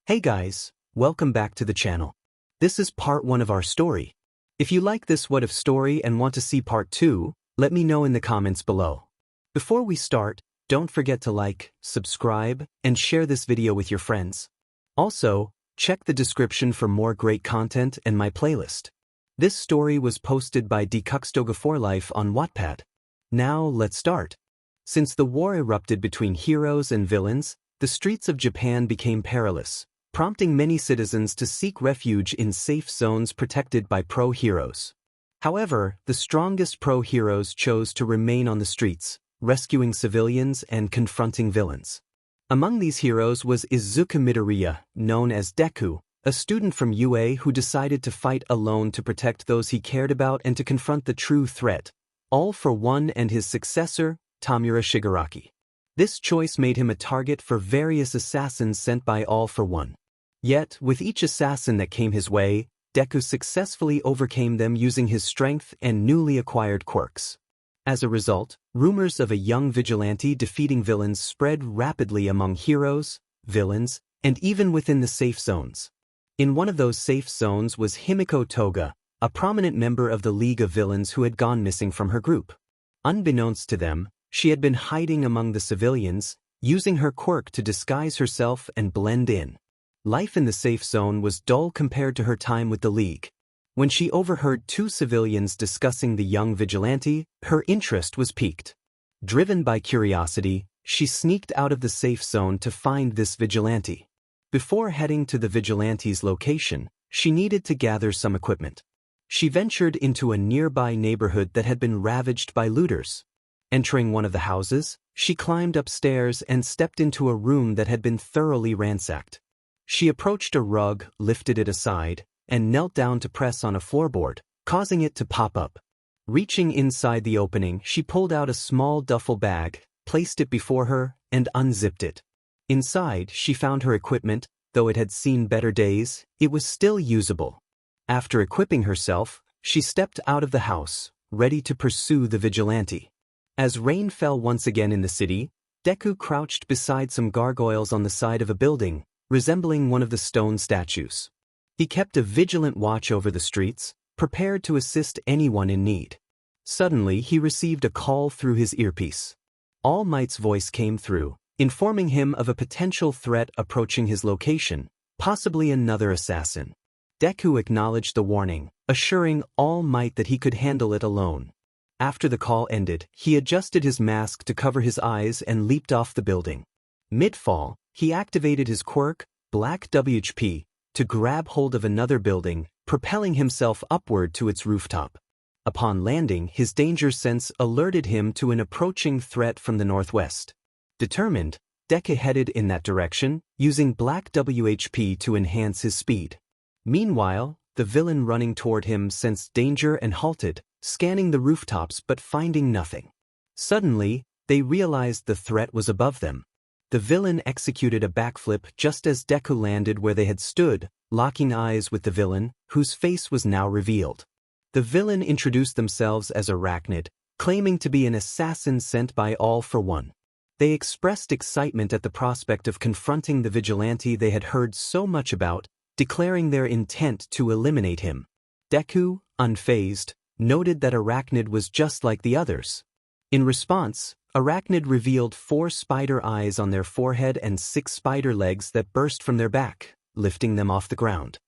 Hey guys, welcome back to the channel. This is part 1 of our story. If you like this What If story and want to see part 2, let me know in the comments below. Before we start, don't forget to like, subscribe, and share this video with your friends. Also, check the description for more great content and my playlist. This story was posted by dekuxtogaforlife on Wattpad. Now let's start. Since the war erupted between heroes and villains, the streets of Japan became perilous, prompting many citizens to seek refuge in safe zones protected by pro-heroes. However, the strongest pro-heroes chose to remain on the streets, rescuing civilians and confronting villains. Among these heroes was Izuku Midoriya, known as Deku, a student from UA who decided to fight alone to protect those he cared about and to confront the true threat, 𝐼𝐼, and his successor, Tamura Shigaraki. This choice made him a target for various assassins sent by 𝐼𝐼. Yet, with each assassin that came his way, Deku successfully overcame them using his strength and newly acquired quirks. As a result, rumors of a young vigilante defeating villains spread rapidly among heroes, villains, and even within the safe zones. In one of those safe zones was Himiko Toga, a prominent member of the League of Villains who had gone missing from her group. Unbeknownst to them, she had been hiding among the civilians, using her quirk to disguise herself and blend in. Life in the safe zone was dull compared to her time with the League. When she overheard 2 civilians discussing the young vigilante, her interest was piqued. Driven by curiosity, she sneaked out of the safe zone to find this vigilante. Before heading to the vigilante's location, she needed to gather some equipment. She ventured into a nearby neighborhood that had been ravaged by looters. Entering one of the houses, she climbed upstairs and stepped into a room that had been thoroughly ransacked. She approached a rug, lifted it aside, and knelt down to press on a floorboard, causing it to pop up. Reaching inside the opening, she pulled out a small duffel bag, placed it before her, and unzipped it. Inside, she found her equipment. Though it had seen better days, it was still usable. After equipping herself, she stepped out of the house, ready to pursue the vigilante. As rain fell once again in the city, Deku crouched beside some gargoyles on the side of a building, resembling one of the stone statues. He kept a vigilant watch over the streets, prepared to assist anyone in need. Suddenly, he received a call through his earpiece. All Might's voice came through, informing him of a potential threat approaching his location, possibly another assassin. Deku acknowledged the warning, assuring All Might that he could handle it alone. After the call ended, he adjusted his mask to cover his eyes and leaped off the building. Mid-fall, he activated his quirk, 𝐼𝐼, to grab hold of another building, propelling himself upward to its rooftop. Upon landing, his danger sense alerted him to an approaching threat from the northwest. Determined, Deku headed in that direction, using 𝐼𝐼 to enhance his speed. Meanwhile, the villain running toward him sensed danger and halted, scanning the rooftops but finding nothing. Suddenly, they realized the threat was above them. The villain executed a backflip just as Deku landed where they had stood, locking eyes with the villain, whose face was now revealed. The villain introduced themselves as 𝐼𝐼, claiming to be an assassin sent by 𝐼𝐼. They expressed excitement at the prospect of confronting the vigilante they had heard so much about, declaring their intent to eliminate him. Deku, unfazed, noted that 𝐼𝐼 was just like the others. In response, 𝐼𝐼 revealed 4 spider eyes on their forehead and 6 spider legs that burst from their back, lifting them off the ground.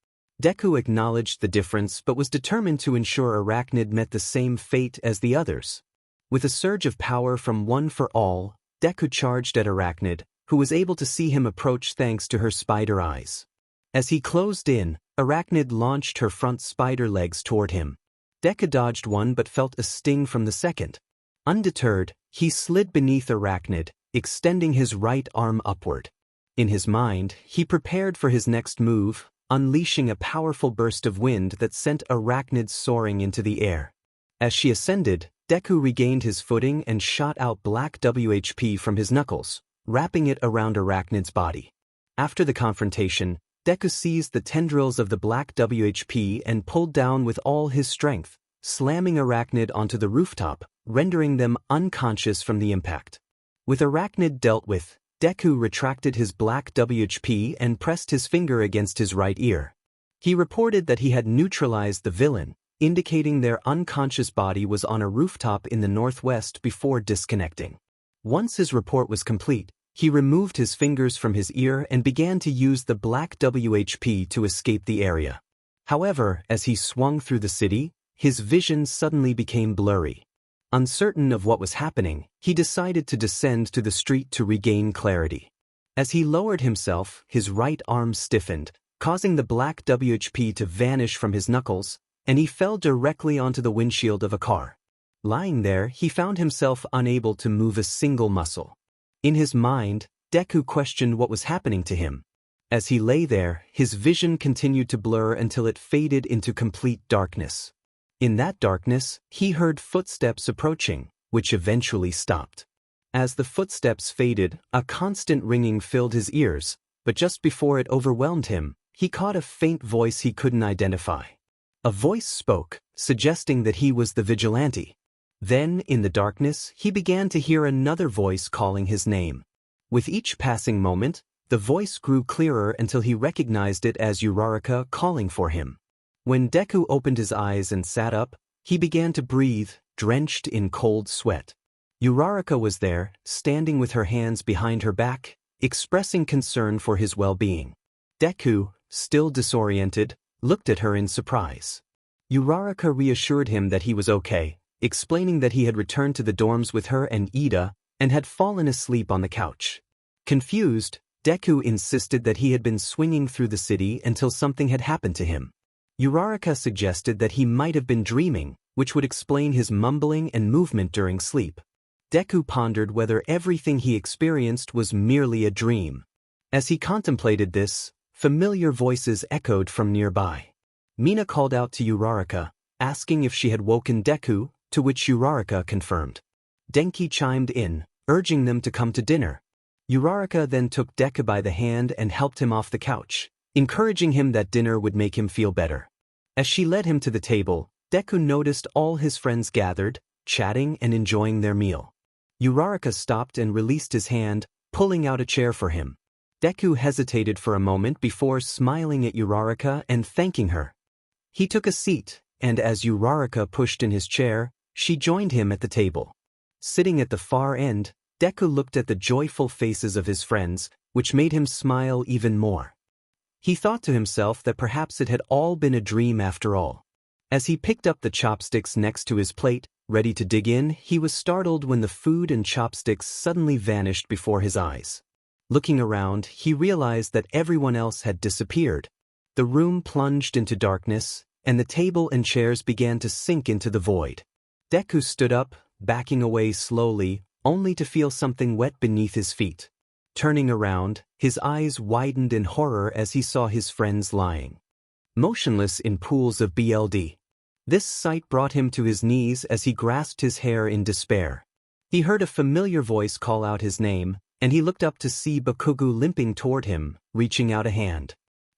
Deku acknowledged the difference but was determined to ensure 𝐼𝐼 met the same fate as the others. With a surge of power from One for All, Deku charged at 𝐼𝐼, who was able to see him approach thanks to her spider eyes. As he closed in, 𝐼𝐼 launched her front spider legs toward him. Deku dodged one but felt a sting from the second. Undeterred, he slid beneath 𝐼𝐼, extending his right arm upward. In his mind, he prepared for his next move, unleashing a powerful burst of wind that sent 𝐼𝐼 soaring into the air. As she ascended, Deku regained his footing and shot out 𝐼𝐼 from his knuckles, wrapping it around 𝐼𝐼's body. After the confrontation, Deku seized the tendrils of the 𝐼𝐼 and pulled down with all his strength, slamming 𝐼𝐼 onto the rooftop, rendering them unconscious from the impact. With 𝐼𝐼 dealt with, Deku retracted his black WHP and pressed his finger against his right ear. He reported that he had neutralized the villain, indicating their unconscious body was on a rooftop in the northwest before disconnecting. Once his report was complete, he removed his fingers from his ear and began to use the black WHP to escape the area. However, as he swung through the city, his vision suddenly became blurry. Uncertain of what was happening, he decided to descend to the street to regain clarity. As he lowered himself, his right arm stiffened, causing the black WHP to vanish from his knuckles, and he fell directly onto the windshield of a car. Lying there, he found himself unable to move a single muscle. In his mind, Deku questioned what was happening to him. As he lay there, his vision continued to blur until it faded into complete darkness. In that darkness, he heard footsteps approaching, which eventually stopped. As the footsteps faded, a constant ringing filled his ears, but just before it overwhelmed him, he caught a faint voice he couldn't identify. A voice spoke, suggesting that he was the vigilante. Then, in the darkness, he began to hear another voice calling his name. With each passing moment, the voice grew clearer until he recognized it as 𝐼𝐼𝐼𝐿 calling for him. When Deku opened his eyes and sat up, he began to breathe, drenched in cold sweat. 𝐼𝐼𝐼𝐿 was there, standing with her hands behind her back, expressing concern for his well-being. Deku, still disoriented, looked at her in surprise. 𝐼𝐼𝐼𝐿 reassured him that he was okay, explaining that he had returned to the dorms with her and Iida, and had fallen asleep on the couch. Confused, Deku insisted that he had been swinging through the city until something had happened to him. 𝐼𝐼𝐼𝐿 suggested that he might have been dreaming, which would explain his mumbling and movement during sleep. Deku pondered whether everything he experienced was merely a dream. As he contemplated this, familiar voices echoed from nearby. Mina called out to 𝐼𝐼𝐼𝐿, asking if she had woken Deku, to which 𝐼𝐼𝐼𝐿 confirmed. Denki chimed in, urging them to come to dinner. 𝐼𝐼𝐼𝐿 then took Deku by the hand and helped him off the couch, encouraging him that dinner would make him feel better. As she led him to the table, Deku noticed all his friends gathered, chatting and enjoying their meal. 𝐼𝐼𝐼𝐿 stopped and released his hand, pulling out a chair for him. Deku hesitated for a moment before smiling at 𝐼𝐼𝐼𝐿 and thanking her. He took a seat, and as 𝐼𝐼𝐼𝐿 pushed in his chair, she joined him at the table. Sitting at the far end, Deku looked at the joyful faces of his friends, which made him smile even more. He thought to himself that perhaps it had all been a dream after all. As he picked up the chopsticks next to his plate, ready to dig in, he was startled when the food and chopsticks suddenly vanished before his eyes. Looking around, he realized that everyone else had disappeared. The room plunged into darkness, and the table and chairs began to sink into the void. Deku stood up, backing away slowly, only to feel something wet beneath his feet. Turning around, his eyes widened in horror as he saw his friends lying motionless in pools of blood. This sight brought him to his knees as he grasped his hair in despair. He heard a familiar voice call out his name, and he looked up to see Bakugo limping toward him, reaching out a hand.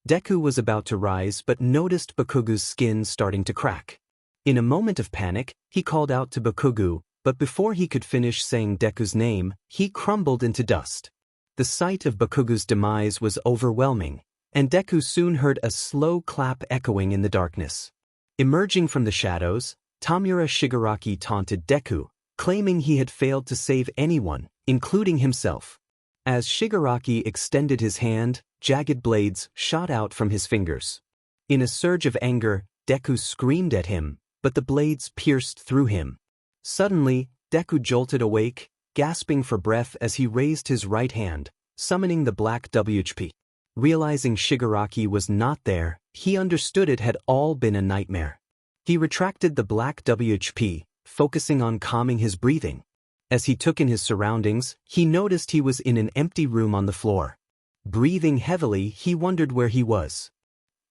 Deku was about to rise but noticed Bakugo's skin starting to crack. In a moment of panic, he called out to Bakugo, but before he could finish saying Deku's name, he crumbled into dust. The sight of Bakugo's demise was overwhelming, and Deku soon heard a slow clap echoing in the darkness. Emerging from the shadows, Tamura Shigaraki taunted Deku, claiming he had failed to save anyone, including himself. As Shigaraki extended his hand, jagged blades shot out from his fingers. In a surge of anger, Deku screamed at him, but the blades pierced through him. Suddenly, Deku jolted awake, gasping for breath as he raised his right hand, summoning the black WHP. Realizing Shigaraki was not there, he understood it had all been a nightmare. He retracted the black WHP, focusing on calming his breathing. As he took in his surroundings, he noticed he was in an empty room on the floor. Breathing heavily, he wondered where he was.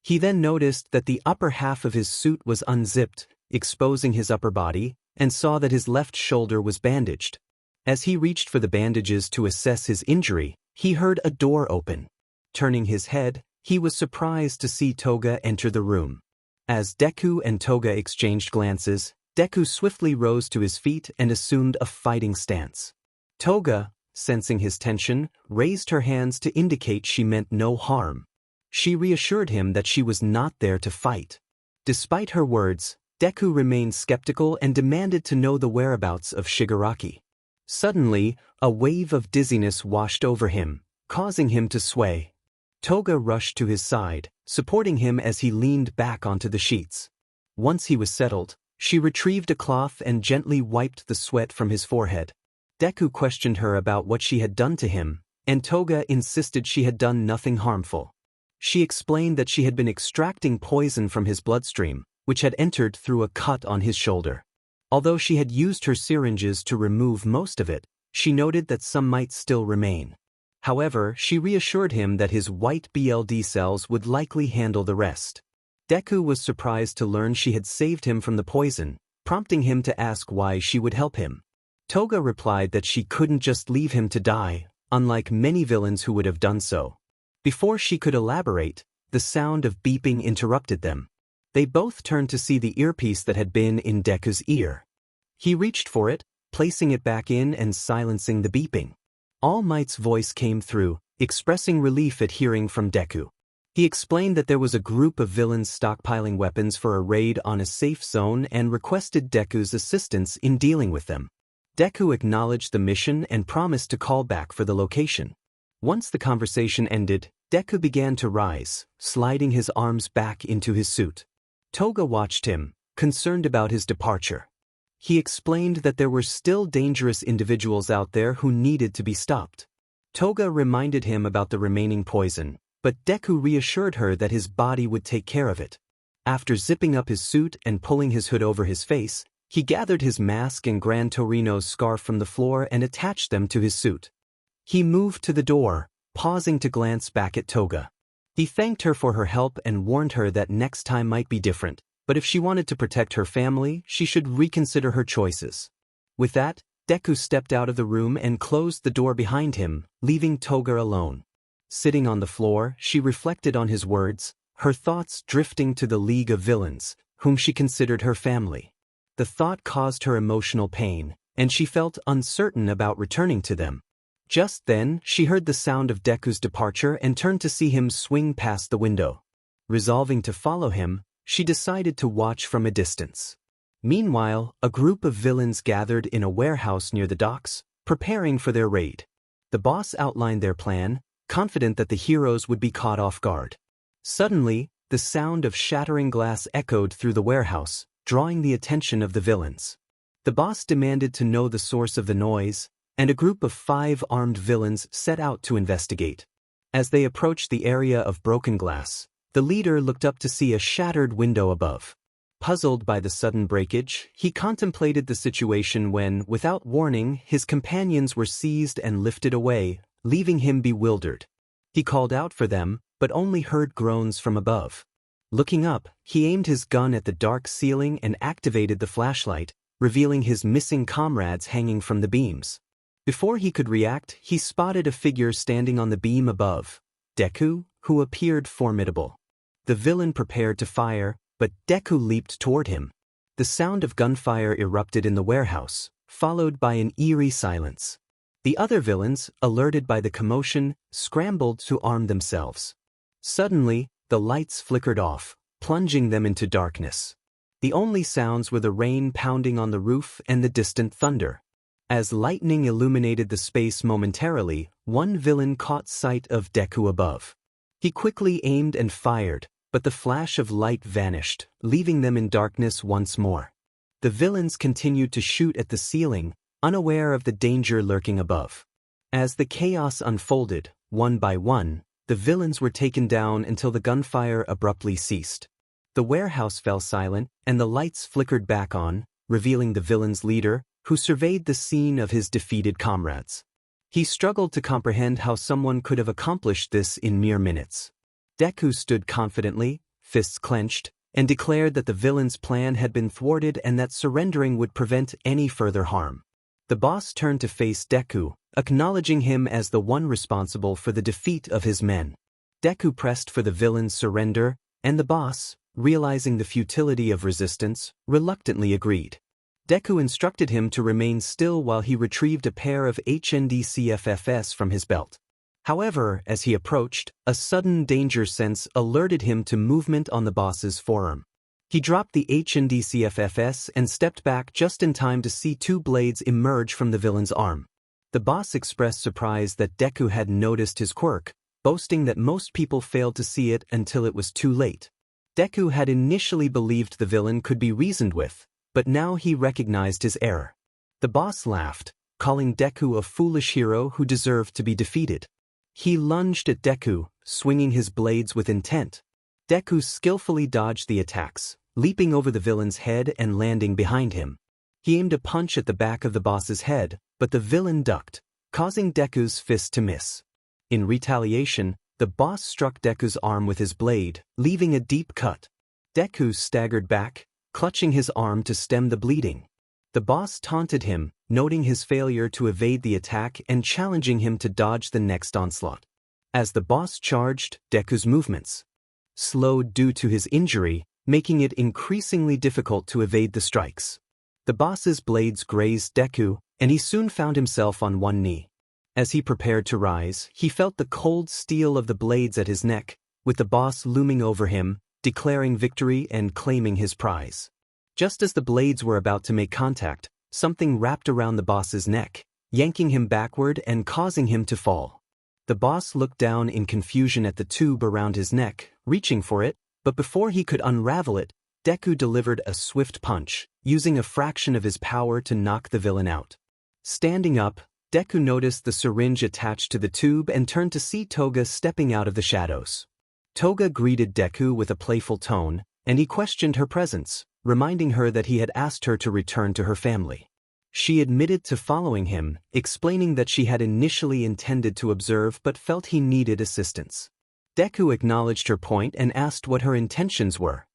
He then noticed that the upper half of his suit was unzipped, exposing his upper body, and saw that his left shoulder was bandaged. As he reached for the bandages to assess his injury, he heard a door open. Turning his head, he was surprised to see Toga enter the room. As Deku and Toga exchanged glances, Deku swiftly rose to his feet and assumed a fighting stance. Toga, sensing his tension, raised her hands to indicate she meant no harm. She reassured him that she was not there to fight. Despite her words, Deku remained skeptical and demanded to know the whereabouts of Shigaraki. Suddenly, a wave of dizziness washed over him, causing him to sway. Toga rushed to his side, supporting him as he leaned back onto the sheets. Once he was settled, she retrieved a cloth and gently wiped the sweat from his forehead. Deku questioned her about what she had done to him, and Toga insisted she had done nothing harmful. She explained that she had been extracting poison from his bloodstream, which had entered through a cut on his shoulder. Although she had used her syringes to remove most of it, she noted that some might still remain. However, she reassured him that his white blood cells would likely handle the rest. Deku was surprised to learn she had saved him from the poison, prompting him to ask why she would help him. Toga replied that she couldn't just leave him to die, unlike many villains who would have done so. Before she could elaborate, the sound of beeping interrupted them. They both turned to see the earpiece that had been in Deku's ear. He reached for it, placing it back in and silencing the beeping. All Might's voice came through, expressing relief at hearing from Deku. He explained that there was a group of villains stockpiling weapons for a raid on a safe zone and requested Deku's assistance in dealing with them. Deku acknowledged the mission and promised to call back for the location. Once the conversation ended, Deku began to rise, sliding his arms back into his suit. Toga watched him, concerned about his departure. He explained that there were still dangerous individuals out there who needed to be stopped. Toga reminded him about the remaining poison, but Deku reassured her that his body would take care of it. After zipping up his suit and pulling his hood over his face, he gathered his mask and Gran Torino's scarf from the floor and attached them to his suit. He moved to the door, pausing to glance back at Toga. He thanked her for her help and warned her that next time might be different, but if she wanted to protect her family, she should reconsider her choices. With that, Deku stepped out of the room and closed the door behind him, leaving Toga alone. Sitting on the floor, she reflected on his words, her thoughts drifting to the League of Villains, whom she considered her family. The thought caused her emotional pain, and she felt uncertain about returning to them. Just then, she heard the sound of Deku's departure and turned to see him swing past the window. Resolving to follow him, she decided to watch from a distance. Meanwhile, a group of villains gathered in a warehouse near the docks, preparing for their raid. The boss outlined their plan, confident that the heroes would be caught off guard. Suddenly, the sound of shattering glass echoed through the warehouse, drawing the attention of the villains. The boss demanded to know the source of the noise, and a group of 5 armed villains set out to investigate. As they approached the area of broken glass, the leader looked up to see a shattered window above. Puzzled by the sudden breakage, he contemplated the situation when, without warning, his companions were seized and lifted away, leaving him bewildered. He called out for them, but only heard groans from above. Looking up, he aimed his gun at the dark ceiling and activated the flashlight, revealing his missing comrades hanging from the beams. Before he could react, he spotted a figure standing on the beam above, Deku, who appeared formidable. The villain prepared to fire, but Deku leaped toward him. The sound of gunfire erupted in the warehouse, followed by an eerie silence. The other villains, alerted by the commotion, scrambled to arm themselves. Suddenly, the lights flickered off, plunging them into darkness. The only sounds were the rain pounding on the roof and the distant thunder. As lightning illuminated the space momentarily, one villain caught sight of Deku above. He quickly aimed and fired, but the flash of light vanished, leaving them in darkness once more. The villains continued to shoot at the ceiling, unaware of the danger lurking above. As the chaos unfolded, one by one, the villains were taken down until the gunfire abruptly ceased. The warehouse fell silent, and the lights flickered back on, revealing the villain's leader, who surveyed the scene of his defeated comrades. He struggled to comprehend how someone could have accomplished this in mere minutes. Deku stood confidently, fists clenched, and declared that the villain's plan had been thwarted and that surrendering would prevent any further harm. The boss turned to face Deku, acknowledging him as the one responsible for the defeat of his men. Deku pressed for the villain's surrender, and the boss, realizing the futility of resistance, reluctantly agreed. Deku instructed him to remain still while he retrieved a pair of 𝐻𝐻𝐷𝐶FFs from his belt. However, as he approached, a sudden danger sense alerted him to movement on the boss's forearm. He dropped the 𝐻𝐻𝐷𝐶FFs and stepped back just in time to see two blades emerge from the villain's arm. The boss expressed surprise that Deku had noticed his quirk, boasting that most people failed to see it until it was too late. Deku had initially believed the villain could be reasoned with, but now he recognized his error. The boss laughed, calling Deku a foolish hero who deserved to be defeated. He lunged at Deku, swinging his blades with intent. Deku skillfully dodged the attacks, leaping over the villain's head and landing behind him. He aimed a punch at the back of the boss's head, but the villain ducked, causing Deku's fist to miss. In retaliation, the boss struck Deku's arm with his blade, leaving a deep cut. Deku staggered back, clutching his arm to stem the bleeding. The boss taunted him, noting his failure to evade the attack and challenging him to dodge the next onslaught. As the boss charged, Deku's movements slowed due to his injury, making it increasingly difficult to evade the strikes. The boss's blades grazed Deku, and he soon found himself on one knee. As he prepared to rise, he felt the cold steel of the blades at his neck, with the boss looming over him, declaring victory and claiming his prize. Just as the blades were about to make contact, something wrapped around the boss's neck, yanking him backward and causing him to fall. The boss looked down in confusion at the tube around his neck, reaching for it, but before he could unravel it, Deku delivered a swift punch, using a fraction of his power to knock the villain out. Standing up, Deku noticed the syringe attached to the tube and turned to see Toga stepping out of the shadows. Toga greeted Deku with a playful tone, and he questioned her presence, reminding her that he had asked her to return to her family. She admitted to following him, explaining that she had initially intended to observe but felt he needed assistance. Deku acknowledged her point and asked what her intentions were.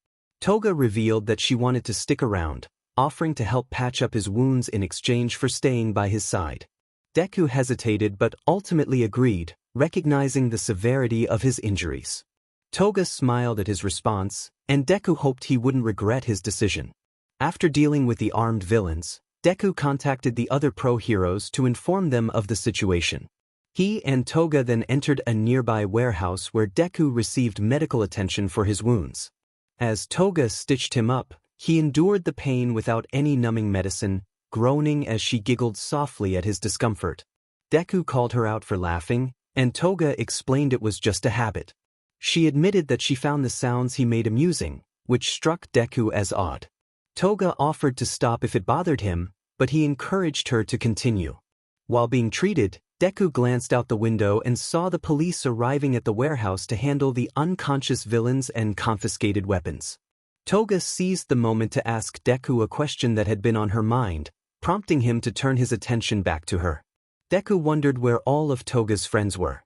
Toga revealed that she wanted to stick around, offering to help patch up his wounds in exchange for staying by his side. Deku hesitated but ultimately agreed, recognizing the severity of his injuries. Toga smiled at his response, and Deku hoped he wouldn't regret his decision. After dealing with the armed villains, Deku contacted the other pro-heroes to inform them of the situation. He and Toga then entered a nearby warehouse where Deku received medical attention for his wounds. As Toga stitched him up, he endured the pain without any numbing medicine, groaning as she giggled softly at his discomfort. Deku called her out for laughing, and Toga explained it was just a habit. She admitted that she found the sounds he made amusing, which struck Deku as odd. Toga offered to stop if it bothered him, but he encouraged her to continue. While being treated, Deku glanced out the window and saw the police arriving at the warehouse to handle the unconscious villains and confiscated weapons. Toga seized the moment to ask Deku a question that had been on her mind, prompting him to turn his attention back to her. Deku wondered where all of Toga's friends were.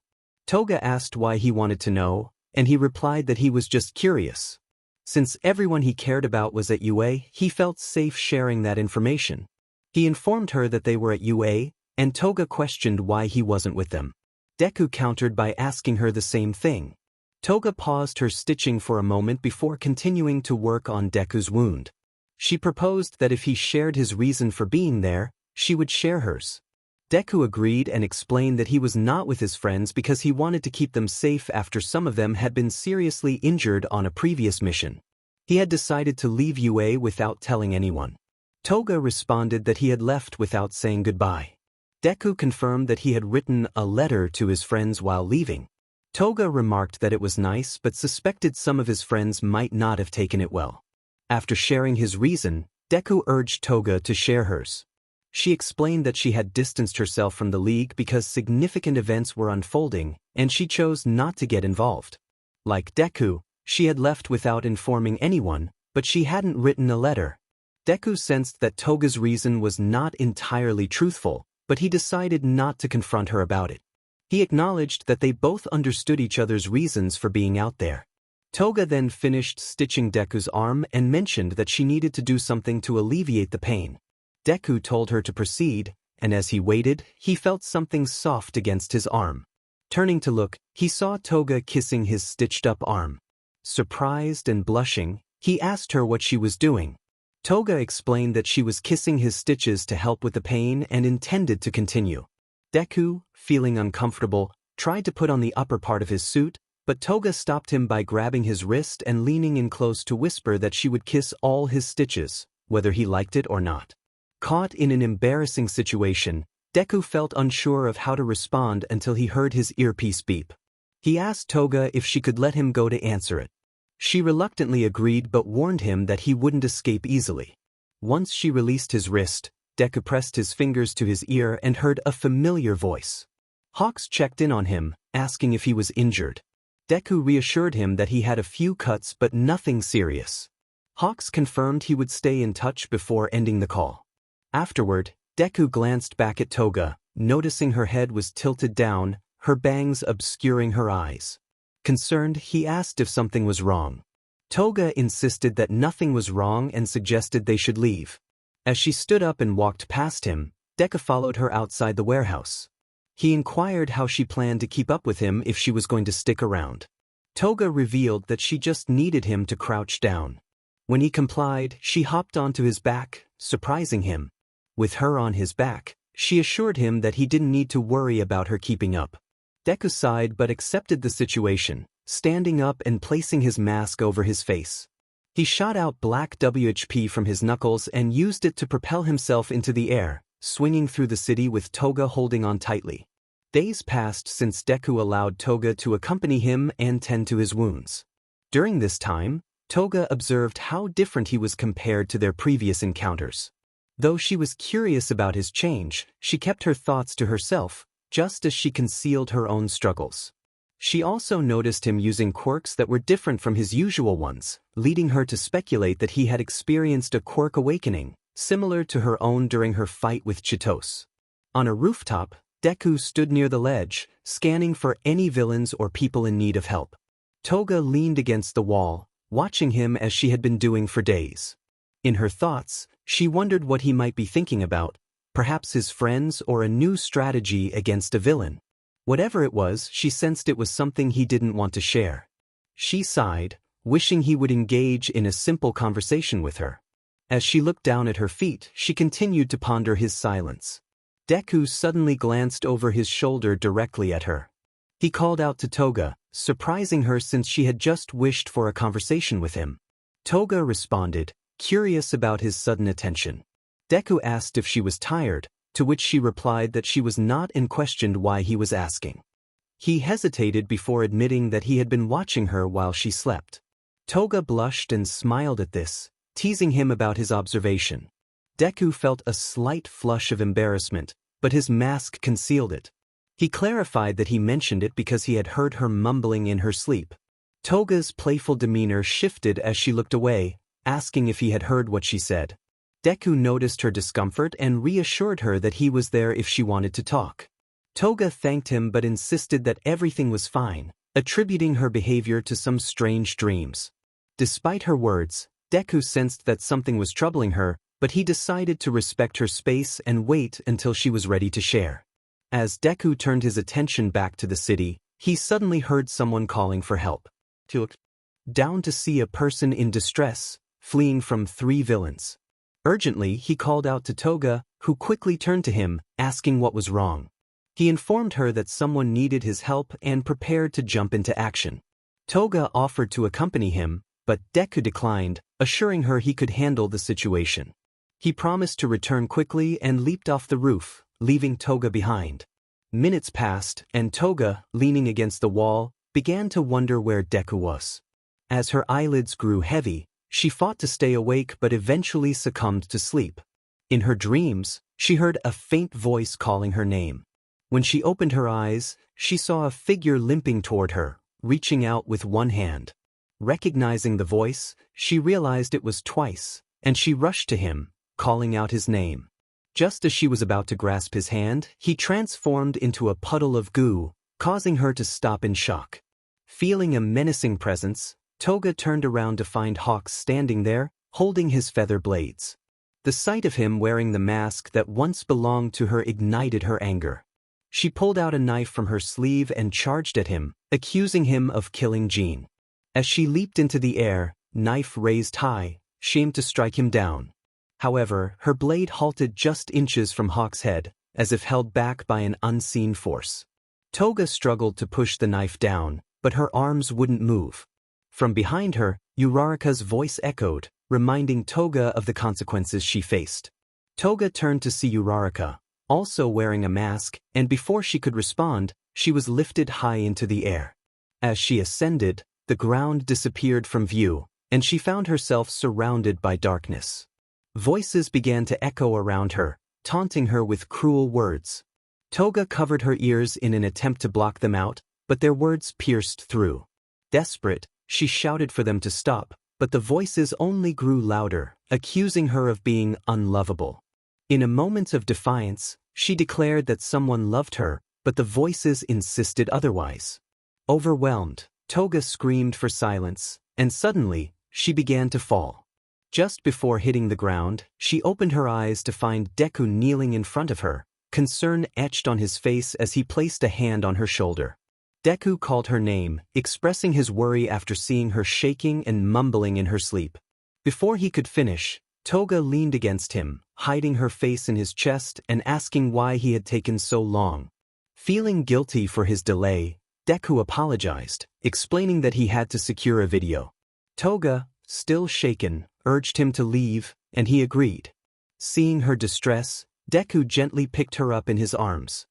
Toga asked why he wanted to know, and he replied that he was just curious. Since everyone he cared about was at UA, he felt safe sharing that information. He informed her that they were at UA, and Toga questioned why he wasn't with them. Deku countered by asking her the same thing. Toga paused her stitching for a moment before continuing to work on Deku's wound. She proposed that if he shared his reason for being there, she would share hers. Deku agreed and explained that he was not with his friends because he wanted to keep them safe after some of them had been seriously injured on a previous mission. He had decided to leave UA without telling anyone. Toga responded that he had left without saying goodbye. Deku confirmed that he had written a letter to his friends while leaving. Toga remarked that it was nice but suspected some of his friends might not have taken it well. After sharing his reason, Deku urged Toga to share hers. She explained that she had distanced herself from the League because significant events were unfolding, and she chose not to get involved. Like Deku, she had left without informing anyone, but she hadn't written a letter. Deku sensed that Toga's reason was not entirely truthful, but he decided not to confront her about it. He acknowledged that they both understood each other's reasons for being out there. Toga then finished stitching Deku's arm and mentioned that she needed to do something to alleviate the pain. Deku told her to proceed, and as he waited, he felt something soft against his arm. Turning to look, he saw Toga kissing his stitched-up arm. Surprised and blushing, he asked her what she was doing. Toga explained that she was kissing his stitches to help with the pain and intended to continue. Deku, feeling uncomfortable, tried to put on the upper part of his suit, but Toga stopped him by grabbing his wrist and leaning in close to whisper that she would kiss all his stitches, whether he liked it or not. Caught in an embarrassing situation, Deku felt unsure of how to respond until he heard his earpiece beep. He asked Toga if she could let him go to answer it. She reluctantly agreed but warned him that he wouldn't escape easily. Once she released his wrist, Deku pressed his fingers to his ear and heard a familiar voice. Hawks checked in on him, asking if he was injured. Deku reassured him that he had a few cuts but nothing serious. Hawks confirmed he would stay in touch before ending the call. Afterward, Deku glanced back at Toga, noticing her head was tilted down, her bangs obscuring her eyes. Concerned, he asked if something was wrong. Toga insisted that nothing was wrong and suggested they should leave. As she stood up and walked past him, Deku followed her outside the warehouse. He inquired how she planned to keep up with him if she was going to stick around. Toga revealed that she just needed him to crouch down. When he complied, she hopped onto his back, surprising him. With her on his back, she assured him that he didn't need to worry about her keeping up. Deku sighed but accepted the situation, standing up and placing his mask over his face. He shot out black WHP from his knuckles and used it to propel himself into the air, swinging through the city with Toga holding on tightly. Days passed since Deku allowed Toga to accompany him and tend to his wounds. During this time, Toga observed how different he was compared to their previous encounters. Though she was curious about his change, she kept her thoughts to herself, just as she concealed her own struggles. She also noticed him using quirks that were different from his usual ones, leading her to speculate that he had experienced a quirk awakening, similar to her own during her fight with 𝐼𝐻𝐻𝐿. On a rooftop, Deku stood near the ledge, scanning for any villains or people in need of help. Toga leaned against the wall, watching him as she had been doing for days. In her thoughts, she wondered what he might be thinking about, perhaps his friends or a new strategy against a villain. Whatever it was, she sensed it was something he didn't want to share. She sighed, wishing he would engage in a simple conversation with her. As she looked down at her feet, she continued to ponder his silence. Deku suddenly glanced over his shoulder directly at her. He called out to Toga, surprising her since she had just wished for a conversation with him. Toga responded, curious about his sudden attention. Deku asked if she was tired, to which she replied that she was not and questioned why he was asking. He hesitated before admitting that he had been watching her while she slept. Toga blushed and smiled at this, teasing him about his observation. Deku felt a slight flush of embarrassment, but his mask concealed it. He clarified that he mentioned it because he had heard her mumbling in her sleep. Toga's playful demeanor shifted as she looked away, asking if he had heard what she said. Deku noticed her discomfort and reassured her that he was there if she wanted to talk. Toga thanked him but insisted that everything was fine, attributing her behavior to some strange dreams. Despite her words, Deku sensed that something was troubling her, but he decided to respect her space and wait until she was ready to share. As Deku turned his attention back to the city, he suddenly heard someone calling for help. He looked down to see a person in distress, fleeing from 3 villains. Urgently, he called out to Toga, who quickly turned to him, asking what was wrong. He informed her that someone needed his help and prepared to jump into action. Toga offered to accompany him, but Deku declined, assuring her he could handle the situation. He promised to return quickly and leaped off the roof, leaving Toga behind. Minutes passed, and Toga, leaning against the wall, began to wonder where Deku was. As her eyelids grew heavy, she fought to stay awake but eventually succumbed to sleep. In her dreams, she heard a faint voice calling her name. When she opened her eyes, she saw a figure limping toward her, reaching out with one hand. Recognizing the voice, she realized it was Twice, and she rushed to him, calling out his name. Just as she was about to grasp his hand, he transformed into a puddle of goo, causing her to stop in shock. Feeling a menacing presence, Toga turned around to find Hawks standing there, holding his feather blades. The sight of him wearing the mask that once belonged to her ignited her anger. She pulled out a knife from her sleeve and charged at him, accusing him of killing Jean. As she leaped into the air, knife raised high, she aimed to strike him down. However, her blade halted just inches from Hawk's head, as if held back by an unseen force. Toga struggled to push the knife down, but her arms wouldn't move. From behind her, 𝐼𝐼𝐼𝐻𝐼𝐼𝐻 voice echoed, reminding Toga of the consequences she faced. Toga turned to see 𝐼𝐼𝐼𝐻, also wearing a mask, and before she could respond, she was lifted high into the air. As she ascended, the ground disappeared from view, and she found herself surrounded by darkness. Voices began to echo around her, taunting her with cruel words. Toga covered her ears in an attempt to block them out, but their words pierced through. Desperate, she shouted for them to stop, but the voices only grew louder, accusing her of being unlovable. In a moment of defiance, she declared that someone loved her, but the voices insisted otherwise. Overwhelmed, Toga screamed for silence, and suddenly, she began to fall. Just before hitting the ground, she opened her eyes to find Deku kneeling in front of her, concern etched on his face as he placed a hand on her shoulder. Deku called her name, expressing his worry after seeing her shaking and mumbling in her sleep. Before he could finish, Toga leaned against him, hiding her face in his chest and asking why he had taken so long. Feeling guilty for his delay, Deku apologized, explaining that he had to secure a video. Toga, still shaken, urged him to leave, and he agreed. Seeing her distress, Deku gently picked her up in his arms.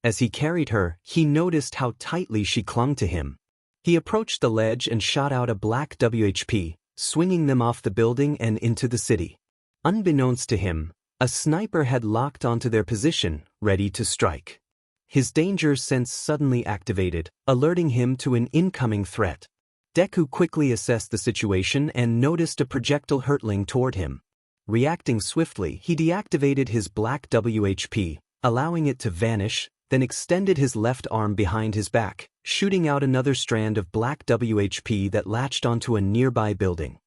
As he carried her, he noticed how tightly she clung to him. He approached the ledge and shot out a black WHP, swinging them off the building and into the city. Unbeknownst to him, a sniper had locked onto their position, ready to strike. His danger sense suddenly activated, alerting him to an incoming threat. Deku quickly assessed the situation and noticed a projectile hurtling toward him. Reacting swiftly, he deactivated his black WHP, allowing it to vanish, then extended his left arm behind his back, shooting out another strand of black WHP that latched onto a nearby building.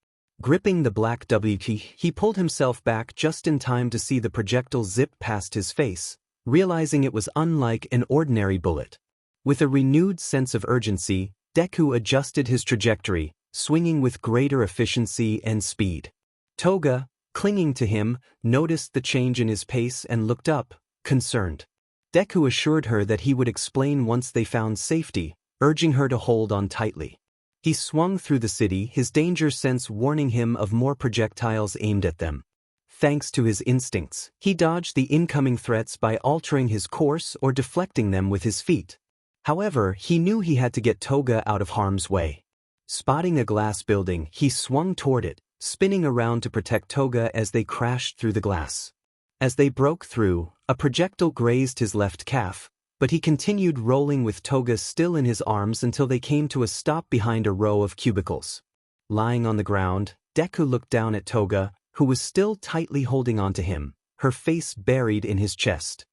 Gripping the black WHP, he pulled himself back just in time to see the projectile zip past his face, realizing it was unlike an ordinary bullet. With a renewed sense of urgency, Deku adjusted his trajectory, swinging with greater efficiency and speed. Toga, clinging to him, noticed the change in his pace and looked up, concerned. Deku assured her that he would explain once they found safety, urging her to hold on tightly. He swung through the city, his danger sense warning him of more projectiles aimed at them. Thanks to his instincts, he dodged the incoming threats by altering his course or deflecting them with his feet. However, he knew he had to get Toga out of harm's way. Spotting a glass building, he swung toward it, spinning around to protect Toga as they crashed through the glass. As they broke through, a projectile grazed his left calf, but he continued rolling with Toga still in his arms until they came to a stop behind a row of cubicles. Lying on the ground, Deku looked down at Toga, who was still tightly holding onto him, her face buried in his chest.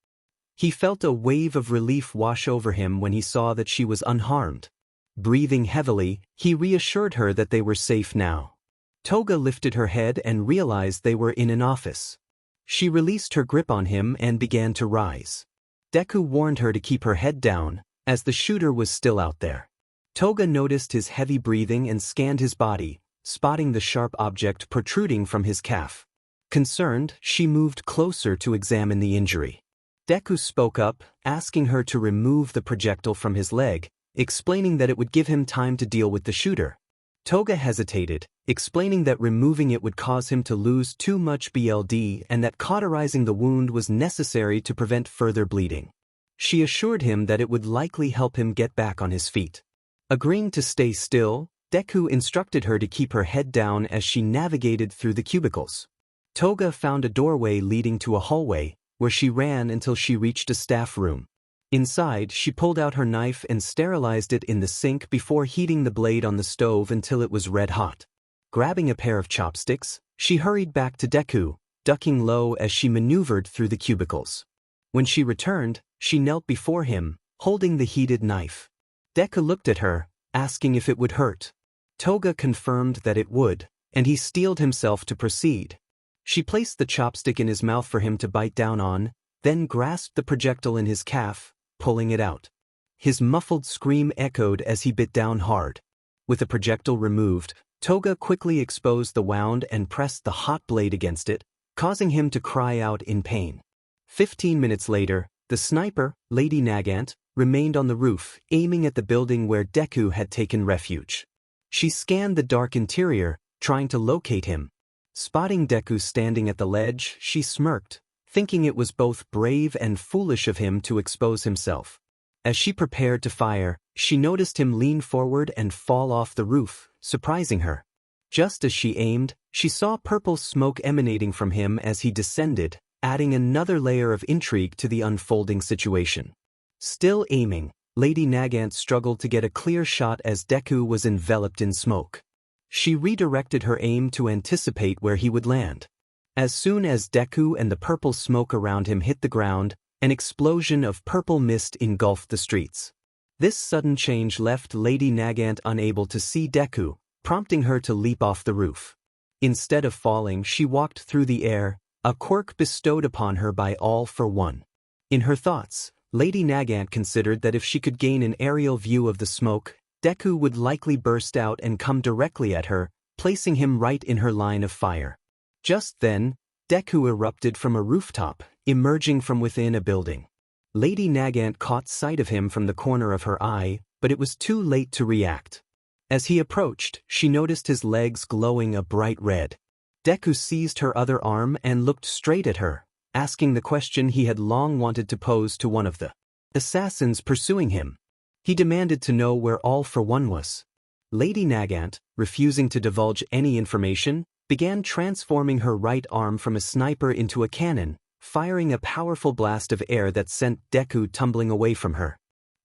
He felt a wave of relief wash over him when he saw that she was unharmed. Breathing heavily, he reassured her that they were safe now. Toga lifted her head and realized they were in an office. She released her grip on him and began to rise. Deku warned her to keep her head down, as the shooter was still out there. Toga noticed his heavy breathing and scanned his body, spotting the sharp object protruding from his calf. Concerned, she moved closer to examine the injury. Deku spoke up, asking her to remove the projectile from his leg, explaining that it would give him time to deal with the shooter. Toga hesitated, explaining that removing it would cause him to lose too much BLD and that cauterizing the wound was necessary to prevent further bleeding. She assured him that it would likely help him get back on his feet. Agreeing to stay still, Deku instructed her to keep her head down as she navigated through the cubicles. Toga found a doorway leading to a hallway, where she ran until she reached a staff room. Inside, she pulled out her knife and sterilized it in the sink before heating the blade on the stove until it was red hot. Grabbing a pair of chopsticks, she hurried back to Deku, ducking low as she maneuvered through the cubicles. When she returned, she knelt before him, holding the heated knife. Deku looked at her, asking if it would hurt. Toga confirmed that it would, and he steeled himself to proceed. She placed the chopstick in his mouth for him to bite down on, then grasped the projectile in his calf, pulling it out. His muffled scream echoed as he bit down hard. With the projectile removed, Toga quickly exposed the wound and pressed the hot blade against it, causing him to cry out in pain. 15 minutes later, the sniper, Lady 𝐼𝐴𝐽𝐻, remained on the roof, aiming at the building where Deku had taken refuge. She scanned the dark interior, trying to locate him. Spotting Deku standing at the ledge, she smirked, thinking it was both brave and foolish of him to expose himself. As she prepared to fire, she noticed him lean forward and fall off the roof, surprising her. Just as she aimed, she saw purple smoke emanating from him as he descended, adding another layer of intrigue to the unfolding situation. Still aiming, Lady 𝐼𝐴𝐽𝐻 struggled to get a clear shot as Deku was enveloped in smoke. She redirected her aim to anticipate where he would land. As soon as Deku and the purple smoke around him hit the ground, an explosion of purple mist engulfed the streets. This sudden change left Lady 𝐼𝐴𝐽𝐻 unable to see Deku, prompting her to leap off the roof. Instead of falling, she walked through the air, a quirk bestowed upon her by 𝐿.for. In her thoughts, Lady 𝐼𝐴𝐽𝐻 considered that if she could gain an aerial view of the smoke, Deku would likely burst out and come directly at her, placing him right in her line of fire. Just then, Deku erupted from a rooftop, emerging from within a building. Lady 𝐼𝐴𝐽𝐻 caught sight of him from the corner of her eye, but it was too late to react. As he approached, she noticed his legs glowing a bright red. Deku seized her other arm and looked straight at her, asking the question he had long wanted to pose to one of the assassins pursuing him. He demanded to know where 𝐿.for. was. Lady 𝐼𝐴𝐽𝐻, refusing to divulge any information, began transforming her right arm from a sniper into a cannon, firing a powerful blast of air that sent Deku tumbling away from her.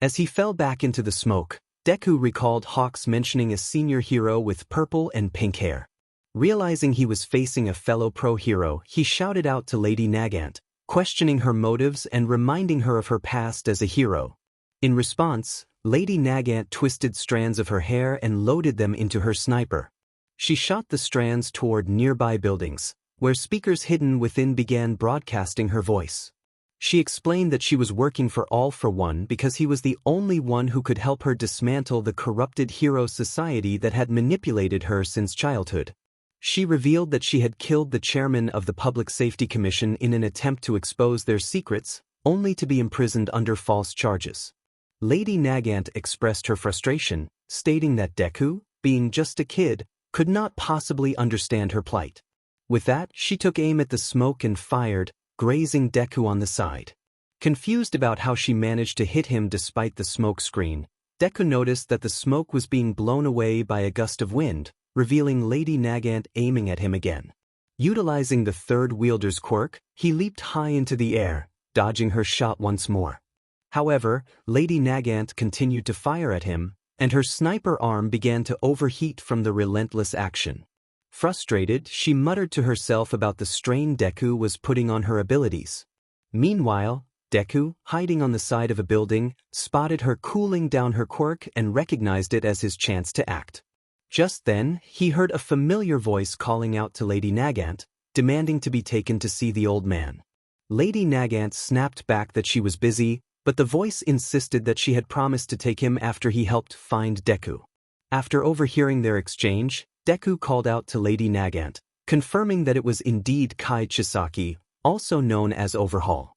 As he fell back into the smoke, Deku recalled Hawks mentioning a senior hero with purple and pink hair. Realizing he was facing a fellow pro hero, he shouted out to Lady 𝐼𝐴𝐽𝐻, questioning her motives and reminding her of her past as a hero. In response, Lady 𝐼𝐴𝐽𝐻 twisted strands of her hair and loaded them into her sniper. She shot the strands toward nearby buildings, where speakers hidden within began broadcasting her voice. She explained that she was working for 𝐿.for. Because he was the only one who could help her dismantle the corrupted hero society that had manipulated her since childhood. She revealed that she had killed the chairman of the Public Safety Commission in an attempt to expose their secrets, only to be imprisoned under false charges. Lady 𝐼𝐴𝐽𝐻 expressed her frustration, stating that Deku, being just a kid, could not possibly understand her plight. With that, she took aim at the smoke and fired, grazing Deku on the side. Confused about how she managed to hit him despite the smoke screen, Deku noticed that the smoke was being blown away by a gust of wind, revealing Lady 𝐼𝐴𝐽𝐻 aiming at him again. Utilizing the third wielder's quirk, he leaped high into the air, dodging her shot once more. However, Lady 𝐼𝐴𝐽𝐻 continued to fire at him, and her sniper arm began to overheat from the relentless action. Frustrated, she muttered to herself about the strain Deku was putting on her abilities. Meanwhile, Deku, hiding on the side of a building, spotted her cooling down her quirk and recognized it as his chance to act. Just then, he heard a familiar voice calling out to Lady 𝐼𝐴𝐽𝐻, demanding to be taken to see the old man. Lady 𝐼𝐴𝐽𝐻 snapped back that she was busy, but the voice insisted that she had promised to take him after he helped find Deku. After overhearing their exchange, Deku called out to Lady 𝐼𝐴𝐽𝐻, confirming that it was indeed Kai Chisaki, also known as 𝐿.for.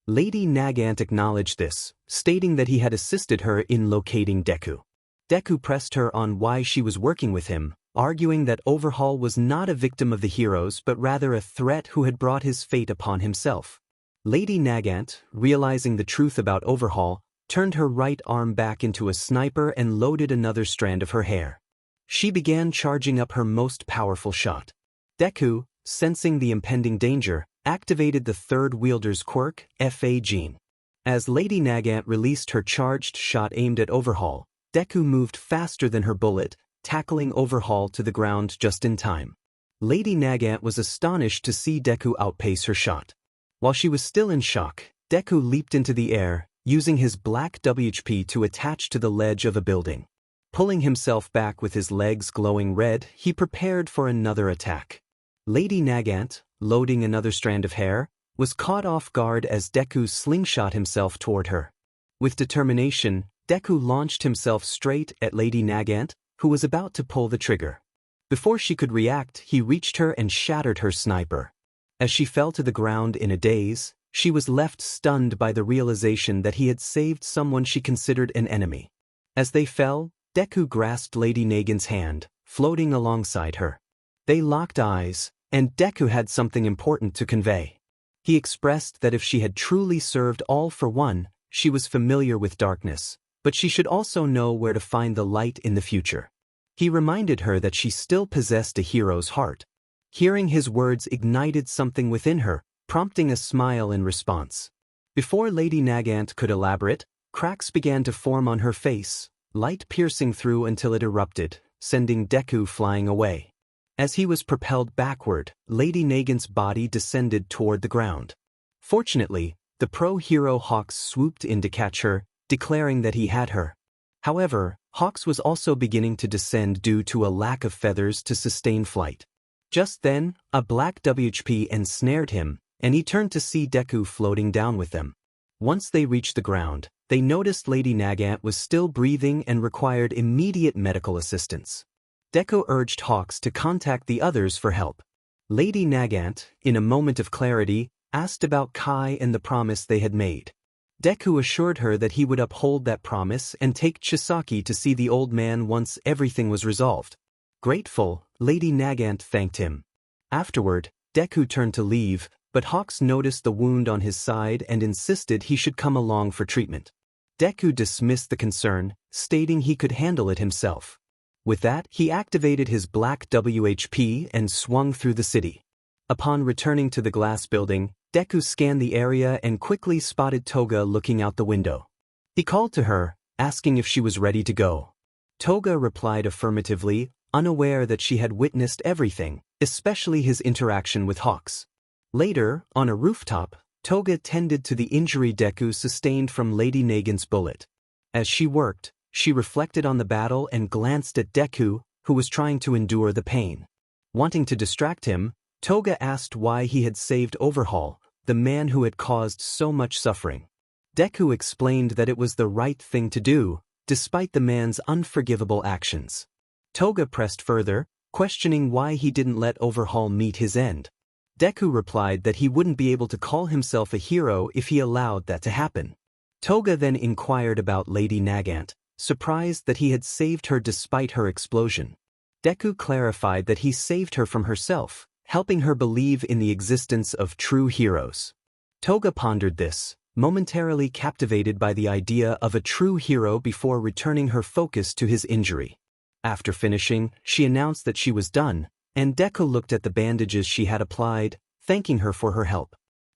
Lady 𝐼𝐴𝐽𝐻 acknowledged this, stating that he had assisted her in locating Deku. Deku pressed her on why she was working with him, arguing that 𝐿.for. was not a victim of the heroes but rather a threat who had brought his fate upon himself. Lady 𝐼𝐴𝐽𝐻, realizing the truth about 𝐿.for., turned her right arm back into a sniper and loaded another strand of her hair. She began charging up her most powerful shot. Deku, sensing the impending danger, activated the third wielder's quirk, 𝐿.for. As Lady 𝐼𝐴𝐽𝐻 released her charged shot aimed at 𝐿.for., Deku moved faster than her bullet, tackling 𝐿.for. to the ground just in time. Lady 𝐼𝐴𝐽𝐻 was astonished to see Deku outpace her shot. While she was still in shock, Deku leaped into the air, using his black WHP to attach to the ledge of a building. Pulling himself back with his legs glowing red, he prepared for another attack. Lady 𝐼𝐴𝐽𝐻, loading another strand of hair, was caught off guard as Deku slingshot himself toward her. With determination, Deku launched himself straight at Lady 𝐼𝐴𝐽𝐻, who was about to pull the trigger. Before she could react, he reached her and shattered her sniper. As she fell to the ground in a daze, she was left stunned by the realization that he had saved someone she considered an enemy. As they fell, Deku grasped Lady Nagant's hand, floating alongside her. They locked eyes, and Deku had something important to convey. He expressed that if she had truly served All for One, she was familiar with darkness, but she should also know where to find the light in the future. He reminded her that she still possessed a hero's heart. Hearing his words ignited something within her, prompting a smile in response. Before Lady Nagant could elaborate, cracks began to form on her face, light piercing through until it erupted, sending Deku flying away. As he was propelled backward, Lady Nagant's body descended toward the ground. Fortunately, the pro-hero Hawks swooped in to catch her, declaring that he had her. However, Hawks was also beginning to descend due to a lack of feathers to sustain flight. Just then, a black WHP ensnared him, and he turned to see Deku floating down with them. Once they reached the ground, they noticed Lady Nagant was still breathing and required immediate medical assistance. Deku urged Hawks to contact the others for help. Lady Nagant, in a moment of clarity, asked about Kai and the promise they had made. Deku assured her that he would uphold that promise and take Chisaki to see the old man once everything was resolved. Grateful, Lady Nagant thanked him. Afterward, Deku turned to leave, but Hawks noticed the wound on his side and insisted he should come along for treatment. Deku dismissed the concern, stating he could handle it himself. With that, he activated his black WHP and swung through the city. Upon returning to the glass building, Deku scanned the area and quickly spotted Toga looking out the window. He called to her, asking if she was ready to go. Toga replied affirmatively, unaware that she had witnessed everything, especially his interaction with Hawks. Later, on a rooftop, Toga tended to the injury Deku sustained from Lady Nagant's bullet. As she worked, she reflected on the battle and glanced at Deku, who was trying to endure the pain. Wanting to distract him, Toga asked why he had saved 𝗟𝗏𝗸, the man who had caused so much suffering. Deku explained that it was the right thing to do, despite the man's unforgivable actions. Toga pressed further, questioning why he didn't let 𝗟𝗏𝗸 meet his end. Deku replied that he wouldn't be able to call himself a hero if he allowed that to happen. Toga then inquired about Lady Nagant, surprised that he had saved her despite her explosion. Deku clarified that he saved her from herself, helping her believe in the existence of true heroes. Toga pondered this, momentarily captivated by the idea of a true hero before returning her focus to his injury. After finishing, she announced that she was done, and Deku looked at the bandages she had applied, thanking her for her help.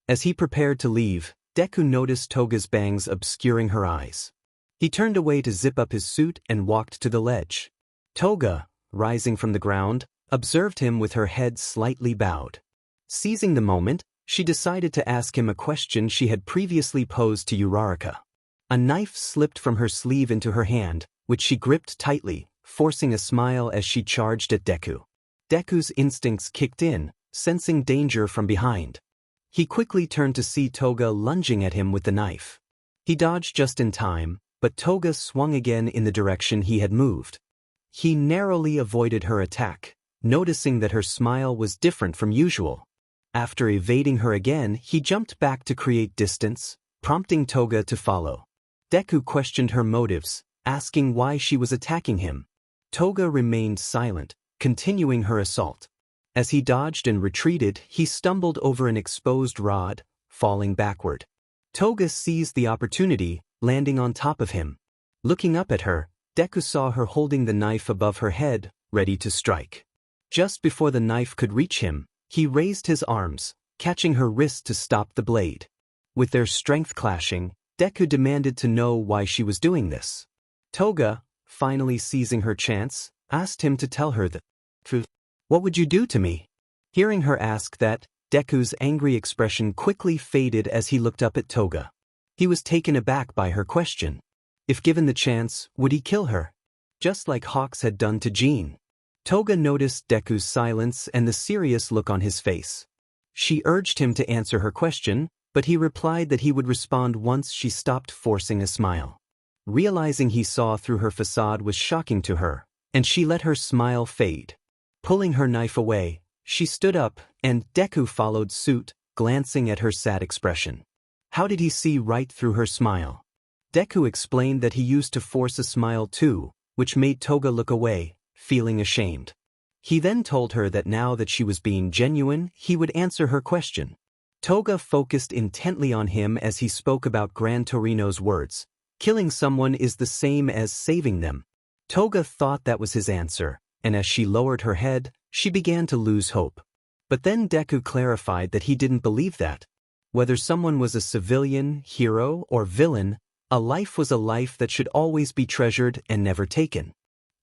As he prepared to leave, Deku noticed Toga's bangs obscuring her eyes. He turned away to zip up his suit and walked to the ledge. Toga, rising from the ground, observed him with her head slightly bowed. Seizing the moment, she decided to ask him a question she had previously posed to Uraraka. A knife slipped from her sleeve into her hand, which she gripped tightly, forcing a smile as she charged at Deku. Deku's instincts kicked in, sensing danger from behind. He quickly turned to see Toga lunging at him with the knife. He dodged just in time, but Toga swung again in the direction he had moved. He narrowly avoided her attack, noticing that her smile was different from usual. After evading her again, he jumped back to create distance, prompting Toga to follow. Deku questioned her motives, asking why she was attacking him. Toga remained silent, continuing her assault. As he dodged and retreated, he stumbled over an exposed rod, falling backward. Toga seized the opportunity, landing on top of him. Looking up at her, Deku saw her holding the knife above her head, ready to strike. Just before the knife could reach him, he raised his arms, catching her wrist to stop the blade. With their strength clashing, Deku demanded to know why she was doing this. Toga, finally seizing her chance, asked him to tell her the truth. "What would you do to me?" Hearing her ask that, Deku's angry expression quickly faded as he looked up at Toga. He was taken aback by her question. If given the chance, would he kill her? Just like Hawks had done to Jean. Toga noticed Deku's silence and the serious look on his face. She urged him to answer her question, but he replied that he would respond once she stopped forcing a smile. Realizing he saw through her facade was shocking to her, and she let her smile fade. Pulling her knife away, she stood up, and Deku followed suit, glancing at her sad expression. How did he see right through her smile? Deku explained that he used to force a smile too, which made Toga look away, feeling ashamed. He then told her that now that she was being genuine, he would answer her question. Toga focused intently on him as he spoke about Gran Torino's words. Killing someone is the same as saving them. Toga thought that was his answer, and as she lowered her head, she began to lose hope. But then Deku clarified that he didn't believe that. Whether someone was a civilian, hero, or villain, a life was a life that should always be treasured and never taken.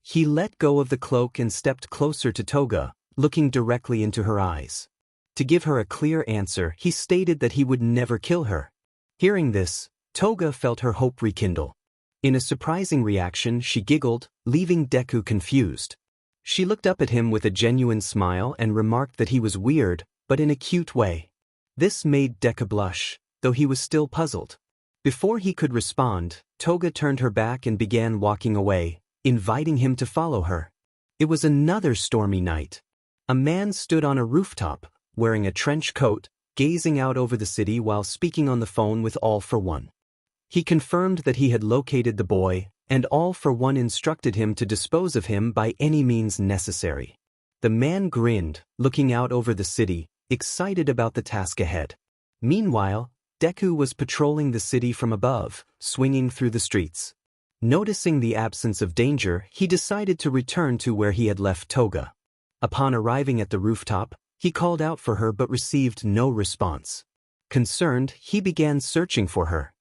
He let go of the cloak and stepped closer to Toga, looking directly into her eyes. To give her a clear answer, he stated that he would never kill her. Hearing this, Toga felt her hope rekindle. In a surprising reaction, she giggled, leaving Deku confused. She looked up at him with a genuine smile and remarked that he was weird, but in a cute way. This made Deku blush, though he was still puzzled. Before he could respond, Toga turned her back and began walking away, inviting him to follow her. It was another stormy night. A man stood on a rooftop, wearing a trench coat, gazing out over the city while speaking on the phone with 𝐿_1. He confirmed that he had located the boy, and 𝐿_1 instructed him to dispose of him by any means necessary. The man grinned, looking out over the city, excited about the task ahead. Meanwhile, Deku was patrolling the city from above, swinging through the streets. Noticing the absence of danger, he decided to return to where he had left Toga. Upon arriving at the rooftop, he called out for her but received no response. Concerned, he began searching for her.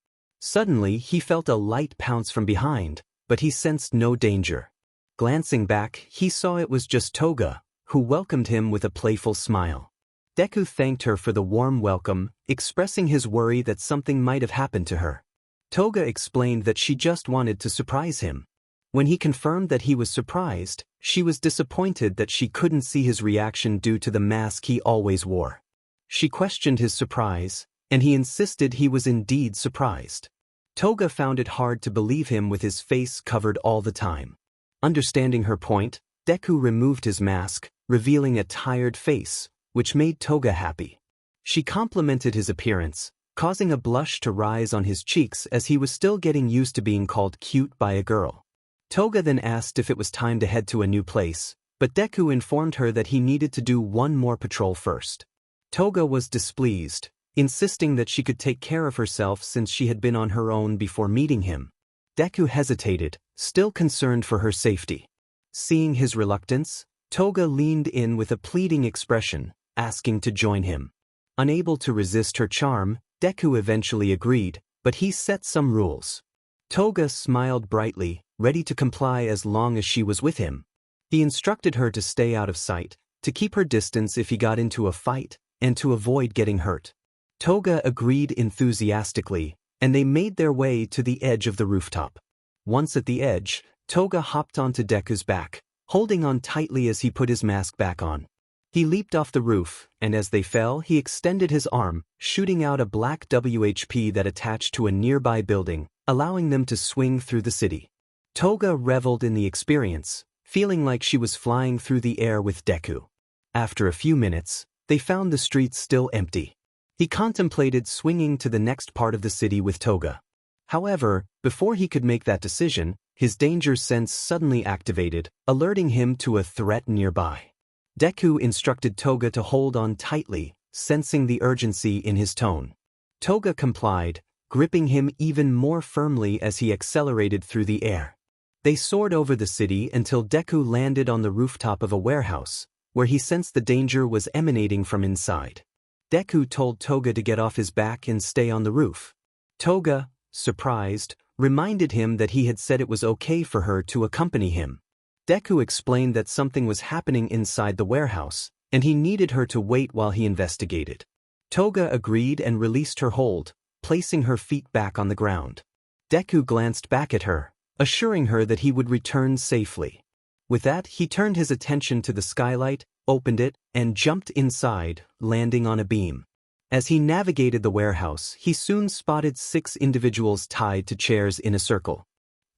Suddenly, he felt a light pounce from behind, but he sensed no danger. Glancing back, he saw it was just Toga, who welcomed him with a playful smile. Deku thanked her for the warm welcome, expressing his worry that something might have happened to her. Toga explained that she just wanted to surprise him. When he confirmed that he was surprised, she was disappointed that she couldn't see his reaction due to the mask he always wore. She questioned his surprise, and he insisted he was indeed surprised. Toga found it hard to believe him with his face covered all the time. Understanding her point, Deku removed his mask, revealing a tired face, which made Toga happy. She complimented his appearance, causing a blush to rise on his cheeks as he was still getting used to being called cute by a girl. Toga then asked if it was time to head to a new place, but Deku informed her that he needed to do one more patrol first. Toga was displeased, insisting that she could take care of herself since she had been on her own before meeting him. Deku hesitated, still concerned for her safety. Seeing his reluctance, Toga leaned in with a pleading expression, asking to join him. Unable to resist her charm, Deku eventually agreed, but he set some rules. Toga smiled brightly, ready to comply as long as she was with him. He instructed her to stay out of sight, to keep her distance if he got into a fight, and to avoid getting hurt. Toga agreed enthusiastically, and they made their way to the edge of the rooftop. Once at the edge, Toga hopped onto Deku's back, holding on tightly as he put his mask back on. He leaped off the roof, and as they fell, he extended his arm, shooting out a black WHP that attached to a nearby building, allowing them to swing through the city. Toga reveled in the experience, feeling like she was flying through the air with Deku. After a few minutes, they found the streets still empty. He contemplated swinging to the next part of the city with Toga. However, before he could make that decision, his danger sense suddenly activated, alerting him to a threat nearby. Deku instructed Toga to hold on tightly, sensing the urgency in his tone. Toga complied, gripping him even more firmly as he accelerated through the air. They soared over the city until Deku landed on the rooftop of a warehouse, where he sensed the danger was emanating from inside. Deku told Toga to get off his back and stay on the roof. Toga, surprised, reminded him that he had said it was okay for her to accompany him. Deku explained that something was happening inside the warehouse, and he needed her to wait while he investigated. Toga agreed and released her hold, placing her feet back on the ground. Deku glanced back at her, assuring her that he would return safely. With that, he turned his attention to the skylight, opened it, and jumped inside, landing on a beam. As he navigated the warehouse, he soon spotted 6 individuals tied to chairs in a circle.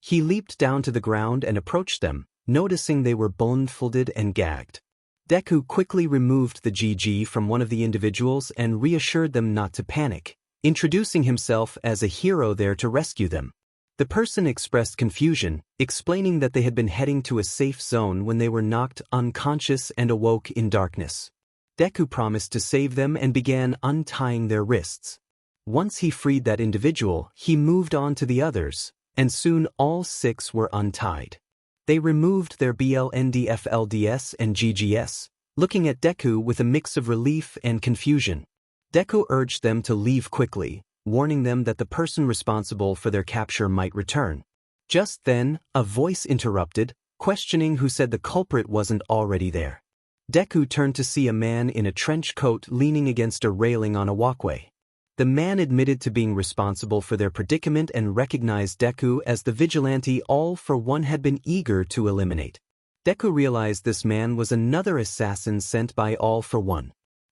He leaped down to the ground and approached them, noticing they were blindfolded and gagged. Deku quickly removed the 𝐒𝐮𝐩 from one of the individuals and reassured them not to panic, introducing himself as a hero there to rescue them. The person expressed confusion, explaining that they had been heading to a safe zone when they were knocked unconscious and awoke in darkness. Deku promised to save them and began untying their wrists. Once he freed that individual, he moved on to the others, and soon all 6 were untied. They removed their BLNDFLDS and 𝐺GS, looking at Deku with a mix of relief and confusion. Deku urged them to leave quickly, warning them that the person responsible for their capture might return. Just then, a voice interrupted, questioning who said the culprit wasn't already there. Deku turned to see a man in a trench coat leaning against a railing on a walkway. The man admitted to being responsible for their predicament and recognized Deku as the vigilante 𝐼 had been eager to eliminate. Deku realized this man was another assassin sent by 𝐼.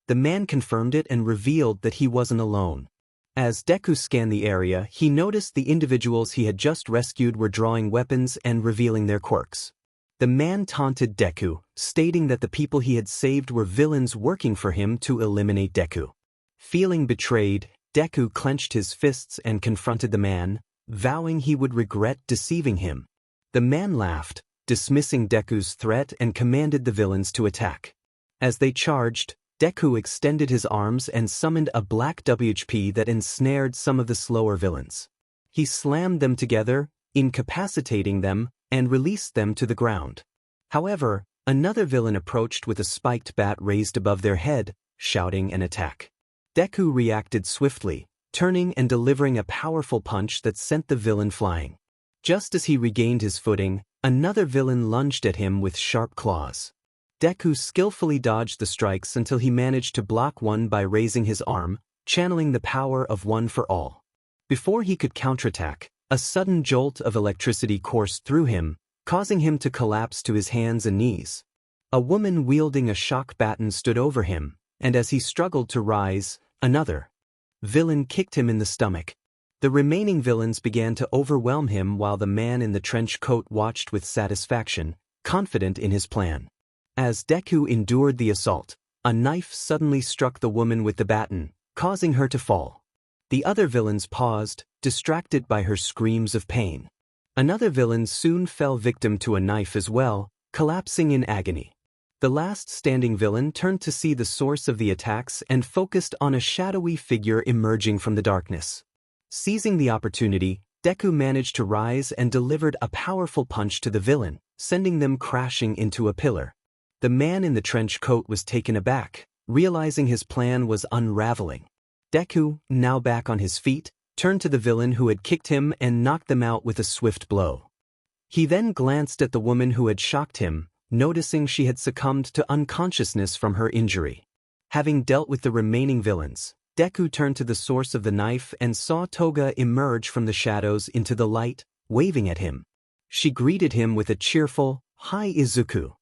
The man confirmed it and revealed that he wasn't alone. As Deku scanned the area, he noticed the individuals he had just rescued were drawing weapons and revealing their quirks. The man taunted Deku, stating that the people he had saved were villains working for him to eliminate Deku. Feeling betrayed, Deku clenched his fists and confronted the man, vowing he would regret deceiving him. The man laughed, dismissing Deku's threat and commanded the villains to attack. As they charged, Deku extended his arms and summoned a black WHP that ensnared some of the slower villains. He slammed them together, incapacitating them, and released them to the ground. However, another villain approached with a spiked bat raised above their head, shouting an attack. Deku reacted swiftly, turning and delivering a powerful punch that sent the villain flying. Just as he regained his footing, another villain lunged at him with sharp claws. Deku skillfully dodged the strikes until he managed to block one by raising his arm, channeling the power of one for all. Before he could counterattack, a sudden jolt of electricity coursed through him, causing him to collapse to his hands and knees. A woman wielding a shock baton stood over him, and as he struggled to rise, another villain kicked him in the stomach. The remaining villains began to overwhelm him while the man in the trench coat watched with satisfaction, confident in his plan. As Deku endured the assault, a knife suddenly struck the woman with the baton, causing her to fall. The other villains paused, distracted by her screams of pain. Another villain soon fell victim to a knife as well, collapsing in agony. The last standing villain turned to see the source of the attacks and focused on a shadowy figure emerging from the darkness. Seizing the opportunity, Deku managed to rise and delivered a powerful punch to the villain, sending them crashing into a pillar. The man in the trench coat was taken aback, realizing his plan was unraveling. Deku, now back on his feet, turned to the villain who had kicked him and knocked them out with a swift blow. He then glanced at the woman who had shocked him, noticing she had succumbed to unconsciousness from her injury. Having dealt with the remaining villains, Deku turned to the source of the knife and saw Toga emerge from the shadows into the light, waving at him. She greeted him with a cheerful, "Hi Izuku."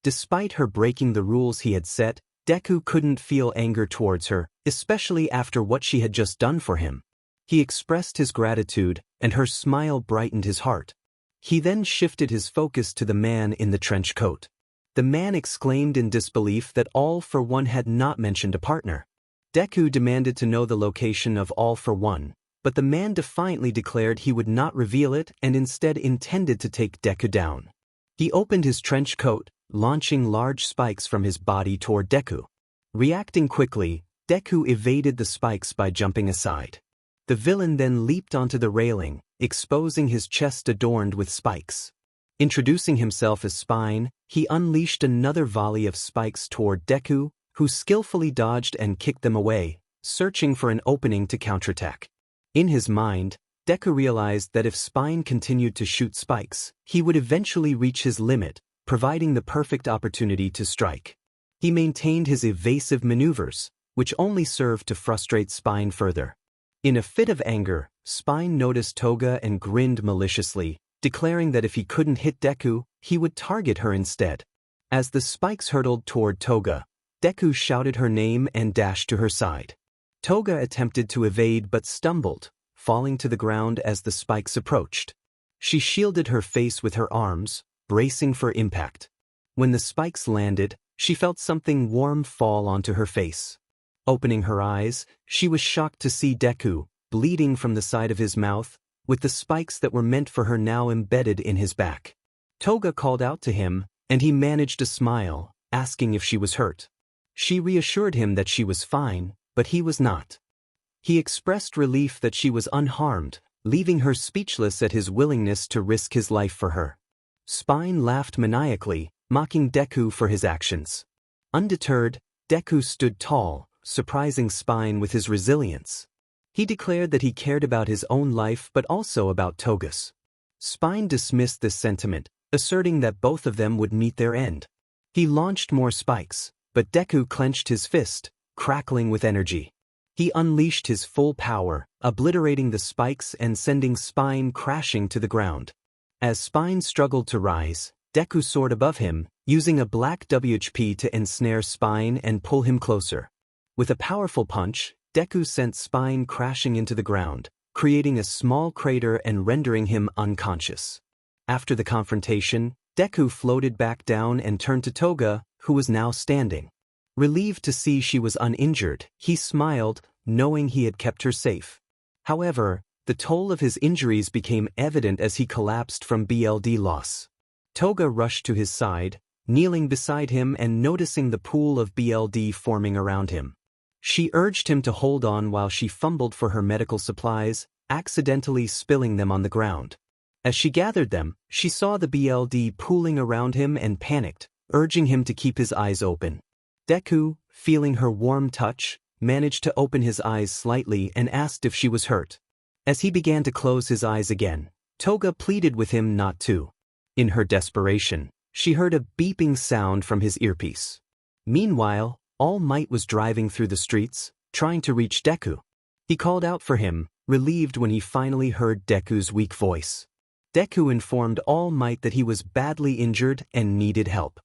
Despite her breaking the rules he had set, Deku couldn't feel anger towards her, especially after what she had just done for him. He expressed his gratitude, and her smile brightened his heart. He then shifted his focus to the man in the trench coat. The man exclaimed in disbelief that 𝐼 had not mentioned a partner. Deku demanded to know the location of 𝐼, but the man defiantly declared he would not reveal it and instead intended to take Deku down. He opened his trench coat, launching large spikes from his body toward Deku. Reacting quickly, Deku evaded the spikes by jumping aside. The villain then leaped onto the railing, exposing his chest adorned with spikes. Introducing himself as Spine, he unleashed another volley of spikes toward Deku, who skillfully dodged and kicked them away, searching for an opening to counterattack. In his mind, Deku realized that if Spine continued to shoot spikes, he would eventually reach his limit, providing the perfect opportunity to strike. He maintained his evasive maneuvers, which only served to frustrate Spine further. In a fit of anger, Spine noticed Toga and grinned maliciously, declaring that if he couldn't hit Deku, he would target her instead. As the spikes hurtled toward Toga, Deku shouted her name and dashed to her side. Toga attempted to evade but stumbled, falling to the ground as the spikes approached. She shielded her face with her arms, bracing for impact. When the spikes landed, She felt something warm fall onto her face. Opening her eyes, she was shocked to see Deku, bleeding from the side of his mouth, with the spikes that were meant for her now embedded in his back. Toga called out to him, and he managed to smile, asking if she was hurt. She reassured him that she was fine, but he was not. He expressed relief that she was unharmed, leaving her speechless at his willingness to risk his life for her. Spine laughed maniacally, mocking Deku for his actions. Undeterred, Deku stood tall, surprising Spine with his resilience. He declared that he cared about his own life but also about Toga's. Spine dismissed this sentiment, asserting that both of them would meet their end. He launched more spikes, but Deku clenched his fist, crackling with energy. He unleashed his full power, obliterating the spikes and sending Spine crashing to the ground. As Spine struggled to rise, Deku soared above him, using a black WHP to ensnare Spine and pull him closer. With a powerful punch, Deku sent Spine crashing into the ground, creating a small crater and rendering him unconscious. After the confrontation, Deku floated back down and turned to Toga, who was now standing. Relieved to see she was uninjured, he smiled, knowing he had kept her safe. However, the toll of his injuries became evident as he collapsed from BLD loss. Toga rushed to his side, kneeling beside him and noticing the pool of BLD forming around him. She urged him to hold on while she fumbled for her medical supplies, accidentally spilling them on the ground. As she gathered them, she saw the BLD pooling around him and panicked, urging him to keep his eyes open. Deku, feeling her warm touch, managed to open his eyes slightly and asked if she was hurt. As he began to close his eyes again, Toga pleaded with him not to. In her desperation, she heard a beeping sound from his earpiece. Meanwhile, All Might was driving through the streets, trying to reach Deku. He called out for him, relieved when he finally heard Deku's weak voice. Deku informed All Might that he was badly injured and needed help.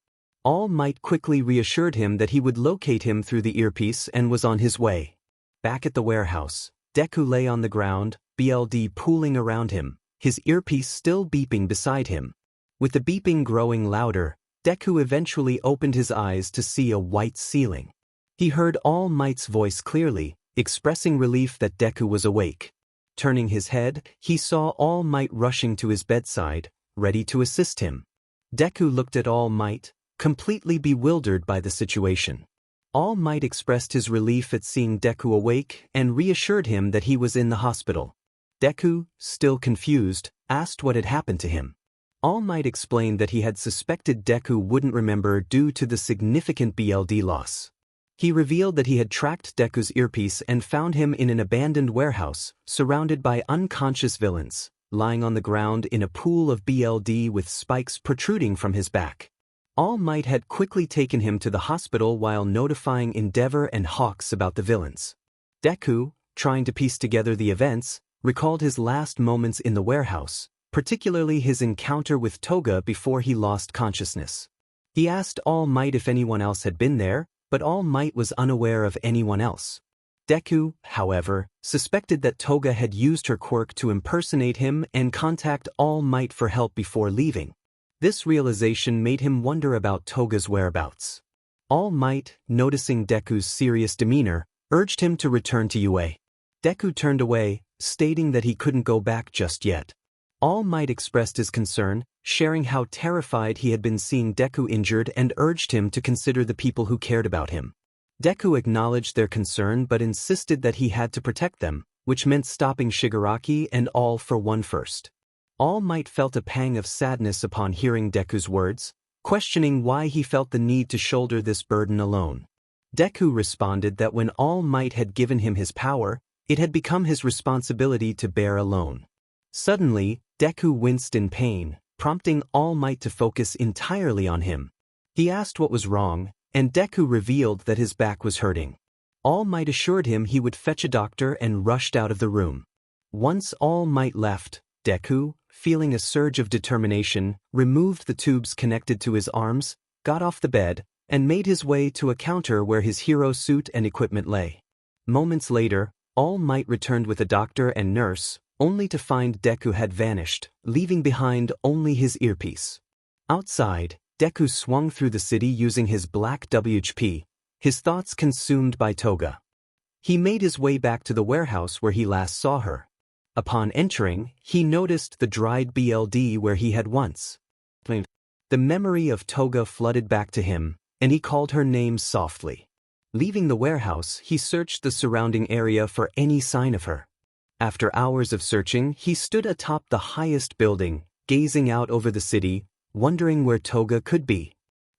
All Might quickly reassured him that he would locate him through the earpiece and was on his way. Back at the warehouse, Deku lay on the ground, BLD pooling around him, his earpiece still beeping beside him. With the beeping growing louder, Deku eventually opened his eyes to see a white ceiling. He heard All Might's voice clearly, expressing relief that Deku was awake. Turning his head, he saw All Might rushing to his bedside, ready to assist him. Deku looked at All Might, completely bewildered by the situation. All Might expressed his relief at seeing Deku awake and reassured him that he was in the hospital. Deku, still confused, asked what had happened to him. All Might explained that he had suspected Deku wouldn't remember due to the significant BLD loss. He revealed that he had tracked Deku's earpiece and found him in an abandoned warehouse, surrounded by unconscious villains, lying on the ground in a pool of BLD with spikes protruding from his back. All Might had quickly taken him to the hospital while notifying 𝗟𝗏 and Hawks about the villains. Deku, trying to piece together the events, recalled his last moments in the warehouse, particularly his encounter with Toga before he lost consciousness. He asked All Might if anyone else had been there, but All Might was unaware of anyone else. Deku, however, suspected that Toga had used her quirk to impersonate him and contact All Might for help before leaving. This realization made him wonder about Toga's whereabouts. All Might, noticing Deku's serious demeanor, urged him to return to UA. Deku turned away, stating that he couldn't go back just yet. All Might expressed his concern, sharing how terrified he had been seeing Deku injured and urged him to consider the people who cared about him. Deku acknowledged their concern but insisted that he had to protect them, which meant stopping Shigaraki and All for One first. All Might felt a pang of sadness upon hearing Deku's words, questioning why he felt the need to shoulder this burden alone. Deku responded that when All Might had given him his power, it had become his responsibility to bear alone. Suddenly, Deku winced in pain, prompting All Might to focus entirely on him. He asked what was wrong, and Deku revealed that his back was hurting. All Might assured him he would fetch a doctor and rushed out of the room. Once All Might left, Deku, feeling a surge of determination, removed the tubes connected to his arms, got off the bed, and made his way to a counter where his hero suit and equipment lay. Moments later, All Might returned with a doctor and nurse, only to find Deku had vanished, leaving behind only his earpiece. Outside, Deku swung through the city using his black 𝗟𝗶𝗸, his thoughts consumed by Toga. He made his way back to the warehouse where he last saw her. Upon entering, he noticed the dried BLD where he had once played. The memory of Toga flooded back to him, and he called her name softly. Leaving the warehouse, he searched the surrounding area for any sign of her. After hours of searching, he stood atop the highest building, gazing out over the city, wondering where Toga could be.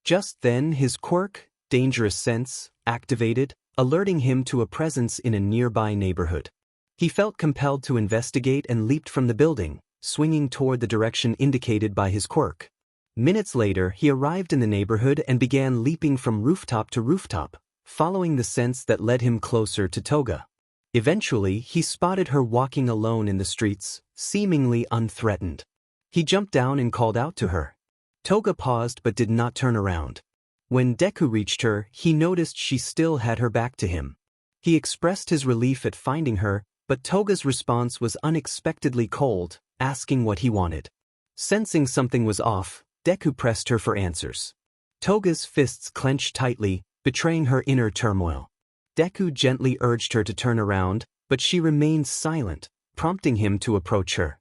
Just then his quirk, Dangerous Sense, activated, alerting him to a presence in a nearby neighborhood. He felt compelled to investigate and leaped from the building, swinging toward the direction indicated by his quirk. Minutes later, he arrived in the neighborhood and began leaping from rooftop to rooftop, following the sense that led him closer to Toga. Eventually, he spotted her walking alone in the streets, seemingly unthreatened. He jumped down and called out to her. Toga paused but did not turn around. When Deku reached her, he noticed she still had her back to him. He expressed his relief at finding her, but Toga's response was unexpectedly cold, asking what he wanted. Sensing something was off, Deku pressed her for answers. Toga's fists clenched tightly, betraying her inner turmoil. Deku gently urged her to turn around, but she remained silent, prompting him to approach her.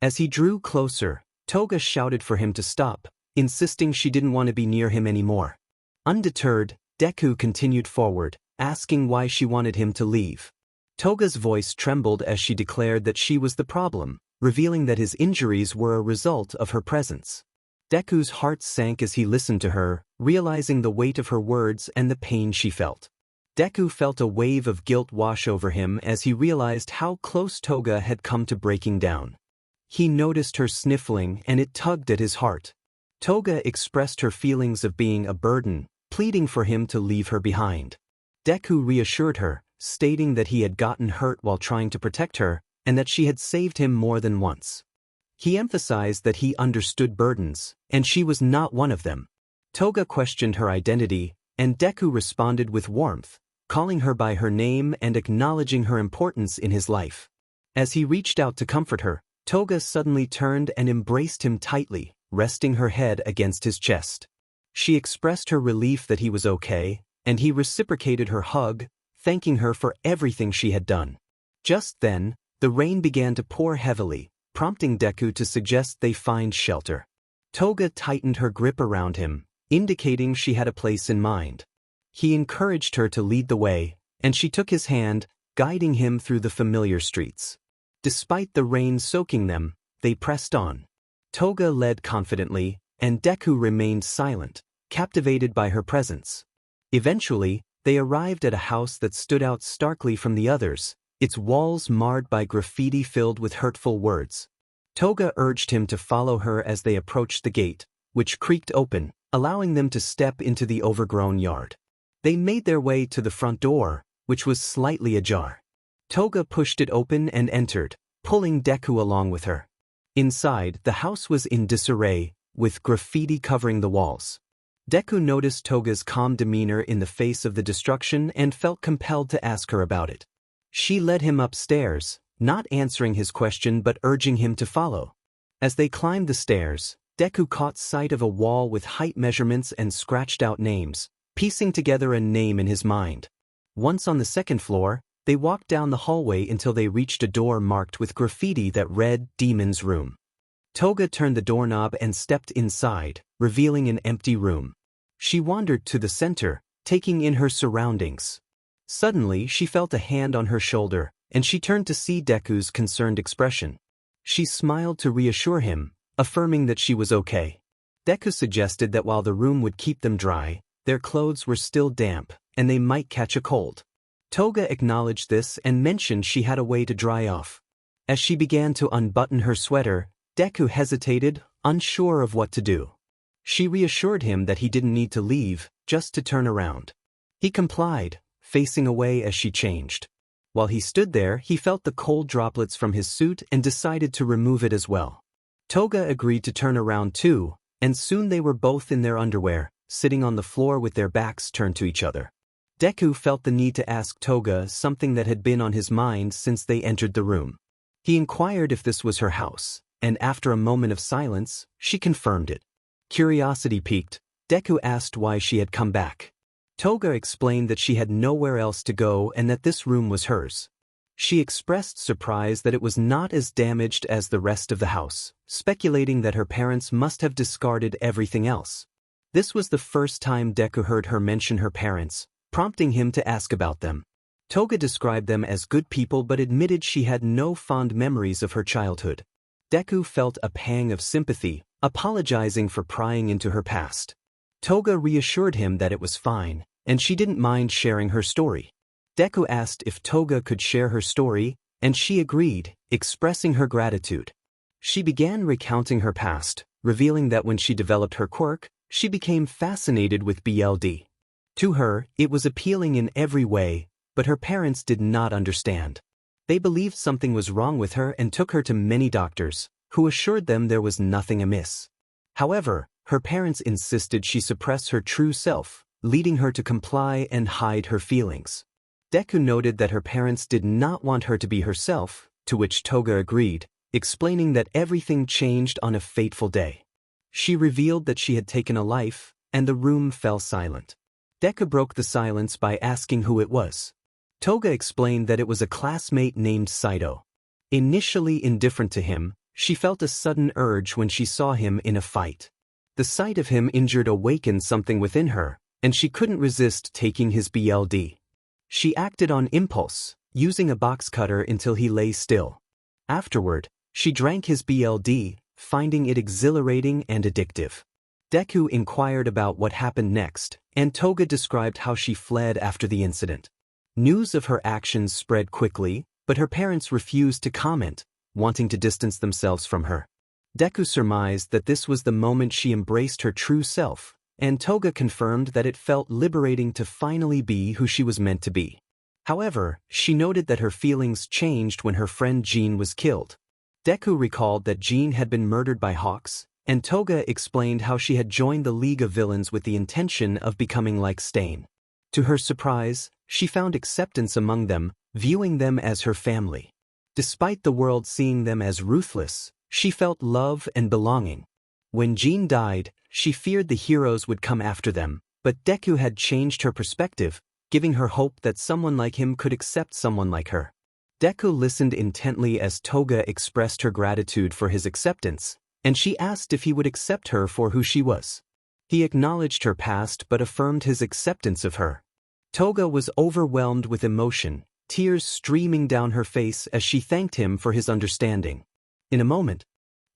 As he drew closer, Toga shouted for him to stop, insisting she didn't want to be near him anymore. Undeterred, Deku continued forward, asking why she wanted him to leave. Toga's voice trembled as she declared that she was the problem, revealing that his injuries were a result of her presence. Deku's heart sank as he listened to her, realizing the weight of her words and the pain she felt. Deku felt a wave of guilt wash over him as he realized how close Toga had come to breaking down. He noticed her sniffling and it tugged at his heart. Toga expressed her feelings of being a burden, pleading for him to leave her behind. Deku reassured her, stating that he had gotten hurt while trying to protect her, and that she had saved him more than once. He emphasized that he understood burdens, and she was not one of them. Toga questioned her identity, and Deku responded with warmth, calling her by her name and acknowledging her importance in his life. As he reached out to comfort her, Toga suddenly turned and embraced him tightly, resting her head against his chest. She expressed her relief that he was okay, and he reciprocated her hug, thanking her for everything she had done. Just then, the rain began to pour heavily, prompting Deku to suggest they find shelter. Toga tightened her grip around him, indicating she had a place in mind. He encouraged her to lead the way, and she took his hand, guiding him through the familiar streets. Despite the rain soaking them, they pressed on. Toga led confidently, and Deku remained silent, captivated by her presence. Eventually, they arrived at a house that stood out starkly from the others, its walls marred by graffiti filled with hurtful words. Toga urged him to follow her as they approached the gate, which creaked open, allowing them to step into the overgrown yard. They made their way to the front door, which was slightly ajar. Toga pushed it open and entered, pulling Deku along with her. Inside, the house was in disarray, with graffiti covering the walls. Deku noticed Toga's calm demeanor in the face of the destruction and felt compelled to ask her about it. She led him upstairs, not answering his question but urging him to follow. As they climbed the stairs, Deku caught sight of a wall with height measurements and scratched out names, piecing together a name in his mind. Once on the second floor, they walked down the hallway until they reached a door marked with graffiti that read Demon's Room. Toga turned the doorknob and stepped inside, revealing an empty room. She wandered to the center, taking in her surroundings. Suddenly, she felt a hand on her shoulder, and she turned to see Deku's concerned expression. She smiled to reassure him, affirming that she was okay. Deku suggested that while the room would keep them dry, their clothes were still damp, and they might catch a cold. Toga acknowledged this and mentioned she had a way to dry off. As she began to unbutton her sweater, Deku hesitated, unsure of what to do. She reassured him that he didn't need to leave, just to turn around. He complied, facing away as she changed. While he stood there, he felt the cold droplets from his suit and decided to remove it as well. Toga agreed to turn around too, and soon they were both in their underwear, sitting on the floor with their backs turned to each other. Deku felt the need to ask Toga something that had been on his mind since they entered the room. He inquired if this was her house, and after a moment of silence, she confirmed it. Curiosity piqued, Deku asked why she had come back. Toga explained that she had nowhere else to go and that this room was hers. She expressed surprise that it was not as damaged as the rest of the house, speculating that her parents must have discarded everything else. This was the first time Deku heard her mention her parents, prompting him to ask about them. Toga described them as good people but admitted she had no fond memories of her childhood. Deku felt a pang of sympathy, apologizing for prying into her past. Toga reassured him that it was fine, and she didn't mind sharing her story. Deku asked if Toga could share her story, and she agreed, expressing her gratitude. She began recounting her past, revealing that when she developed her quirk, she became fascinated with BLD. To her, it was appealing in every way, but her parents did not understand. They believed something was wrong with her and took her to many doctors, who assured them there was nothing amiss. However, her parents insisted she suppress her true self, leading her to comply and hide her feelings. Deku noted that her parents did not want her to be herself, to which Toga agreed, explaining that everything changed on a fateful day. She revealed that she had taken a life, and the room fell silent. Deku broke the silence by asking who it was. Toga explained that it was a classmate named 𝐒𝐮𝐬. Initially indifferent to him, she felt a sudden urge when she saw him in a fight. The sight of him injured awakened something within her, and she couldn't resist taking his BLD. She acted on impulse, using a box cutter until he lay still. Afterward, she drank his BLD, finding it exhilarating and addictive. Deku inquired about what happened next, and Toga described how she fled after the incident. News of her actions spread quickly, but her parents refused to comment, wanting to distance themselves from her. Deku surmised that this was the moment she embraced her true self, and Toga confirmed that it felt liberating to finally be who she was meant to be. However, she noted that her feelings changed when her friend 𝐼𝐻 was killed. Deku recalled that 𝐼𝐻 had been murdered by Hawks, and Toga explained how she had joined the League of Villains with the intention of becoming like 𝐒𝐮𝐲. To her surprise, she found acceptance among them, viewing them as her family. Despite the world seeing them as ruthless, she felt love and belonging. When 𝐼𝐻 died, she feared the heroes would come after them, but Deku had changed her perspective, giving her hope that someone like him could accept someone like her. Deku listened intently as Toga expressed her gratitude for his acceptance, and she asked if he would accept her for who she was. He acknowledged her past but affirmed his acceptance of her. Toga was overwhelmed with emotion, tears streaming down her face as she thanked him for his understanding. In a moment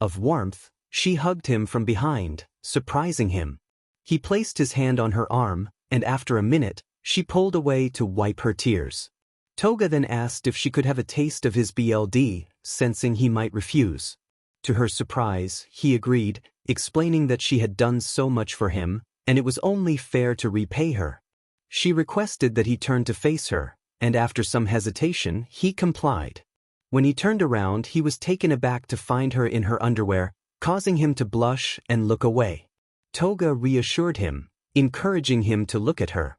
of warmth, she hugged him from behind, surprising him. He placed his hand on her arm, and after a minute, she pulled away to wipe her tears. Toga then asked if she could have a taste of his BLD, sensing he might refuse. To her surprise, he agreed, explaining that she had done so much for him, and it was only fair to repay her. She requested that he turn to face her, and after some hesitation, he complied. When he turned around, he was taken aback to find her in her underwear, causing him to blush and look away. Toga reassured him, encouraging him to look at her.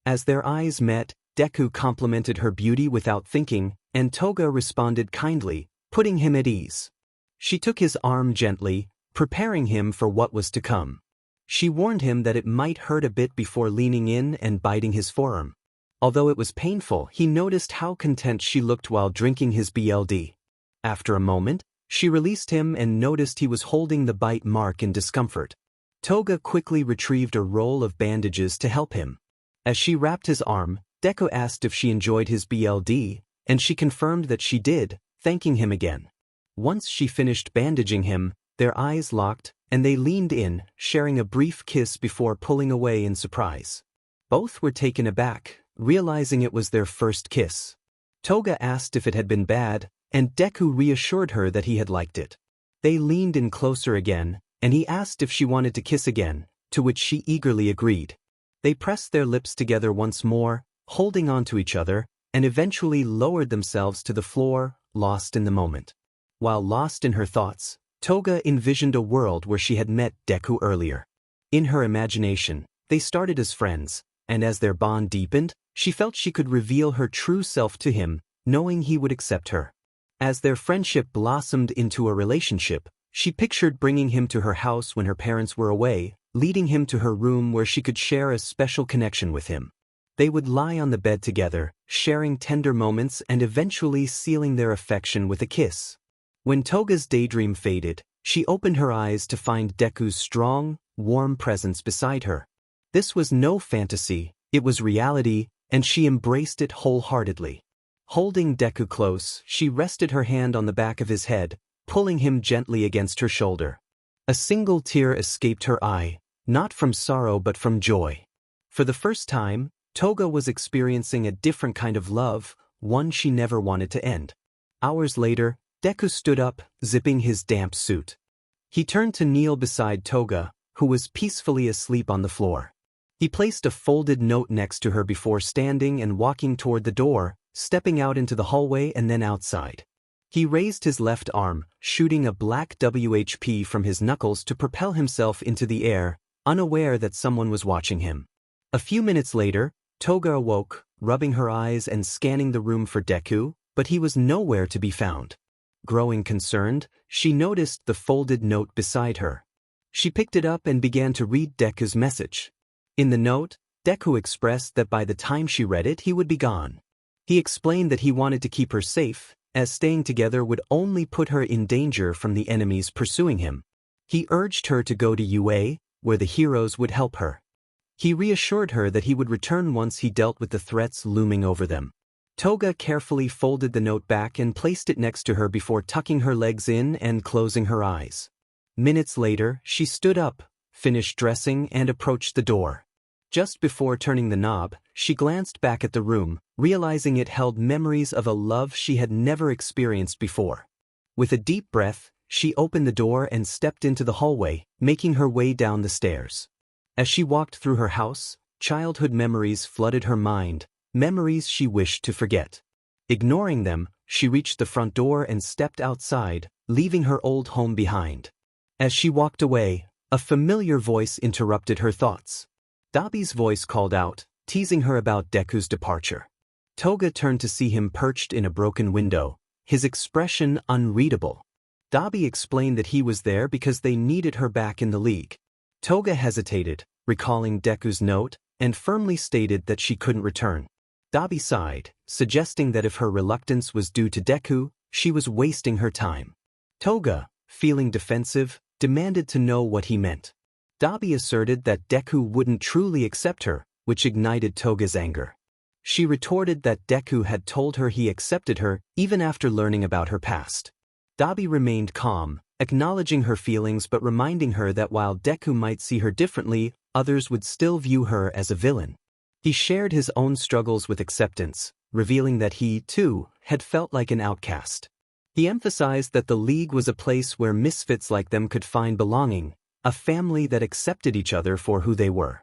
As their eyes met, Deku complimented her beauty without thinking, and Toga responded kindly, putting him at ease. She took his arm gently, preparing him for what was to come. She warned him that it might hurt a bit before leaning in and biting his forearm. Although it was painful, he noticed how content she looked while drinking his BLD. After a moment, she released him and noticed he was holding the bite mark in discomfort. Toga quickly retrieved a roll of bandages to help him. As she wrapped his arm, Deku asked if she enjoyed his BLD, and she confirmed that she did, thanking him again. Once she finished bandaging him, their eyes locked, and they leaned in, sharing a brief kiss before pulling away in surprise. Both were taken aback, realizing it was their first kiss. Toga asked if it had been bad, and Deku reassured her that he had liked it. They leaned in closer again, and he asked if she wanted to kiss again, to which she eagerly agreed. They pressed their lips together once more, holding on to each other, and eventually lowered themselves to the floor, lost in the moment. While lost in her thoughts, Toga envisioned a world where she had met Deku earlier. In her imagination, they started as friends, and as their bond deepened, she felt she could reveal her true self to him, knowing he would accept her. As their friendship blossomed into a relationship, she pictured bringing him to her house when her parents were away, leading him to her room where she could share a special connection with him. They would lie on the bed together, sharing tender moments and eventually sealing their affection with a kiss. When Toga's daydream faded, she opened her eyes to find Deku's strong, warm presence beside her. This was no fantasy, it was reality, and she embraced it wholeheartedly. Holding Deku close, she rested her hand on the back of his head, pulling him gently against her shoulder. A single tear escaped her eye, not from sorrow but from joy. For the first time, Toga was experiencing a different kind of love, one she never wanted to end. Hours later, Deku stood up, zipping his damp suit. He turned to kneel beside Toga, who was peacefully asleep on the floor. He placed a folded note next to her before standing and walking toward the door, stepping out into the hallway and then outside. He raised his left arm, shooting a black WHP from his knuckles to propel himself into the air, unaware that someone was watching him. A few minutes later, Toga awoke, rubbing her eyes and scanning the room for Deku, but he was nowhere to be found. Growing concerned, she noticed the folded note beside her. She picked it up and began to read Deku's message. In the note, Deku expressed that by the time she read it he would be gone. He explained that he wanted to keep her safe, as staying together would only put her in danger from the enemies pursuing him. He urged her to go to UA, where the heroes would help her. He reassured her that he would return once he dealt with the threats looming over them. Toga carefully folded the note back and placed it next to her before tucking her legs in and closing her eyes. Minutes later, she stood up, finished dressing and approached the door. Just before turning the knob, she glanced back at the room, realizing it held memories of a love she had never experienced before. With a deep breath, she opened the door and stepped into the hallway, making her way down the stairs. As she walked through her house, childhood memories flooded her mind, memories she wished to forget. Ignoring them, she reached the front door and stepped outside, leaving her old home behind. As she walked away, a familiar voice interrupted her thoughts. 𝐼𝐴𝐵's voice called out, teasing her about Deku's departure. Toga turned to see him perched in a broken window, his expression unreadable. 𝐼𝐴𝐵 explained that he was there because they needed her back in the league. Toga hesitated, recalling Deku's note, and firmly stated that she couldn't return. 𝐼𝐴𝐵 sighed, suggesting that if her reluctance was due to Deku, she was wasting her time. Toga, feeling defensive, demanded to know what he meant. 𝐼𝐴𝐵 asserted that Deku wouldn't truly accept her, which ignited Toga's anger. She retorted that Deku had told her he accepted her even after learning about her past. 𝐼𝐴𝐵 remained calm, acknowledging her feelings but reminding her that while Deku might see her differently, others would still view her as a villain. He shared his own struggles with acceptance, revealing that he, too, had felt like an outcast. He emphasized that the League was a place where misfits like them could find belonging, a family that accepted each other for who they were.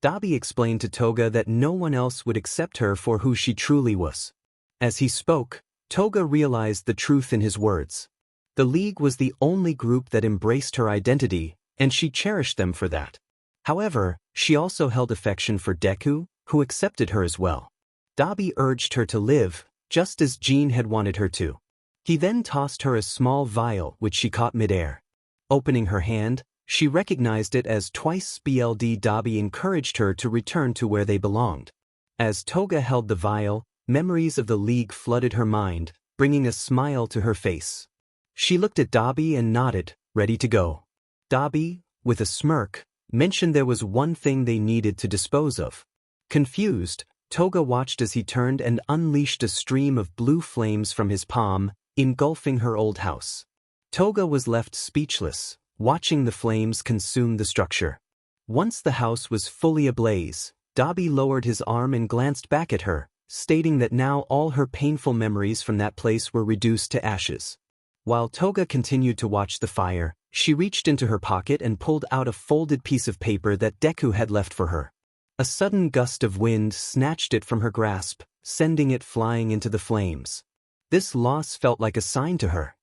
𝐼𝐴𝐵 explained to Toga that no one else would accept her for who she truly was. As he spoke, Toga realized the truth in his words. The League was the only group that embraced her identity, and she cherished them for that. However, she also held affection for Deku, who accepted her as well. 𝐼𝐵 urged her to live, just as 𝐮 had wanted her to. He then tossed her a small vial which she caught midair. Opening her hand, she recognized it as 𝐼𝐴𝐵. 𝐼𝐵 encouraged her to return to where they belonged. As Toga held the vial, memories of the League flooded her mind, bringing a smile to her face. She looked at 𝐼𝐵 and nodded, ready to go. 𝐼𝐵, with a smirk, mentioned there was one thing they needed to dispose of. Confused, Toga watched as he turned and unleashed a stream of blue flames from his palm, engulfing her old house. Toga was left speechless, watching the flames consume the structure. Once the house was fully ablaze, 𝐼𝐵 lowered his arm and glanced back at her, stating that now all her painful memories from that place were reduced to ashes. While Toga continued to watch the fire, she reached into her pocket and pulled out a folded piece of paper that Deku had left for her. A sudden gust of wind snatched it from her grasp, sending it flying into the flames. This loss felt like a sign to her.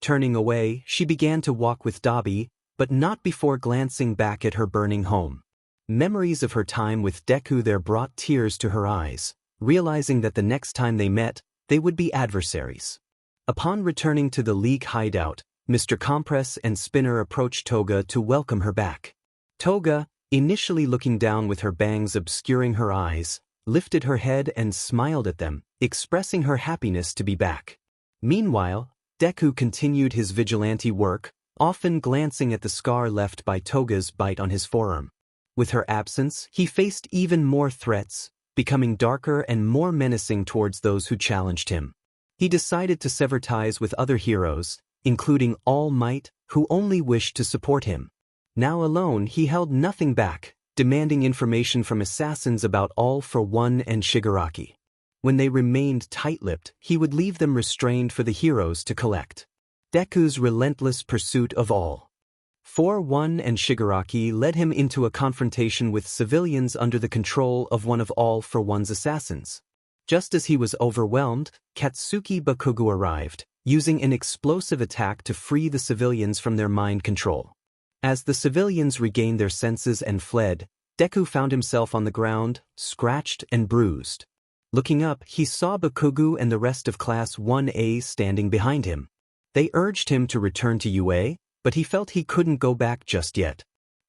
Turning away, she began to walk with 𝐼𝐵, but not before glancing back at her burning home. Memories of her time with Deku there brought tears to her eyes, realizing that the next time they met, they would be adversaries. Upon returning to the League hideout, Mr. 𝐒𝐮𝐵 and Spinner approached Toga to welcome her back. Toga, initially looking down with her bangs obscuring her eyes, lifted her head and smiled at them, expressing her happiness to be back. Meanwhile, Deku continued his vigilante work, often glancing at the scar left by Toga's bite on his forearm. With her absence, he faced even more threats, becoming darker and more menacing towards those who challenged him. He decided to sever ties with other heroes, including All Might, who only wished to support him. Now alone, he held nothing back, demanding information from assassins about 𝐿 and Shigaraki. When they remained tight-lipped, he would leave them restrained for the heroes to collect. Deku's relentless pursuit of 𝐿 and Shigaraki led him into a confrontation with civilians under the control of one of 𝐿's assassins. Just as he was overwhelmed, 𝐒𝐮𝐬𝐽 arrived, using an explosive attack to free the civilians from their mind control. As the civilians regained their senses and fled, Deku found himself on the ground, scratched and bruised. Looking up, he saw Bakugo and the rest of Class 1A standing behind him. They urged him to return to UA, but he felt he couldn't go back just yet.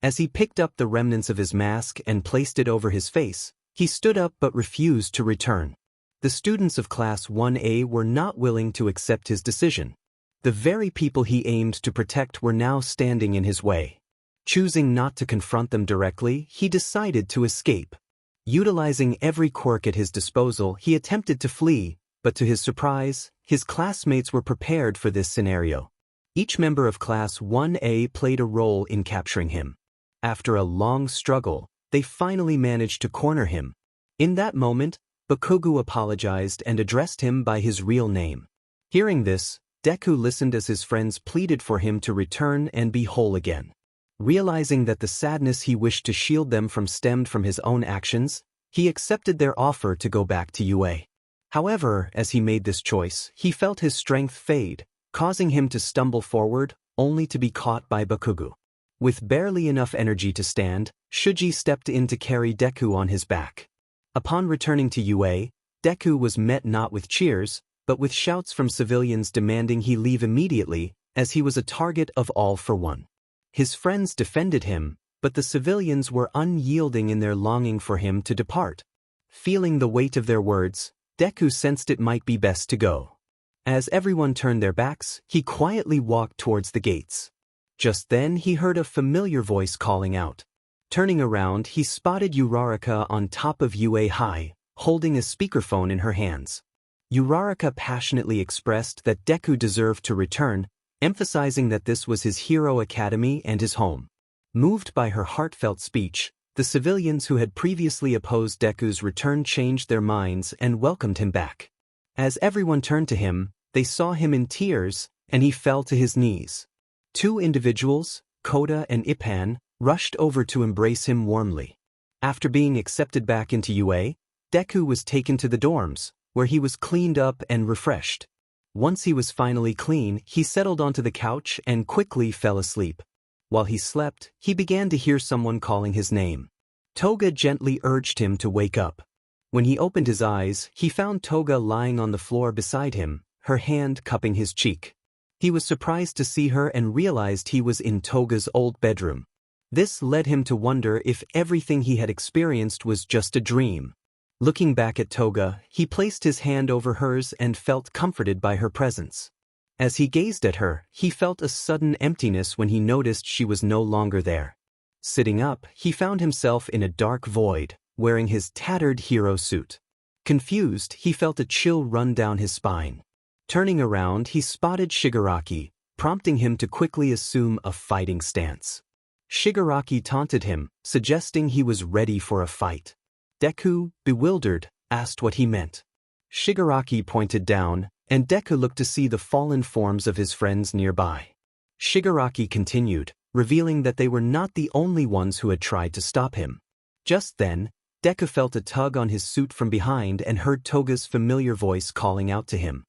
As he picked up the remnants of his mask and placed it over his face, he stood up but refused to return. The students of Class 1A were not willing to accept his decision. The very people he aimed to protect were now standing in his way. Choosing not to confront them directly, he decided to escape. Utilizing every quirk at his disposal, he attempted to flee, but to his surprise, his classmates were prepared for this scenario. Each member of Class 1A played a role in capturing him. After a long struggle, they finally managed to corner him. In that moment, Bakugo apologized and addressed him by his real name. Hearing this, Deku listened as his friends pleaded for him to return and be whole again. Realizing that the sadness he wished to shield them from stemmed from his own actions, he accepted their offer to go back to UA. However, as he made this choice, he felt his strength fade, causing him to stumble forward, only to be caught by Bakugo. With barely enough energy to stand, Shuji stepped in to carry Deku on his back. Upon returning to UA, Deku was met not with cheers, but with shouts from civilians demanding he leave immediately, as he was a target of 𝐿. His friends defended him, but the civilians were unyielding in their longing for him to depart. Feeling the weight of their words, Deku sensed it might be best to go. As everyone turned their backs, he quietly walked towards the gates. Just then he heard a familiar voice calling out. Turning around, he spotted Uraraka on top of UA High, holding a speakerphone in her hands. Uraraka passionately expressed that Deku deserved to return, emphasizing that this was his hero academy and his home. Moved by her heartfelt speech, the civilians who had previously opposed Deku's return changed their minds and welcomed him back. As everyone turned to him, they saw him in tears, and he fell to his knees. Two individuals, Kota and 𝐼𝐼, rushed over to embrace him warmly. After being accepted back into UA, Deku was taken to the dorms, where he was cleaned up and refreshed. Once he was finally clean, he settled onto the couch and quickly fell asleep. While he slept, he began to hear someone calling his name. Toga gently urged him to wake up. When he opened his eyes, he found Toga lying on the floor beside him, her hand cupping his cheek. He was surprised to see her and realized he was in Toga's old bedroom. This led him to wonder if everything he had experienced was just a dream. Looking back at Toga, he placed his hand over hers and felt comforted by her presence. As he gazed at her, he felt a sudden emptiness when he noticed she was no longer there. Sitting up, he found himself in a dark void, wearing his tattered hero suit. Confused, he felt a chill run down his spine. Turning around, he spotted Shigaraki, prompting him to quickly assume a fighting stance. Shigaraki taunted him, suggesting he was ready for a fight. Deku, bewildered, asked what he meant. Shigaraki pointed down, and Deku looked to see the fallen forms of his friends nearby. Shigaraki continued, revealing that they were not the only ones who had tried to stop him. Just then, Deku felt a tug on his suit from behind and heard Toga's familiar voice calling out to him.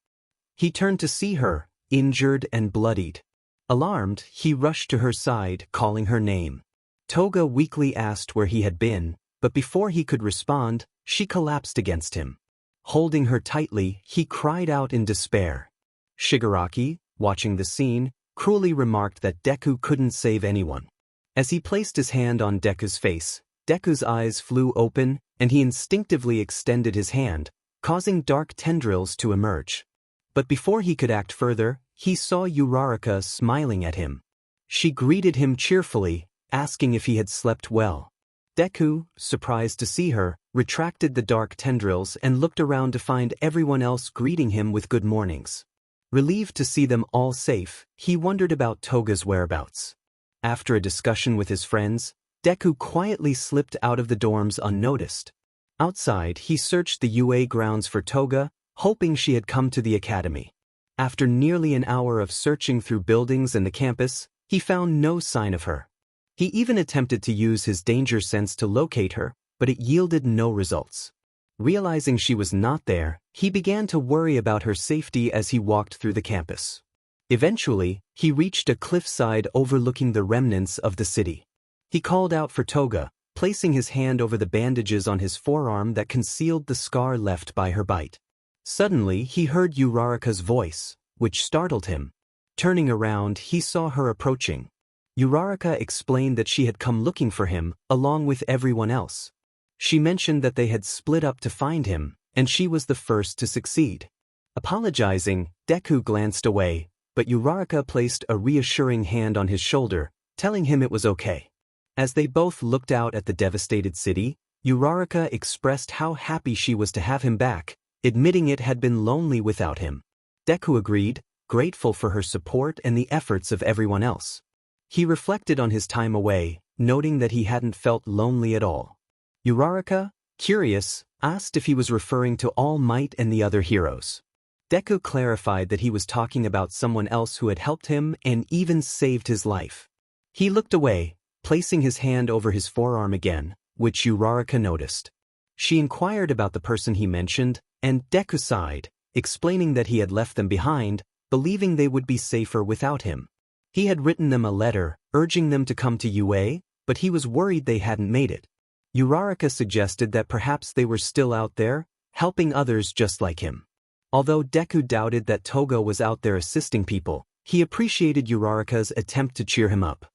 He turned to see her, injured and bloodied. Alarmed, he rushed to her side, calling her name. Toga weakly asked where he had been, but before he could respond, she collapsed against him. Holding her tightly, he cried out in despair. Shigaraki, watching the scene, cruelly remarked that Deku couldn't save anyone. As he placed his hand on Deku's face, Deku's eyes flew open, and he instinctively extended his hand, causing dark tendrils to emerge. But before he could act further, he saw 𝗟𝗏 smiling at him. She greeted him cheerfully, asking if he had slept well. Deku, surprised to see her, retracted the dark tendrils and looked around to find everyone else greeting him with good mornings. Relieved to see them all safe, he wondered about Toga's whereabouts. After a discussion with his friends, Deku quietly slipped out of the dorms unnoticed. Outside, he searched the UA grounds for Toga, hoping she had come to the academy. After nearly an hour of searching through buildings and the campus, he found no sign of her. He even attempted to use his danger sense to locate her, but it yielded no results. Realizing she was not there, he began to worry about her safety as he walked through the campus. Eventually, he reached a cliffside overlooking the remnants of the city. He called out for Toga, placing his hand over the bandages on his forearm that concealed the scar left by her bite. Suddenly, he heard 𝗟𝗏's voice, which startled him. Turning around, he saw her approaching. 𝗟𝗏 explained that she had come looking for him, along with everyone else. She mentioned that they had split up to find him, and she was the first to succeed. Apologizing, Deku glanced away, but 𝗟𝗏 placed a reassuring hand on his shoulder, telling him it was okay. As they both looked out at the devastated city, 𝗟𝗏 expressed how happy she was to have him back, admitting it had been lonely without him. Deku agreed, grateful for her support and the efforts of everyone else. He reflected on his time away, noting that he hadn't felt lonely at all. 𝗟𝗏, curious, asked if he was referring to All Might and the other heroes. Deku clarified that he was talking about someone else who had helped him and even saved his life. He looked away, placing his hand over his forearm again, which 𝗟𝗏 noticed. She inquired about the person he mentioned, and Deku sighed, explaining that he had left them behind, believing they would be safer without him. He had written them a letter, urging them to come to UA, but he was worried they hadn't made it. 𝗟𝗏 suggested that perhaps they were still out there, helping others just like him. Although Deku doubted that Toga was out there assisting people, he appreciated 𝗟𝗏's attempt to cheer him up.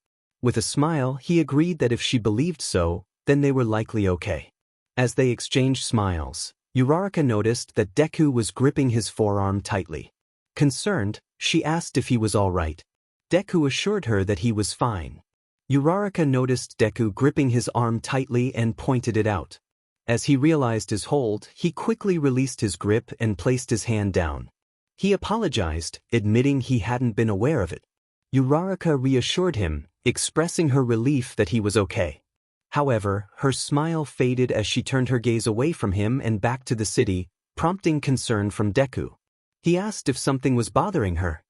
With a smile, he agreed that if she believed so, then they were likely okay. As they exchanged smiles, 𝗟𝗏 noticed that Deku was gripping his forearm tightly. Concerned, she asked if he was all right. Deku assured her that he was fine. 𝗟𝗏 noticed Deku gripping his arm tightly and pointed it out. As he realized his hold, he quickly released his grip and placed his hand down. He apologized, admitting he hadn't been aware of it. 𝗟𝗏 reassured him, expressing her relief that he was okay. However, her smile faded as she turned her gaze away from him and back to the city, prompting concern from Deku. He asked if something was bothering her.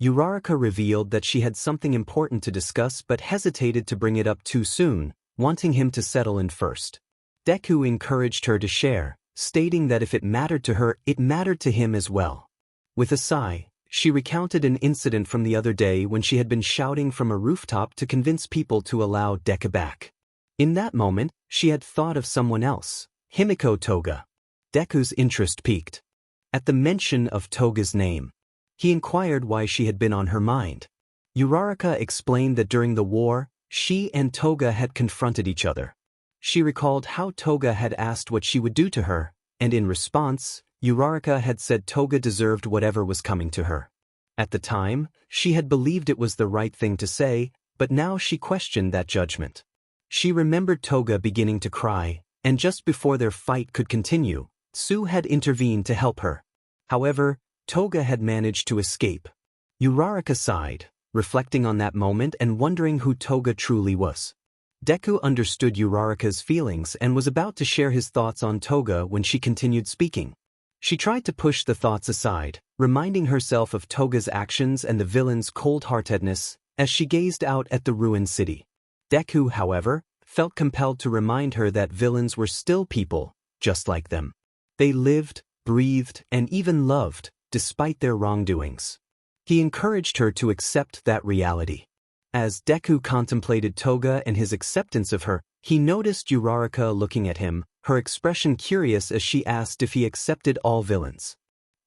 𝗟𝗏 revealed that she had something important to discuss but hesitated to bring it up too soon, wanting him to settle in first. Deku encouraged her to share, stating that if it mattered to her, it mattered to him as well. With a sigh, she recounted an incident from the other day when she had been shouting from a rooftop to convince people to allow Deku back. In that moment, she had thought of someone else, Himiko Toga. Deku's interest piqued. At the mention of Toga's name, he inquired why she had been on her mind. 𝗟𝗏 explained that during the war, she and Toga had confronted each other. She recalled how Toga had asked what she would do to her, and in response, 𝗟𝗏 had said Toga deserved whatever was coming to her. At the time, she had believed it was the right thing to say, but now she questioned that judgment. She remembered Toga beginning to cry, and just before their fight could continue, Tsu had intervened to help her. However, Toga had managed to escape. 𝗟𝗏 sighed, reflecting on that moment and wondering who Toga truly was. Deku understood 𝗟𝗏's feelings and was about to share his thoughts on Toga when she continued speaking. She tried to push the thoughts aside, reminding herself of Toga's actions and the villain's cold-heartedness as she gazed out at the ruined city. Deku, however, felt compelled to remind her that villains were still people, just like them. They lived, breathed, and even loved, despite their wrongdoings. He encouraged her to accept that reality. As Deku contemplated Toga and his acceptance of her, he noticed 𝗟𝗏 looking at him, her expression curious as she asked if he accepted all villains.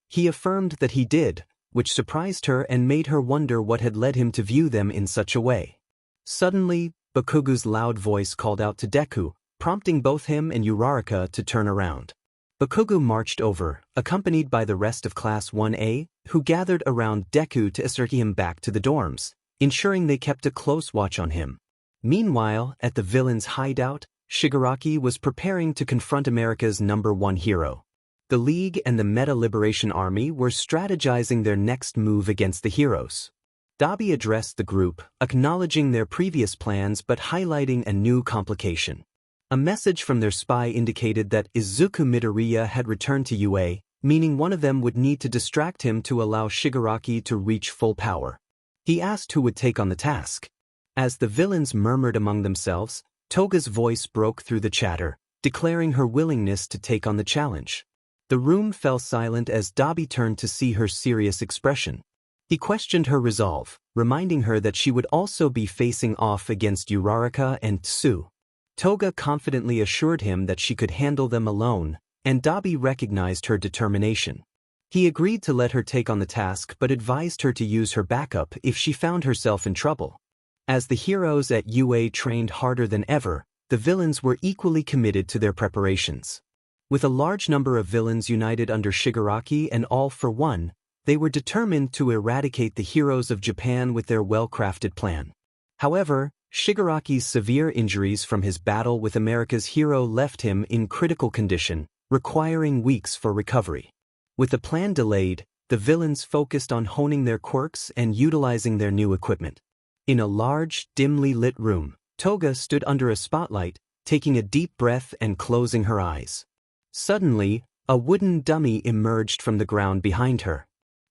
He affirmed that he did, which surprised her and made her wonder what had led him to view them in such a way. Suddenly, Bakugo's loud voice called out to Deku, prompting both him and Uraraka to turn around. Bakugo marched over, accompanied by the rest of Class 1A, who gathered around Deku to escort him back to the dorms, ensuring they kept a close watch on him. Meanwhile, at the villain's hideout, Shigaraki was preparing to confront America's #1 hero. The League and the Meta Liberation Army were strategizing their next move against the heroes. 𝗟𝗶 addressed the group, acknowledging their previous plans but highlighting a new complication. A message from their spy indicated that Izuku Midoriya had returned to UA, meaning one of them would need to distract him to allow Shigaraki to reach full power. He asked who would take on the task. As the villains murmured among themselves, Toga's voice broke through the chatter, declaring her willingness to take on the challenge. The room fell silent as 𝗟𝗶 turned to see her serious expression. He questioned her resolve, reminding her that she would also be facing off against Uraraka and 𝗬𝗎. Toga confidently assured him that she could handle them alone, and 𝗟𝗶 recognized her determination. He agreed to let her take on the task but advised her to use her backup if she found herself in trouble. As the heroes at UA trained harder than ever, the villains were equally committed to their preparations. With a large number of villains united under Shigaraki and All for One, they were determined to eradicate the heroes of Japan with their well-crafted plan. However, Shigaraki's severe injuries from his battle with America's hero left him in critical condition, requiring weeks for recovery. With the plan delayed, the villains focused on honing their quirks and utilizing their new equipment. In a large, dimly lit room, Toga stood under a spotlight, taking a deep breath and closing her eyes. Suddenly, a wooden dummy emerged from the ground behind her.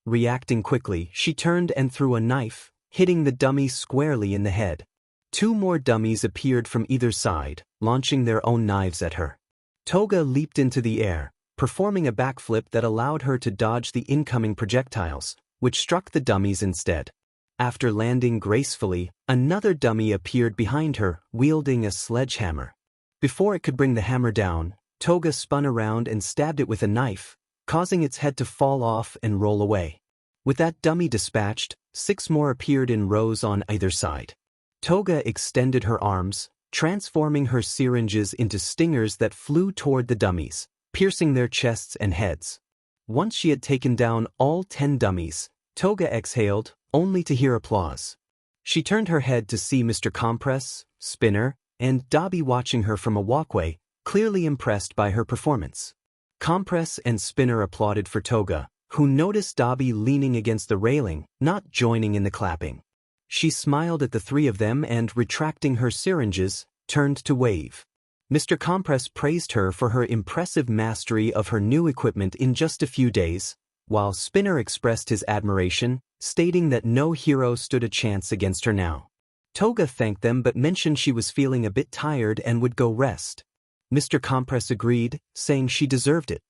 Reacting quickly, she turned and threw a knife, hitting the dummy squarely in the head. 2 more dummies appeared from either side, launching their own knives at her. Toga leaped into the air, performing a backflip that allowed her to dodge the incoming projectiles, which struck the dummies instead. After landing gracefully, another dummy appeared behind her, wielding a sledgehammer. Before it could bring the hammer down, Toga spun around and stabbed it with a knife, causing its head to fall off and roll away. With that dummy dispatched, 6 more appeared in rows on either side. Toga extended her arms, transforming her syringes into stingers that flew toward the dummies, piercing their chests and heads. Once she had taken down all 10 dummies, Toga exhaled, only to hear applause. She turned her head to see Mr. Compress, Spinner, and 𝗟𝗶 watching her from a walkway, clearly impressed by her performance. Compress and Spinner applauded for Toga, who noticed 𝗟𝗶 leaning against the railing, not joining in the clapping. She smiled at the 3 of them and, retracting her syringes, turned to wave. Mr. Compress praised her for her impressive mastery of her new equipment in just a few days, while Spinner expressed his admiration, stating that no hero stood a chance against her now. Toga thanked them but mentioned she was feeling a bit tired and would go rest. Mr. Compress agreed, saying she deserved it.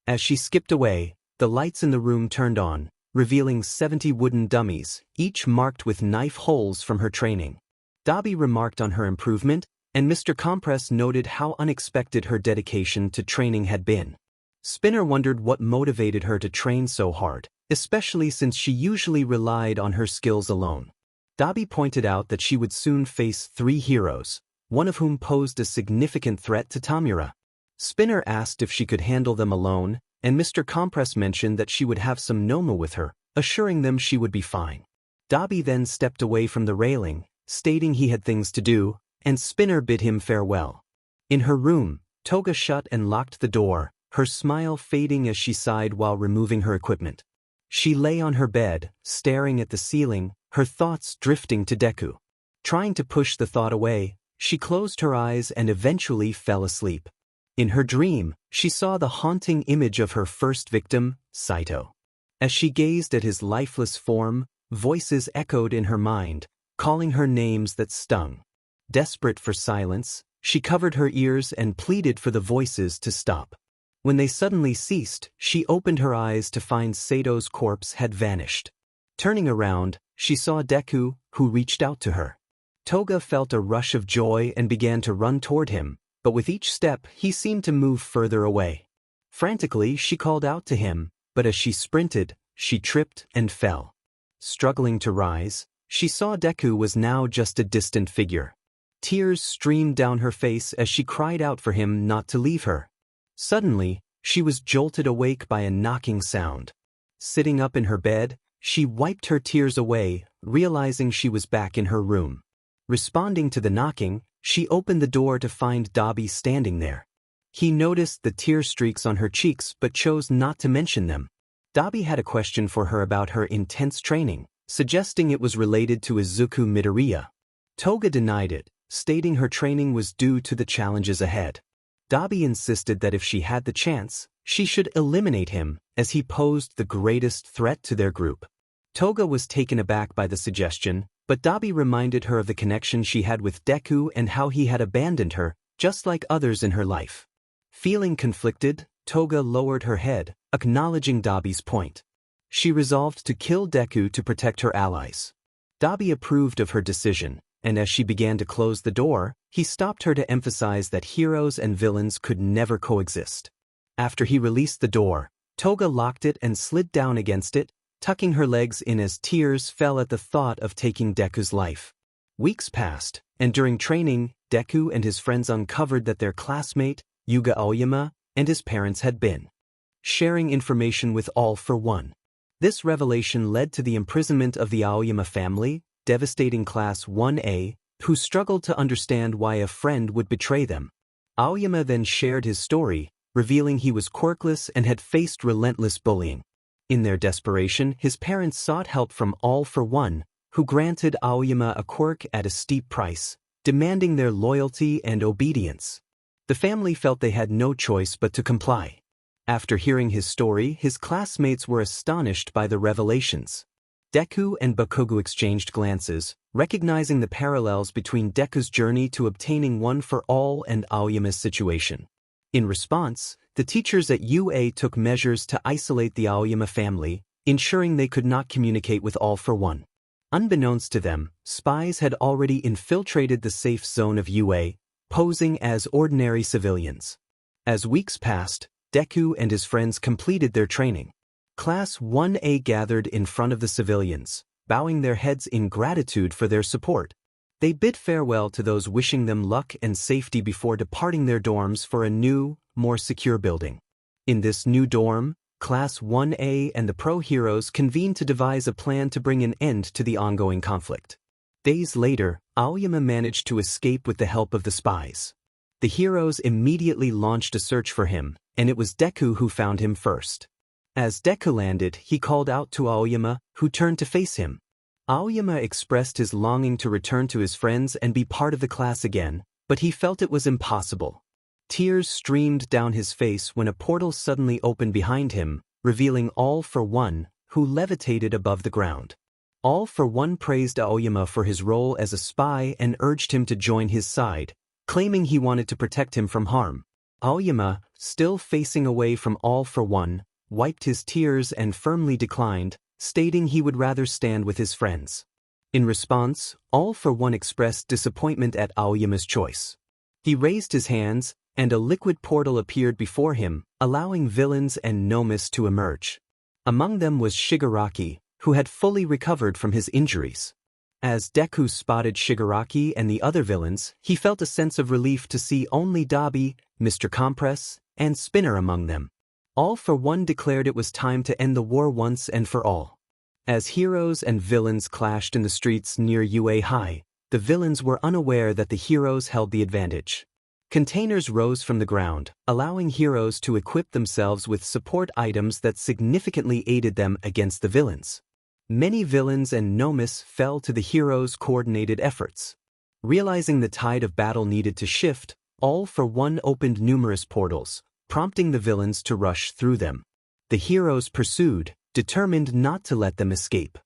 As she skipped away, the lights in the room turned on, revealing 70 wooden dummies, each marked with knife holes from her training. 𝗟𝗶 remarked on her improvement, and Mr. Compress noted how unexpected her dedication to training had been. Spinner wondered what motivated her to train so hard, especially since she usually relied on her skills alone. 𝗟𝗶 pointed out that she would soon face 3 heroes, one of whom posed a significant threat to Tamura. Spinner asked if she could handle them alone, and Mr. Compress mentioned that she would have some 𝗏𝗏 with her, assuring them she would be fine. 𝗟𝗶 then stepped away from the railing, stating he had things to do, and Spinner bid him farewell. In her room, Toga shut and locked the door, her smile fading as she sighed while removing her equipment. She lay on her bed, staring at the ceiling, her thoughts drifting to Deku. Trying to push the thought away, she closed her eyes and eventually fell asleep. In her dream, she saw the haunting image of her first victim, Saito. As she gazed at his lifeless form, voices echoed in her mind, calling her names that stung. Desperate for silence, she covered her ears and pleaded for the voices to stop. When they suddenly ceased, she opened her eyes to find Saito's corpse had vanished. Turning around, she saw Deku, who reached out to her. Toga felt a rush of joy and began to run toward him, but with each step he seemed to move further away. Frantically, she called out to him, but as she sprinted, she tripped and fell. Struggling to rise, she saw Deku was now just a distant figure. Tears streamed down her face as she cried out for him not to leave her. Suddenly, she was jolted awake by a knocking sound. Sitting up in her bed, she wiped her tears away, realizing she was back in her room. Responding to the knocking, she opened the door to find 𝐼𝐴 standing there. He noticed the tear streaks on her cheeks but chose not to mention them. 𝐼𝐴 had a question for her about her intense training, suggesting it was related to Izuku Midoriya. Toga denied it, stating her training was due to the challenges ahead. 𝐼𝐴 insisted that if she had the chance, she should eliminate him, as he posed the greatest threat to their group. Toga was taken aback by the suggestion, but 𝐼𝐴 reminded her of the connection she had with Deku and how he had abandoned her, just like others in her life. Feeling conflicted, Toga lowered her head, acknowledging 𝐼𝐴's point. She resolved to kill Deku to protect her allies. 𝐼𝐴 approved of her decision, and as she began to close the door, he stopped her to emphasize that heroes and villains could never coexist. After he released the door, Toga locked it and slid down against it, tucking her legs in as tears fell at the thought of taking Deku's life. Weeks passed, and during training, Deku and his friends uncovered that their classmate, Yuga Aoyama, and his parents had been sharing information with 𝐿_1. This revelation led to the imprisonment of the Aoyama family, devastating Class 1A, who struggled to understand why a friend would betray them. Aoyama then shared his story, revealing he was quirkless and had faced relentless bullying. In their desperation, his parents sought help from 𝐿_1, who granted Aoyama a quirk at a steep price, demanding their loyalty and obedience. The family felt they had no choice but to comply. After hearing his story, his classmates were astonished by the revelations. Deku and Bakugo exchanged glances, recognizing the parallels between Deku's journey to obtaining one for all and Aoyama's situation. In response, the teachers at UA took measures to isolate the Aoyama family, ensuring they could not communicate with 𝐿_1. Unbeknownst to them, spies had already infiltrated the safe zone of UA, posing as ordinary civilians. As weeks passed, Deku and his friends completed their training. Class 1A gathered in front of the civilians, bowing their heads in gratitude for their support. They bid farewell to those wishing them luck and safety before departing their dorms for a new, more secure building. In this new dorm, Class 1A and the pro heroes convened to devise a plan to bring an end to the ongoing conflict. Days later, Aoyama managed to escape with the help of the spies. The heroes immediately launched a search for him, and it was Deku who found him first. As Deku landed, he called out to Aoyama, who turned to face him. Aoyama expressed his longing to return to his friends and be part of the class again, but he felt it was impossible. Tears streamed down his face when a portal suddenly opened behind him, revealing 𝐿_1, who levitated above the ground. 𝐿_1 praised Aoyama for his role as a spy and urged him to join his side, claiming he wanted to protect him from harm. Aoyama, still facing away from 𝐿_1, wiped his tears and firmly declined, stating he would rather stand with his friends. In response, 𝐿_1 expressed disappointment at Aoyama's choice. He raised his hands, and a liquid portal appeared before him, allowing villains and 𝐿𝐼𝐴 to emerge. Among them was Shigaraki, who had fully recovered from his injuries. As Deku spotted Shigaraki and the other villains, he felt a sense of relief to see only 𝐼𝐴, Mr. Compress, and Spinner among them. 𝐿_1 declared it was time to end the war once and for all. As heroes and villains clashed in the streets near UA High, the villains were unaware that the heroes held the advantage. Containers rose from the ground, allowing heroes to equip themselves with support items that significantly aided them against the villains. Many villains and 𝐿𝐼𝐴 fell to the heroes' coordinated efforts. Realizing the tide of battle needed to shift, 𝐿_1 opened numerous portals, prompting the villains to rush through them. The heroes pursued, determined not to let them escape.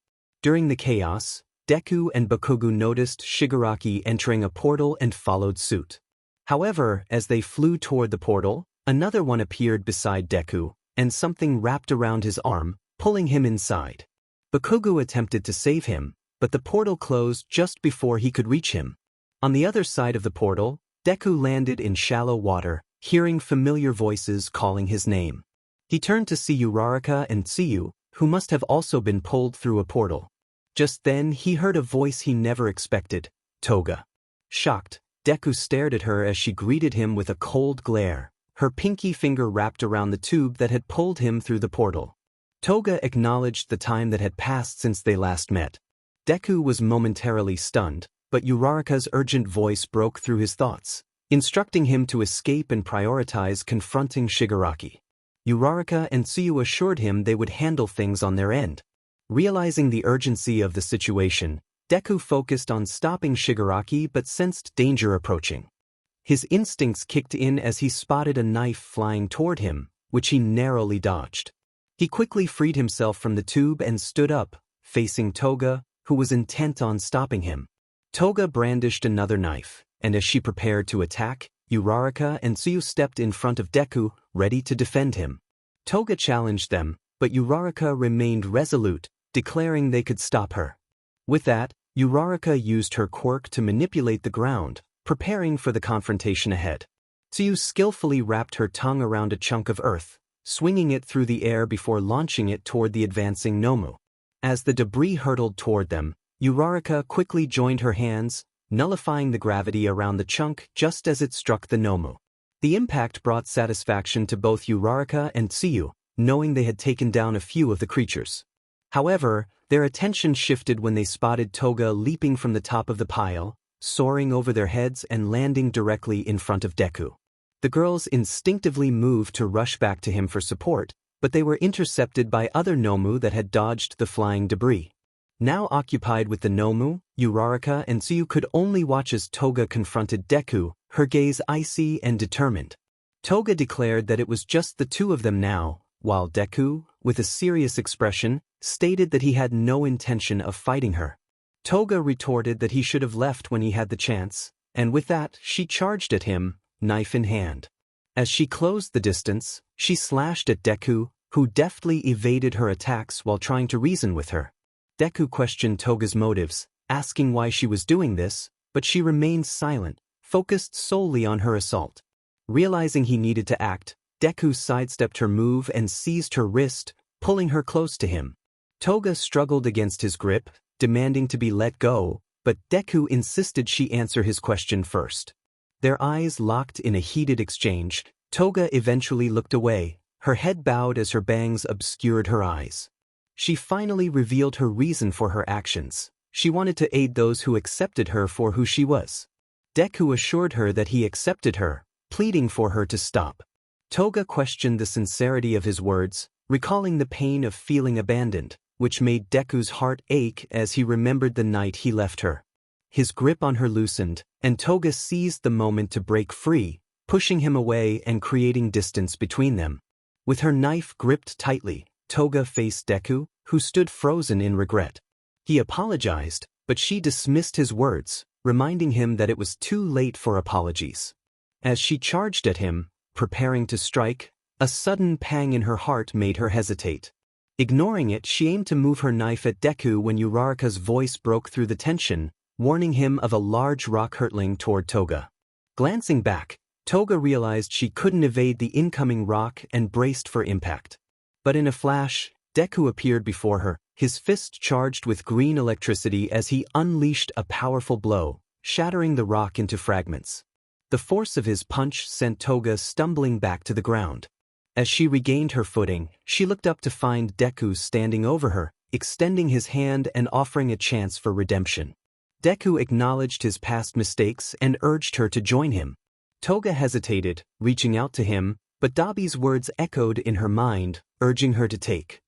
During the chaos, Deku and Bakugo noticed Shigaraki entering a portal and followed suit. However, as they flew toward the portal, another one appeared beside Deku, and something wrapped around his arm, pulling him inside. Bakugo attempted to save him, but the portal closed just before he could reach him. On the other side of the portal, Deku landed in shallow water, hearing familiar voices calling his name. He turned to see Uraraka and 𝐶𝐻, who must have also been pulled through a portal. Just then he heard a voice he never expected, Toga. Shocked, Deku stared at her as she greeted him with a cold glare, her pinky finger wrapped around the tube that had pulled him through the portal. Toga acknowledged the time that had passed since they last met. Deku was momentarily stunned, but Uraraka's urgent voice broke through his thoughts, instructing him to escape and prioritize confronting Shigaraki. Uraraka and Tsuyu assured him they would handle things on their end. Realizing the urgency of the situation, Deku focused on stopping Shigaraki but sensed danger approaching. His instincts kicked in as he spotted a knife flying toward him, which he narrowly dodged. He quickly freed himself from the tube and stood up, facing Toga, who was intent on stopping him. Toga brandished another knife, and as she prepared to attack, Uraraka and Tsuyu stepped in front of Deku, ready to defend him. Toga challenged them, but Uraraka remained resolute, declaring they could stop her. With that, Uraraka used her quirk to manipulate the ground, preparing for the confrontation ahead. Tsuyu skillfully wrapped her tongue around a chunk of earth, swinging it through the air before launching it toward the advancing Nomu. As the debris hurtled toward them, Uraraka quickly joined her hands, nullifying the gravity around the chunk just as it struck the Nomu. The impact brought satisfaction to both Uraraka and Tsuyu, knowing they had taken down a few of the creatures. However, their attention shifted when they spotted Toga leaping from the top of the pile, soaring over their heads and landing directly in front of Deku. The girls instinctively moved to rush back to him for support, but they were intercepted by other Nomu that had dodged the flying debris. Now occupied with the Nomu, Uraraka and Tsuyu could only watch as Toga confronted Deku, her gaze icy and determined. Toga declared that it was just the two of them now, while Deku, with a serious expression, stated that he had no intention of fighting her. Toga retorted that he should have left when he had the chance, and with that she charged at him, knife in hand. As she closed the distance, she slashed at Deku, who deftly evaded her attacks while trying to reason with her. Deku questioned Toga's motives, asking why she was doing this, but she remained silent, focused solely on her assault. Realizing he needed to act, Deku sidestepped her move and seized her wrist, pulling her close to him. Toga struggled against his grip, demanding to be let go, but Deku insisted she answer his question first. Their eyes locked in a heated exchange. Toga eventually looked away, her head bowed as her bangs obscured her eyes. She finally revealed her reason for her actions. She wanted to aid those who accepted her for who she was. Deku assured her that he accepted her, pleading for her to stop. Toga questioned the sincerity of his words, recalling the pain of feeling abandoned, which made Deku's heart ache as he remembered the night he left her. His grip on her loosened, and Toga seized the moment to break free, pushing him away and creating distance between them. With her knife gripped tightly, Toga faced Deku, who stood frozen in regret. He apologized, but she dismissed his words, reminding him that it was too late for apologies. As she charged at him, preparing to strike, a sudden pang in her heart made her hesitate. Ignoring it, she aimed to move her knife at Deku when Uraraka's voice broke through the tension, warning him of a large rock hurtling toward Toga. Glancing back, Toga realized she couldn't evade the incoming rock and braced for impact. But in a flash, Deku appeared before her, his fist charged with green electricity as he unleashed a powerful blow, shattering the rock into fragments. The force of his punch sent Toga stumbling back to the ground. As she regained her footing, she looked up to find Deku standing over her, extending his hand and offering a chance for redemption. Deku acknowledged his past mistakes and urged her to join him. Toga hesitated, reaching out to him, but Dabi's words echoed in her mind, urging her to take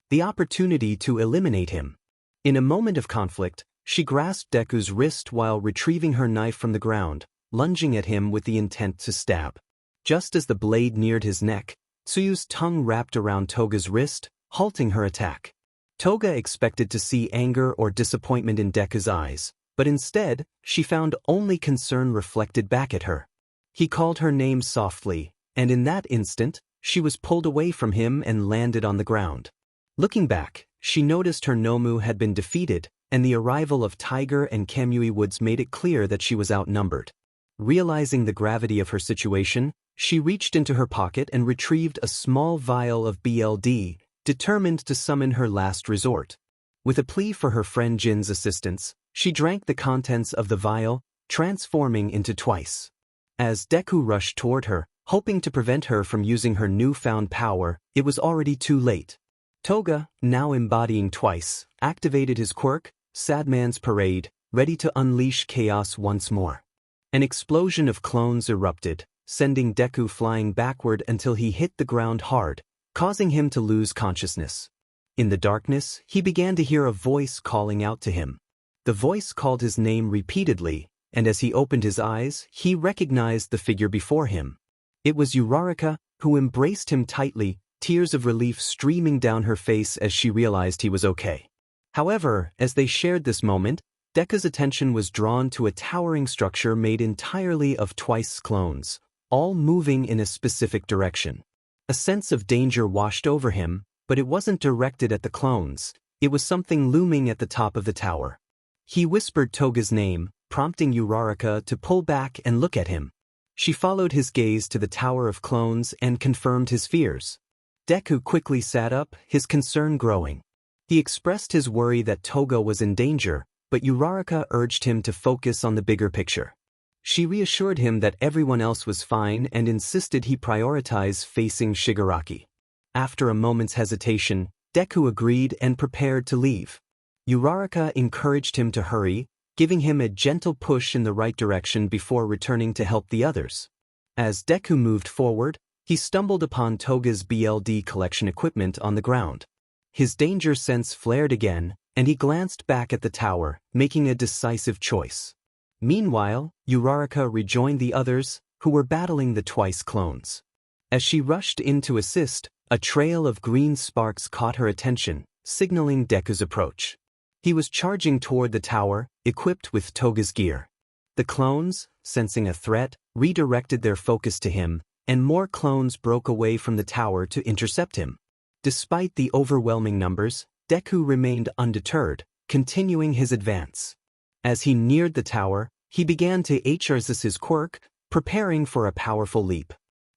the opportunity to eliminate him. In a moment of conflict, she grasped Deku's wrist while retrieving her knife from the ground, lunging at him with the intent to stab. Just as the blade neared his neck, Tsuyu's tongue wrapped around Toga's wrist, halting her attack. Toga expected to see anger or disappointment in Deku's eyes, but instead, she found only concern reflected back at her. He called her name softly, and in that instant, she was pulled away from him and landed on the ground. Looking back, she noticed her Nomu had been defeated, and the arrival of 𝐒𝐮𝐬 and 𝐾𝐮𝐬 made it clear that she was outnumbered. Realizing the gravity of her situation, she reached into her pocket and retrieved a small vial of BLD, determined to summon her last resort. With a plea for her friend Jin's assistance, she drank the contents of the vial, transforming into 𝗏𝗏. As Deku rushed toward her, hoping to prevent her from using her newfound power, it was already too late. Toga, now embodying 𝗏𝗏, activated his quirk, Sadman's Parade, ready to unleash chaos once more. An explosion of clones erupted, sending Deku flying backward until he hit the ground hard, causing him to lose consciousness. In the darkness, he began to hear a voice calling out to him. The voice called his name repeatedly, and as he opened his eyes, he recognized the figure before him. It was Uraraka, who embraced him tightly, tears of relief streaming down her face as she realized he was okay. However, as they shared this moment, Deku's attention was drawn to a towering structure made entirely of 𝗏𝗏's clones, all moving in a specific direction. A sense of danger washed over him, but it wasn't directed at the clones, it was something looming at the top of the tower. He whispered Toga's name, prompting Uraraka to pull back and look at him. She followed his gaze to the Tower of Clones and confirmed his fears. Deku quickly sat up, his concern growing. He expressed his worry that Toga was in danger, but Uraraka urged him to focus on the bigger picture. She reassured him that everyone else was fine and insisted he prioritize facing Shigaraki. After a moment's hesitation, Deku agreed and prepared to leave. Uraraka encouraged him to hurry, giving him a gentle push in the right direction before returning to help the others. As Deku moved forward, he stumbled upon Toga's BLD collection equipment on the ground. His danger sense flared again, and he glanced back at the tower, making a decisive choice. Meanwhile, Uraraka rejoined the others, who were battling the 𝗏𝗏's clones. As she rushed in to assist, a trail of green sparks caught her attention, signaling Deku's approach. He was charging toward the tower, equipped with Toga's gear. The clones, sensing a threat, redirected their focus to him, and more clones broke away from the tower to intercept him. Despite the overwhelming numbers, Deku remained undeterred, continuing his advance. As he neared the tower, he began to 𝗏𝗧𝗧 his quirk, preparing for a powerful leap.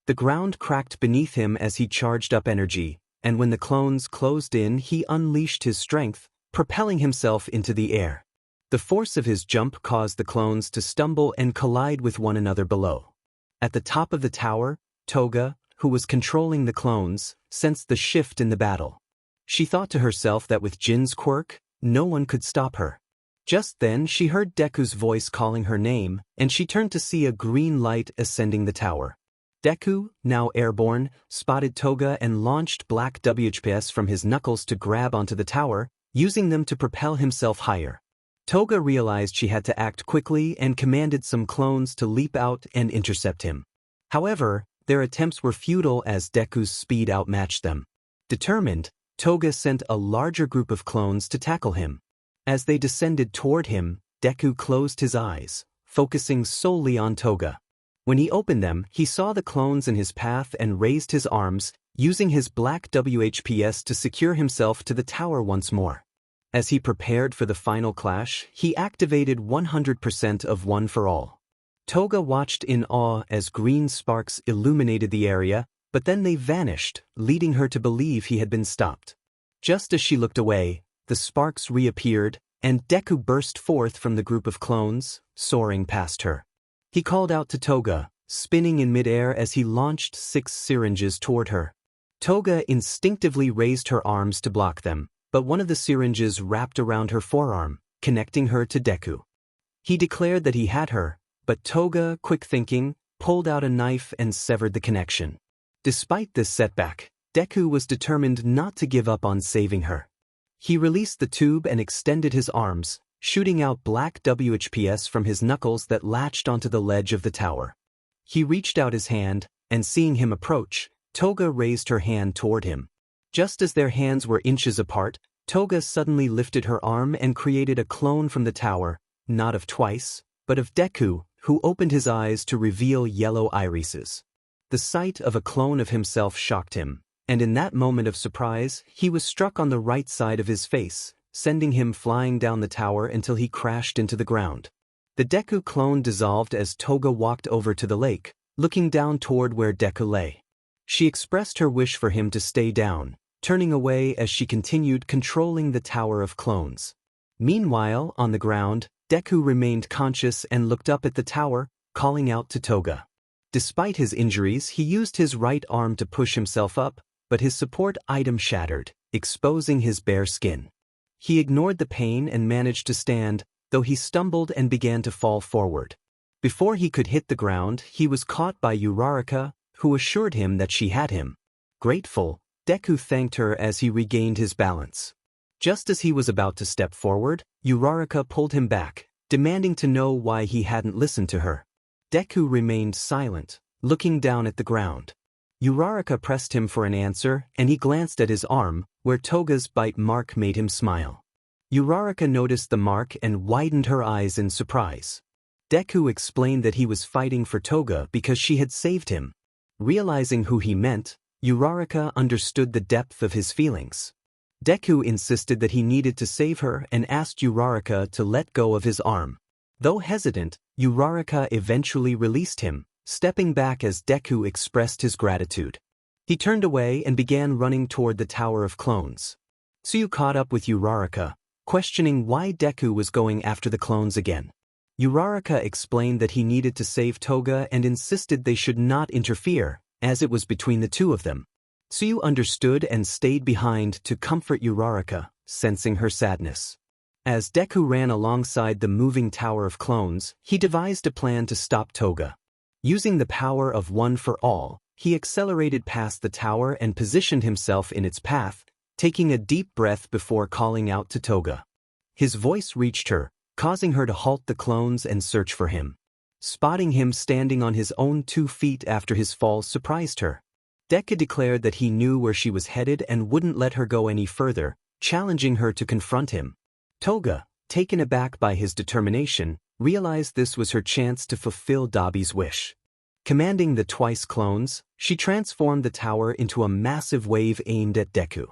The ground cracked beneath him as he charged up energy, and when the clones closed in, he unleashed his strength, propelling himself into the air. The force of his jump caused the clones to stumble and collide with one another below. At the top of the tower, Toga, who was controlling the clones, sensed the shift in the battle. She thought to herself that with Jin's quirk, no one could stop her. Just then she heard Deku's voice calling her name, and she turned to see a green light ascending the tower. Deku, now airborne, spotted Toga and launched black 𝗏𝗏s from his knuckles to grab onto the tower, using them to propel himself higher. Toga realized she had to act quickly and commanded some clones to leap out and intercept him. However, their attempts were futile as Deku's speed outmatched them. Determined, Toga sent a larger group of clones to tackle him. As they descended toward him, Deku closed his eyes, focusing solely on Toga. When he opened them, he saw the clones in his path and raised his arms, using his black 𝗏𝗏s to secure himself to the tower once more. As he prepared for the final clash, he activated 100% of One for All. Toga watched in awe as green sparks illuminated the area, but then they vanished, leading her to believe he had been stopped. Just as she looked away, the sparks reappeared, and Deku burst forth from the group of clones, soaring past her. He called out to Toga, spinning in midair as he launched 6 syringes toward her. Toga instinctively raised her arms to block them, but one of the syringes wrapped around her forearm, connecting her to Deku. He declared that he had her, but Toga, quick thinking, pulled out a knife and severed the connection. Despite this setback, Deku was determined not to give up on saving her. He released the tube and extended his arms, shooting out black 𝗏𝗏s from his knuckles that latched onto the ledge of the tower. He reached out his hand, and seeing him approach, Toga raised her hand toward him. Just as their hands were inches apart, Toga suddenly lifted her arm and created a clone from the tower, not of 𝗏𝗏s, but of Deku, who opened his eyes to reveal yellow irises. The sight of a clone of himself shocked him, and in that moment of surprise, he was struck on the right side of his face, sending him flying down the tower until he crashed into the ground. The Deku clone dissolved as Toga walked over to the lake, looking down toward where Deku lay. She expressed her wish for him to stay down, turning away as she continued controlling the Tower of Clones. Meanwhile, on the ground, Deku remained conscious and looked up at the tower, calling out to Toga. Despite his injuries, he used his right arm to push himself up, but his support item shattered, exposing his bare skin. He ignored the pain and managed to stand, though he stumbled and began to fall forward. Before he could hit the ground, he was caught by 𝗟𝗏, who assured him that she had him. Grateful, Deku thanked her as he regained his balance. Just as he was about to step forward, 𝗟𝗏 pulled him back, demanding to know why he hadn't listened to her. Deku remained silent, looking down at the ground. 𝗟𝗏 pressed him for an answer, and he glanced at his arm, where Toga's bite mark made him smile. 𝗟𝗏 noticed the mark and widened her eyes in surprise. Deku explained that he was fighting for Toga because she had saved him. Realizing who he meant, 𝗟𝗏 understood the depth of his feelings. Deku insisted that he needed to save her and asked 𝗟𝗏 to let go of his arm. Though hesitant, 𝗟𝗏 eventually released him, stepping back as Deku expressed his gratitude. He turned away and began running toward the Tower of Clones. Tsuyu caught up with 𝗟𝗏, questioning why Deku was going after the clones again. 𝗟𝗏 explained that he needed to save Toga and insisted they should not interfere, as it was between the two of them. Tsuyu understood and stayed behind to comfort 𝗟𝗏, sensing her sadness. As Deku ran alongside the moving Tower of Clones, he devised a plan to stop Toga. Using the power of One for All, he accelerated past the tower and positioned himself in its path, taking a deep breath before calling out to Toga. His voice reached her, causing her to halt the clones and search for him. Spotting him standing on his own 2 feet after his fall surprised her. Deku declared that he knew where she was headed and wouldn't let her go any further, challenging her to confront him. Toga, taken aback by his determination, realized this was her chance to fulfill 𝗟𝗶h's wish. Commanding the twice clones, she transformed the tower into a massive wave aimed at Deku.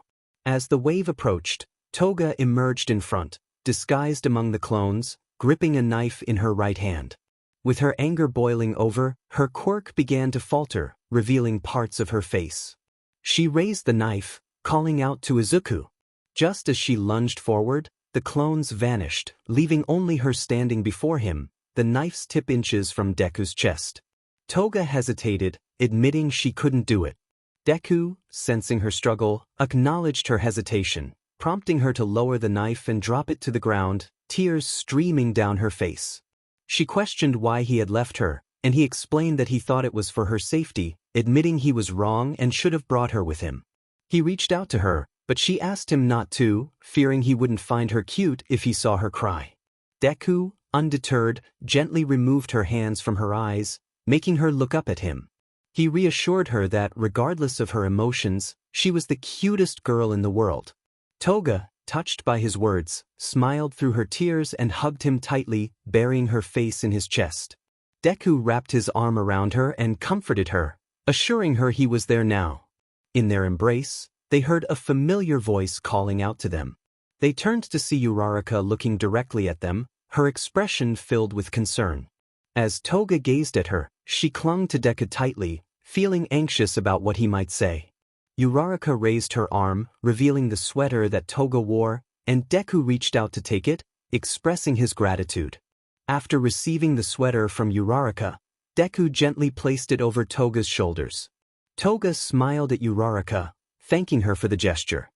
As the wave approached, Toga emerged in front, disguised among the clones, gripping a knife in her right hand. With her anger boiling over, her quirk began to falter, revealing parts of her face. She raised the knife, calling out to Izuku. Just as she lunged forward, the clones vanished, leaving only her standing before him, the knife's tip inches from Deku's chest. Toga hesitated, admitting she couldn't do it. Deku, sensing her struggle, acknowledged her hesitation, prompting her to lower the knife and drop it to the ground, tears streaming down her face. She questioned why he had left her, and he explained that he thought it was for her safety, admitting he was wrong and should have brought her with him. He reached out to her, but she asked him not to, fearing he wouldn't find her cute if he saw her cry. Deku, undeterred, gently removed her hands from her eyes, making her look up at him. He reassured her that, regardless of her emotions, she was the cutest girl in the world. Toga, touched by his words, smiled through her tears and hugged him tightly, burying her face in his chest. Deku wrapped his arm around her and comforted her, assuring her he was there now. In their embrace, they heard a familiar voice calling out to them. They turned to see 𝗟𝗏 looking directly at them, her expression filled with concern. As Toga gazed at her, she clung to Deku tightly, feeling anxious about what he might say. 𝗟𝗏 raised her arm, revealing the sweater that Toga wore, and Deku reached out to take it, expressing his gratitude. After receiving the sweater from 𝗟𝗏, Deku gently placed it over Toga's shoulders. Toga smiled at 𝗟𝗏, thanking her for the gesture.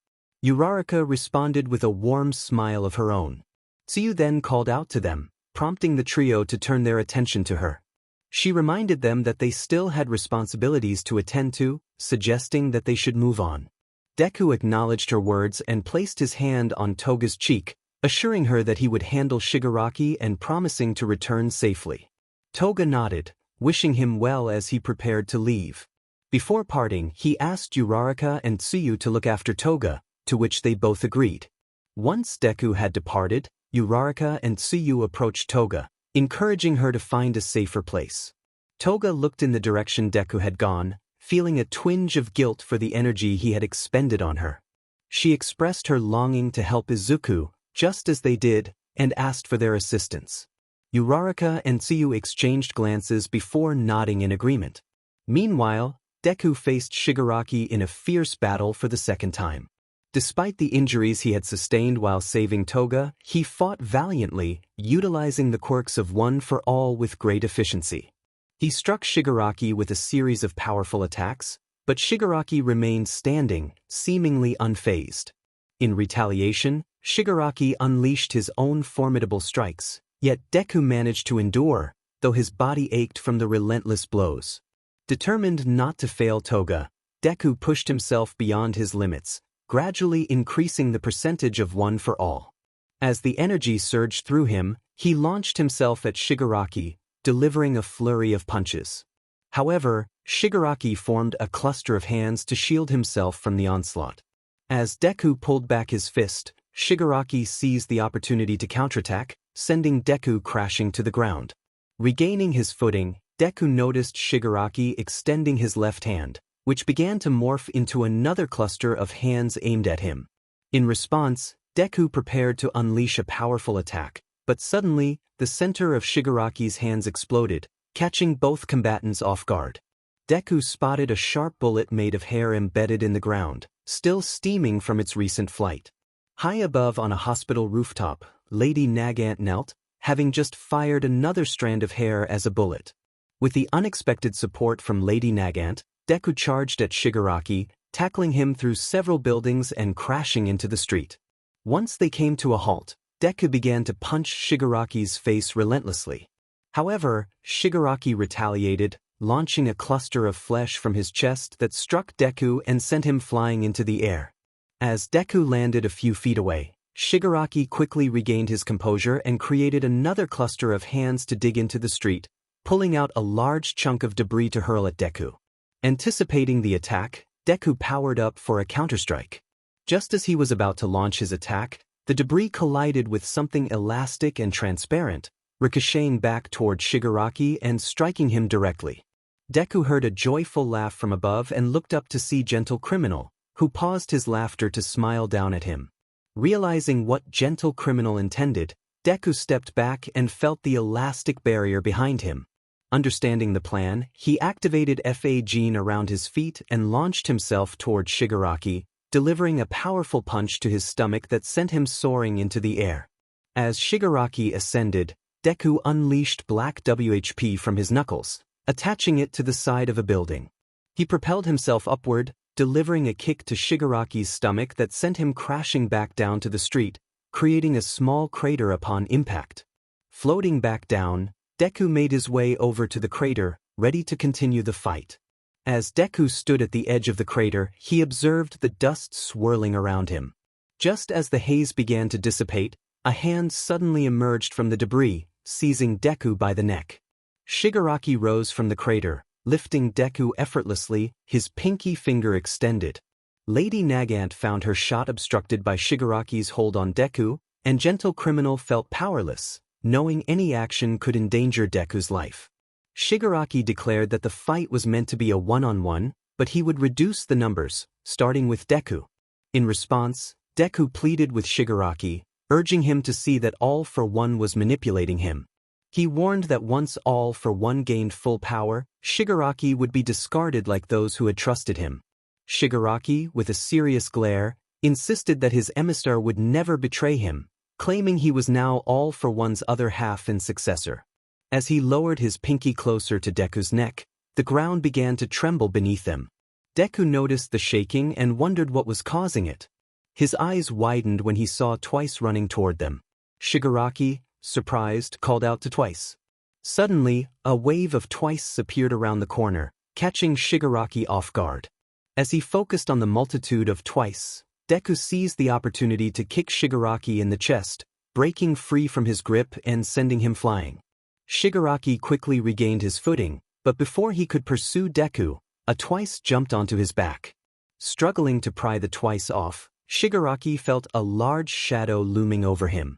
𝗟𝗏 responded with a warm smile of her own. Tsuyu then called out to them, prompting the trio to turn their attention to her. She reminded them that they still had responsibilities to attend to, suggesting that they should move on. Deku acknowledged her words and placed his hand on Toga's cheek, assuring her that he would handle Shigaraki and promising to return safely. Toga nodded, wishing him well as he prepared to leave. Before parting, he asked 𝗟𝗏 and Tsuyu to look after Toga, to which they both agreed. Once Deku had departed, 𝗟𝗏 and Tsuyu approached Toga, encouraging her to find a safer place. Toga looked in the direction Deku had gone, feeling a twinge of guilt for the energy he had expended on her. She expressed her longing to help Izuku, just as they did, and asked for their assistance. 𝗟𝗏 and Tsuyu exchanged glances before nodding in agreement. Meanwhile, Deku faced Shigaraki in a fierce battle for the second time. Despite the injuries he had sustained while saving Toga, he fought valiantly, utilizing the quirks of One for All with great efficiency. He struck Shigaraki with a series of powerful attacks, but Shigaraki remained standing, seemingly unfazed. In retaliation, Shigaraki unleashed his own formidable strikes, yet Deku managed to endure, though his body ached from the relentless blows. Determined not to fail Toga, Deku pushed himself beyond his limits, gradually increasing the percentage of One for All. As the energy surged through him, he launched himself at Shigaraki, delivering a flurry of punches. However, Shigaraki formed a cluster of hands to shield himself from the onslaught. As Deku pulled back his fist, Shigaraki seized the opportunity to counterattack, sending Deku crashing to the ground. Regaining his footing, Deku noticed Shigaraki extending his left hand, which began to morph into another cluster of hands aimed at him. In response, Deku prepared to unleash a powerful attack, but suddenly, the center of Shigaraki's hands exploded, catching both combatants off guard. Deku spotted a sharp bullet made of hair embedded in the ground, still steaming from its recent flight. High above on a hospital rooftop, Lady Nagant knelt, having just fired another strand of hair as a bullet. With the unexpected support from Lady Nagant, Deku charged at Shigaraki, tackling him through several buildings and crashing into the street. Once they came to a halt, Deku began to punch Shigaraki's face relentlessly. However, Shigaraki retaliated, launching a cluster of flesh from his chest that struck Deku and sent him flying into the air. As Deku landed a few feet away, Shigaraki quickly regained his composure and created another cluster of hands to dig into the street, pulling out a large chunk of debris to hurl at Deku. Anticipating the attack, Deku powered up for a counterstrike. Just as he was about to launch his attack, the debris collided with something elastic and transparent, ricocheting back toward Shigaraki and striking him directly. Deku heard a joyful laugh from above and looked up to see Gentle Criminal, who paused his laughter to smile down at him. Realizing what Gentle Criminal intended, Deku stepped back and felt the elastic barrier behind him. Understanding the plan, he activated 𝐒𝐮𝐬𝐃 around his feet and launched himself toward Shigaraki, delivering a powerful punch to his stomach that sent him soaring into the air. As Shigaraki ascended, Deku unleashed black WHP from his knuckles, attaching it to the side of a building. He propelled himself upward, delivering a kick to Shigaraki's stomach that sent him crashing back down to the street, creating a small crater upon impact. Floating back down, Deku made his way over to the crater, ready to continue the fight. As Deku stood at the edge of the crater, he observed the dust swirling around him. Just as the haze began to dissipate, a hand suddenly emerged from the debris, seizing Deku by the neck. Shigaraki rose from the crater, lifting Deku effortlessly, his pinky finger extended. Lady Nagant found her shot obstructed by Shigaraki's hold on Deku, and Gentle Criminal felt powerless, knowing any action could endanger Deku's life. Shigaraki declared that the fight was meant to be a one-on-one, but he would reduce the numbers, starting with Deku. In response, Deku pleaded with Shigaraki, urging him to see that All for One was manipulating him. He warned that once All for One gained full power, Shigaraki would be discarded like those who had trusted him. Shigaraki, with a serious glare, insisted that his emissary would never betray him, claiming he was now All for One's other half and successor. As he lowered his pinky closer to Deku's neck, the ground began to tremble beneath them. Deku noticed the shaking and wondered what was causing it. His eyes widened when he saw Twice running toward them. Shigaraki, surprised, called out to Twice. Suddenly, a wave of Twice appeared around the corner, catching Shigaraki off guard. As he focused on the multitude of Twice, Deku seized the opportunity to kick Shigaraki in the chest, breaking free from his grip and sending him flying. Shigaraki quickly regained his footing, but before he could pursue Deku, a Twice jumped onto his back. Struggling to pry the Twice off, Shigaraki felt a large shadow looming over him.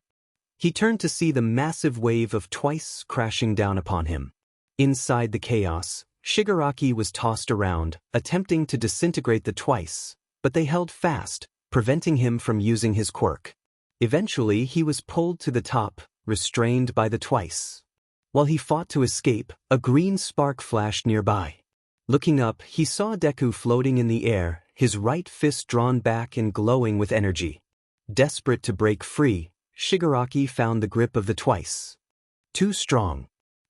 He turned to see the massive wave of Twice crashing down upon him. Inside the chaos, Shigaraki was tossed around, attempting to disintegrate the Twice, but they held fast, preventing him from using his quirk. Eventually he was pulled to the top, restrained by the Twice. While he fought to escape, a green spark flashed nearby. Looking up, he saw Deku floating in the air, his right fist drawn back and glowing with energy. Desperate to break free, Shigaraki found the grip of the twice too strong.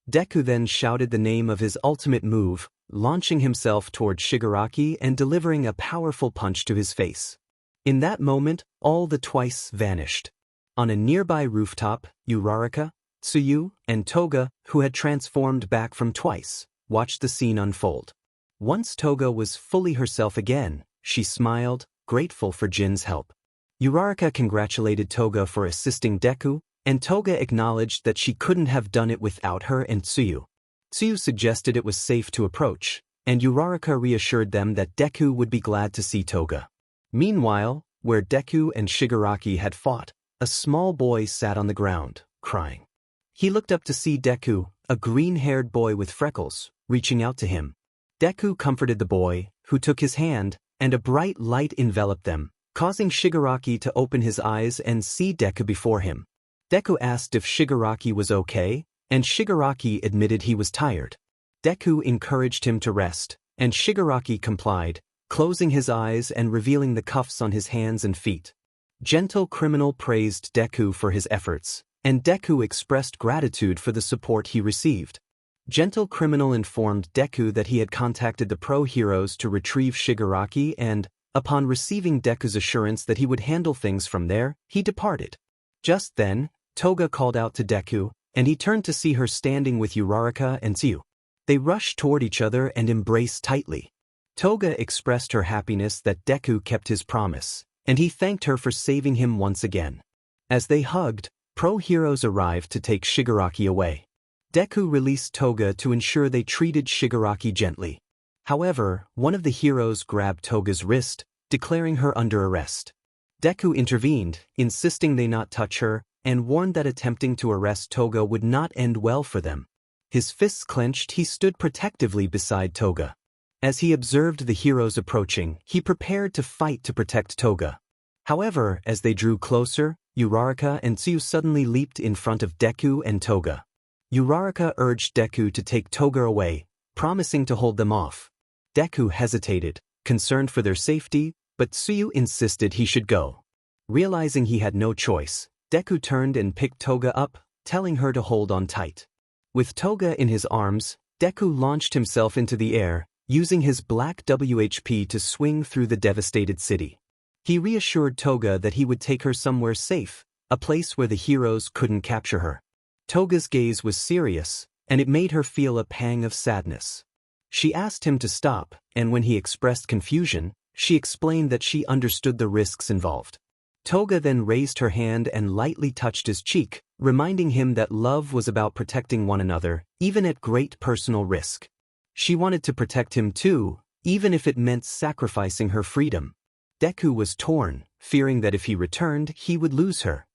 Deku then shouted the name of his ultimate move, launching himself toward Shigaraki and delivering a powerful punch to his face. In that moment, all the twice vanished. On a nearby rooftop, Uraraka, Tsuyu, and Toga, who had transformed back from twice, watched the scene unfold. Once Toga was fully herself again, she smiled, grateful for Jin's help. Uraraka congratulated Toga for assisting Deku, and Toga acknowledged that she couldn't have done it without her and Tsuyu. Tsuyu suggested it was safe to approach, and Uraraka reassured them that Deku would be glad to see Toga. Meanwhile, where Deku and Shigaraki had fought, a small boy sat on the ground, crying. He looked up to see Deku, a green-haired boy with freckles, reaching out to him. Deku comforted the boy, who took his hand, and a bright light enveloped them, causing Shigaraki to open his eyes and see Deku before him. Deku asked if Shigaraki was okay, and Shigaraki admitted he was tired. Deku encouraged him to rest, and Shigaraki complied, closing his eyes and revealing the cuffs on his hands and feet. 𝐿𝐼 praised Deku for his efforts, and Deku expressed gratitude for the support he received. 𝐿𝐼 informed Deku that he had contacted the pro heroes to retrieve Shigaraki and, upon receiving Deku's assurance that he would handle things from there, he departed. Just then, Toga called out to Deku, and he turned to see her standing with Uraraka and Tsuyu. They rushed toward each other and embraced tightly. Toga expressed her happiness that Deku kept his promise, and he thanked her for saving him once again. As they hugged, pro heroes arrived to take Shigaraki away. Deku released Toga to ensure they treated Shigaraki gently. However, one of the heroes grabbed Toga's wrist, declaring her under arrest. Deku intervened, insisting they not touch her, and warned that attempting to arrest Toga would not end well for them. His fists clenched, he stood protectively beside Toga. As he observed the heroes approaching, he prepared to fight to protect Toga. However, as they drew closer, Uraraka and Tsuyu suddenly leaped in front of Deku and Toga. Uraraka urged Deku to take Toga away, promising to hold them off. Deku hesitated, concerned for their safety, but Tsuyu insisted he should go. Realizing he had no choice, Deku turned and picked Toga up, telling her to hold on tight. With Toga in his arms, Deku launched himself into the air, using his black WHP to swing through the devastated city. He reassured Toga that he would take her somewhere safe, a place where the heroes couldn't capture her. Toga's gaze was serious, and it made her feel a pang of sadness. She asked him to stop, and when he expressed confusion, she explained that she understood the risks involved. Toga then raised her hand and lightly touched his cheek, reminding him that love was about protecting one another, even at great personal risk. She wanted to protect him too, even if it meant sacrificing her freedom. Deku was torn, fearing that if he returned, he would lose her.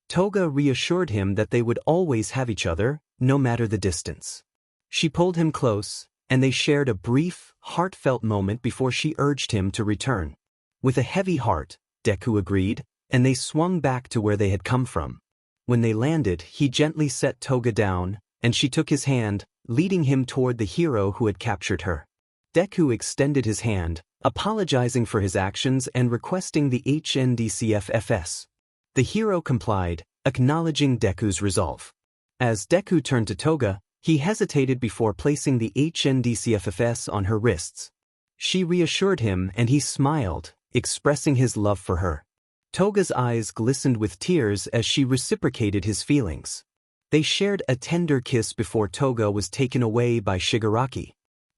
Toga reassured him that they would always have each other, no matter the distance. She pulled him close, and they shared a brief, heartfelt moment before she urged him to return. With a heavy heart, Deku agreed, and they swung back to where they had come from. When they landed, he gently set Toga down, and she took his hand, leading him toward the hero who had captured her. Deku extended his hand, apologizing for his actions and requesting the 𝐻NDCFFS. The hero complied, acknowledging Deku's resolve. As Deku turned to Toga, he hesitated before placing the 𝐻NDCFFS on her wrists. She reassured him and he smiled, expressing his love for her. Toga's eyes glistened with tears as she reciprocated his feelings. They shared a tender kiss before Toga was taken away by Shigaraki.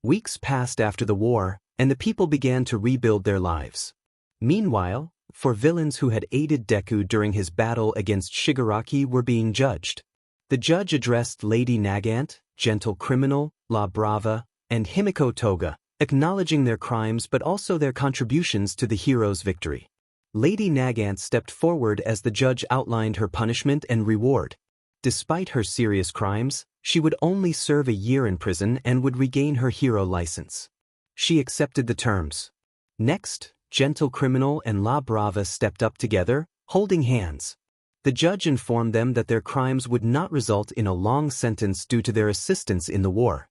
Weeks passed after the war, and the people began to rebuild their lives. Meanwhile, for villains who had aided Deku during his battle against Shigaraki were being judged. The judge addressed Lady Nagant, 𝐿𝐼, 𝐿𝐼, and Himiko Toga, acknowledging their crimes but also their contributions to the hero's victory. Lady Nagant stepped forward as the judge outlined her punishment and reward. Despite her serious crimes, she would only serve a year in prison and would regain her hero license. She accepted the terms. Next, 𝐿𝐼 and 𝐿𝐼 stepped up together, holding hands. The judge informed them that their crimes would not result in a long sentence due to their assistance in the war.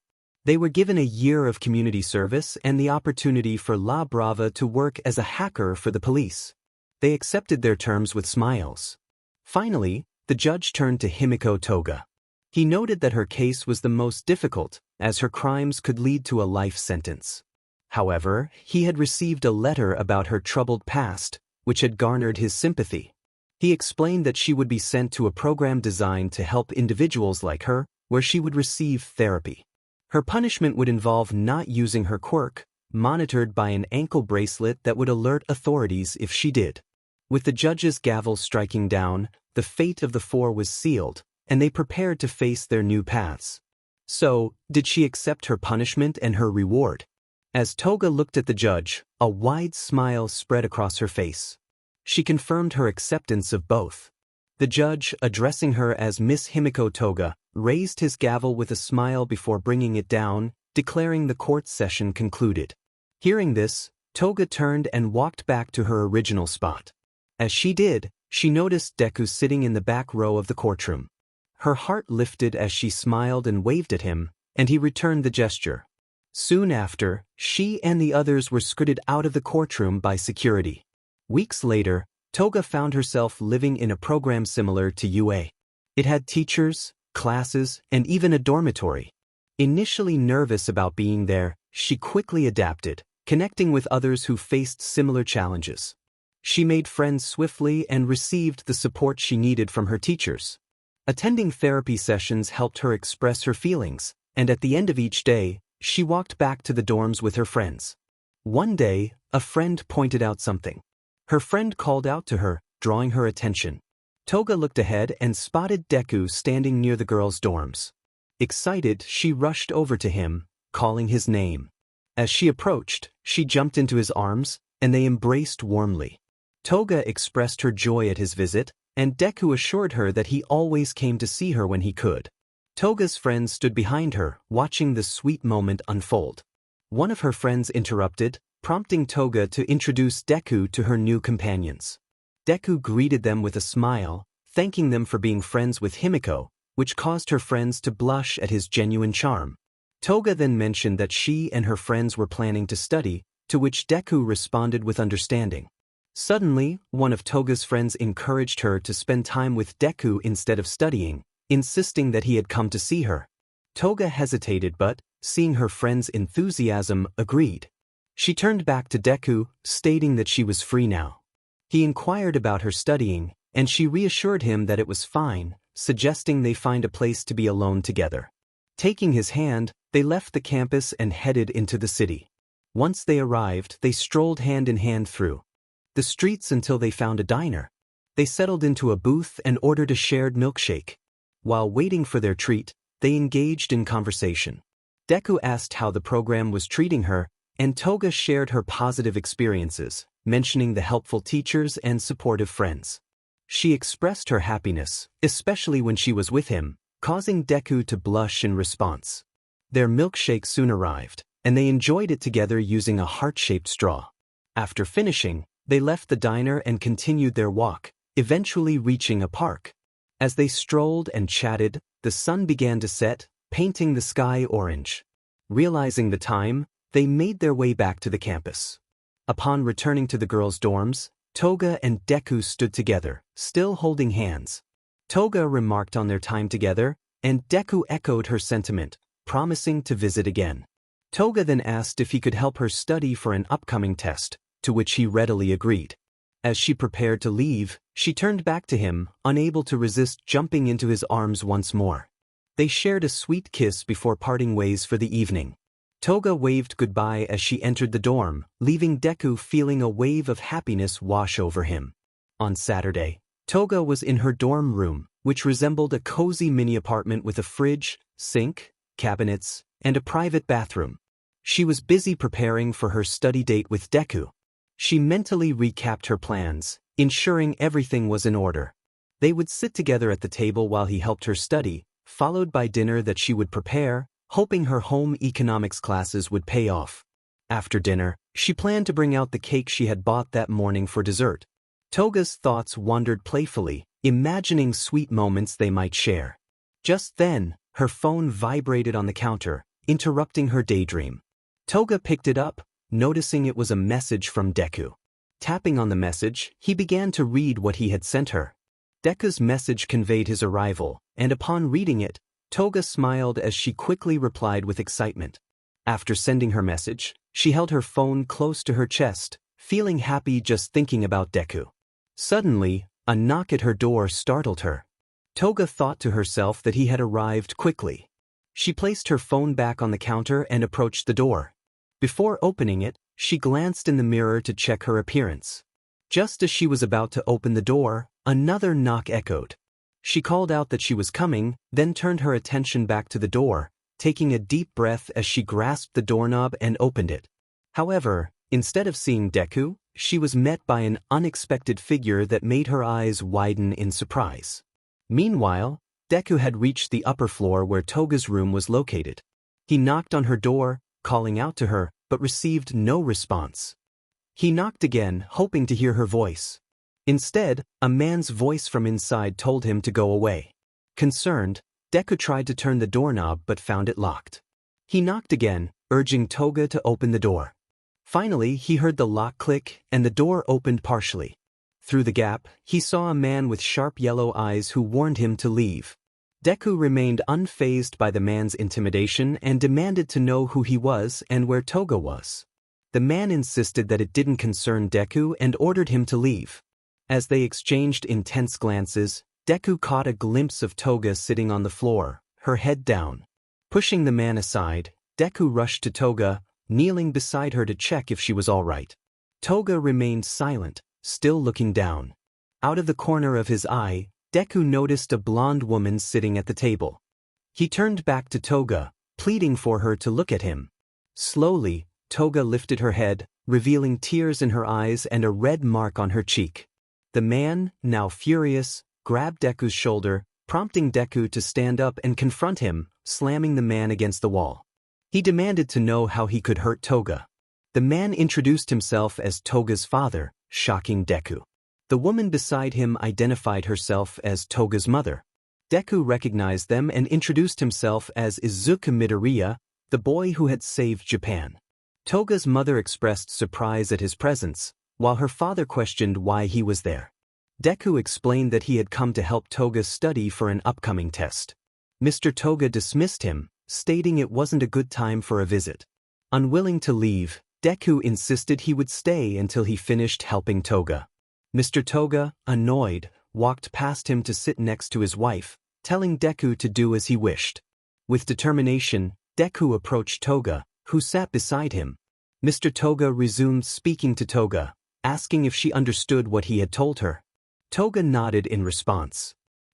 They were given a year of community service and the opportunity for 𝐒𝐿 to work as a hacker for the police. They accepted their terms with smiles. Finally, the judge turned to Himiko Toga. He noted that her case was the most difficult, as her crimes could lead to a life sentence. However, he had received a letter about her troubled past, which had garnered his sympathy. He explained that she would be sent to a program designed to help individuals like her, where she would receive therapy. Her punishment would involve not using her quirk, monitored by an ankle bracelet that would alert authorities if she did. With the judge's gavel striking down, the fate of the four was sealed, and they prepared to face their new paths. So, did she accept her punishment and her reward? As Toga looked at the judge, a wide smile spread across her face. She confirmed her acceptance of both. The judge, addressing her as Miss Himiko Toga, raised his gavel with a smile before bringing it down, declaring the court session concluded. Hearing this, Toga turned and walked back to her original spot. As she did, she noticed Deku sitting in the back row of the courtroom. Her heart lifted as she smiled and waved at him, and he returned the gesture. Soon after, she and the others were escorted out of the courtroom by security. Weeks later, Toga found herself living in a program similar to UA. It had teachers, classes, and even a dormitory. Initially nervous about being there, she quickly adapted, connecting with others who faced similar challenges. She made friends swiftly and received the support she needed from her teachers. Attending therapy sessions helped her express her feelings, and at the end of each day, she walked back to the dorms with her friends. One day, a friend pointed out something. Her friend called out to her, drawing her attention. Toga looked ahead and spotted Deku standing near the girls' dorms. Excited, she rushed over to him, calling his name. As she approached, she jumped into his arms, and they embraced warmly. Toga expressed her joy at his visit, and Deku assured her that he always came to see her when he could. Toga's friends stood behind her, watching the sweet moment unfold. One of her friends interrupted, prompting Toga to introduce Deku to her new companions. Deku greeted them with a smile, thanking them for being friends with Himiko, which caused her friends to blush at his genuine charm. Toga then mentioned that she and her friends were planning to study, to which Deku responded with understanding. Suddenly, one of Toga's friends encouraged her to spend time with Deku instead of studying, insisting that he had come to see her. Toga hesitated but, seeing her friend's enthusiasm, agreed. She turned back to Deku, stating that she was free now. He inquired about her studying, and she reassured him that it was fine, suggesting they find a place to be alone together. Taking his hand, they left the campus and headed into the city. Once they arrived, they strolled hand in hand through the streets until they found a diner. They settled into a booth and ordered a shared milkshake. While waiting for their treat, they engaged in conversation. Deku asked how the program was treating her, and Toga shared her positive experiences, mentioning the helpful teachers and supportive friends. She expressed her happiness, especially when she was with him, causing Deku to blush in response. Their milkshake soon arrived, and they enjoyed it together using a heart-shaped straw. After finishing, they left the diner and continued their walk, eventually reaching a park. As they strolled and chatted, the sun began to set, painting the sky orange. Realizing the time, they made their way back to the campus. Upon returning to the girls' dorms, Toga and Deku stood together, still holding hands. Toga remarked on their time together, and Deku echoed her sentiment, promising to visit again. Toga then asked if he could help her study for an upcoming test, to which he readily agreed. As she prepared to leave, she turned back to him, unable to resist jumping into his arms once more. They shared a sweet kiss before parting ways for the evening. Toga waved goodbye as she entered the dorm, leaving Deku feeling a wave of happiness wash over him. On Saturday, Toga was in her dorm room, which resembled a cozy mini apartment with a fridge, sink, cabinets, and a private bathroom. She was busy preparing for her study date with Deku. She mentally recapped her plans, ensuring everything was in order. They would sit together at the table while he helped her study, followed by dinner that she would prepare, hoping her home economics classes would pay off. After dinner, she planned to bring out the cake she had bought that morning for dessert. Toga's thoughts wandered playfully, imagining sweet moments they might share. Just then, her phone vibrated on the counter, interrupting her daydream. Toga picked it up, noticing it was a message from Deku. Tapping on the message, he began to read what he had sent her. Deku's message conveyed his arrival, and upon reading it, Toga smiled as she quickly replied with excitement. After sending her message, she held her phone close to her chest, feeling happy just thinking about Deku. Suddenly, a knock at her door startled her. Toga thought to herself that he had arrived quickly. She placed her phone back on the counter and approached the door. Before opening it, she glanced in the mirror to check her appearance. Just as she was about to open the door, another knock echoed. She called out that she was coming, then turned her attention back to the door, taking a deep breath as she grasped the doorknob and opened it. However, instead of seeing Deku, she was met by an unexpected figure that made her eyes widen in surprise. Meanwhile, Deku had reached the upper floor where Toga's room was located. He knocked on her door, calling out to her, but received no response. He knocked again, hoping to hear her voice. Instead, a man's voice from inside told him to go away. Concerned, Deku tried to turn the doorknob but found it locked. He knocked again, urging Toga to open the door. Finally, he heard the lock click and the door opened partially. Through the gap, he saw a man with sharp yellow eyes who warned him to leave. Deku remained unfazed by the man's intimidation and demanded to know who he was and where Toga was. The man insisted that it didn't concern Deku and ordered him to leave. As they exchanged intense glances, Deku caught a glimpse of Toga sitting on the floor, her head down. Pushing the man aside, Deku rushed to Toga, kneeling beside her to check if she was all right. Toga remained silent, still looking down. Out of the corner of his eye, Deku noticed a blonde woman sitting at the table. He turned back to Toga, pleading for her to look at him. Slowly, Toga lifted her head, revealing tears in her eyes and a red mark on her cheek. The man, now furious, grabbed Deku's shoulder, prompting Deku to stand up and confront him, slamming the man against the wall. He demanded to know how he could hurt Toga. The man introduced himself as Toga's father, shocking Deku. The woman beside him identified herself as Toga's mother. Deku recognized them and introduced himself as Izuku Midoriya, the boy who had saved Japan. Toga's mother expressed surprise at his presence, while her father questioned why he was there. Deku explained that he had come to help Toga study for an upcoming test. Mr. Toga dismissed him, stating it wasn't a good time for a visit. Unwilling to leave, Deku insisted he would stay until he finished helping Toga. Mr. Toga, annoyed, walked past him to sit next to his wife, telling Deku to do as he wished. With determination, Deku approached Toga, who sat beside him. Mr. Toga resumed speaking to Toga, asking if she understood what he had told her. Toga nodded in response.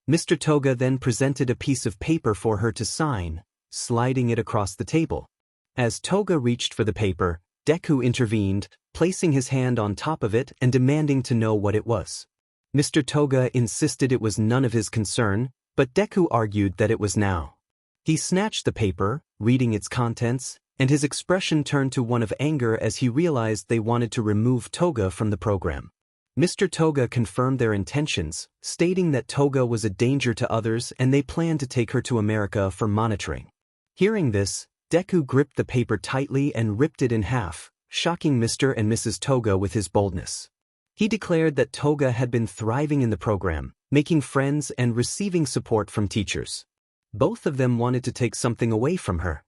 Mr. Toga then presented a piece of paper for her to sign, sliding it across the table. As Toga reached for the paper, Deku intervened, placing his hand on top of it and demanding to know what it was. Mr. Toga insisted it was none of his concern, but Deku argued that it was now. He snatched the paper, reading its contents, and his expression turned to one of anger as he realized they wanted to remove Toga from the program. Mr. Toga confirmed their intentions, stating that Toga was a danger to others and they planned to take her to America for monitoring. Hearing this, Deku gripped the paper tightly and ripped it in half, shocking Mr. and Mrs. Toga with his boldness. He declared that Toga had been thriving in the program, making friends and receiving support from teachers. Both of them wanted to take something away from her.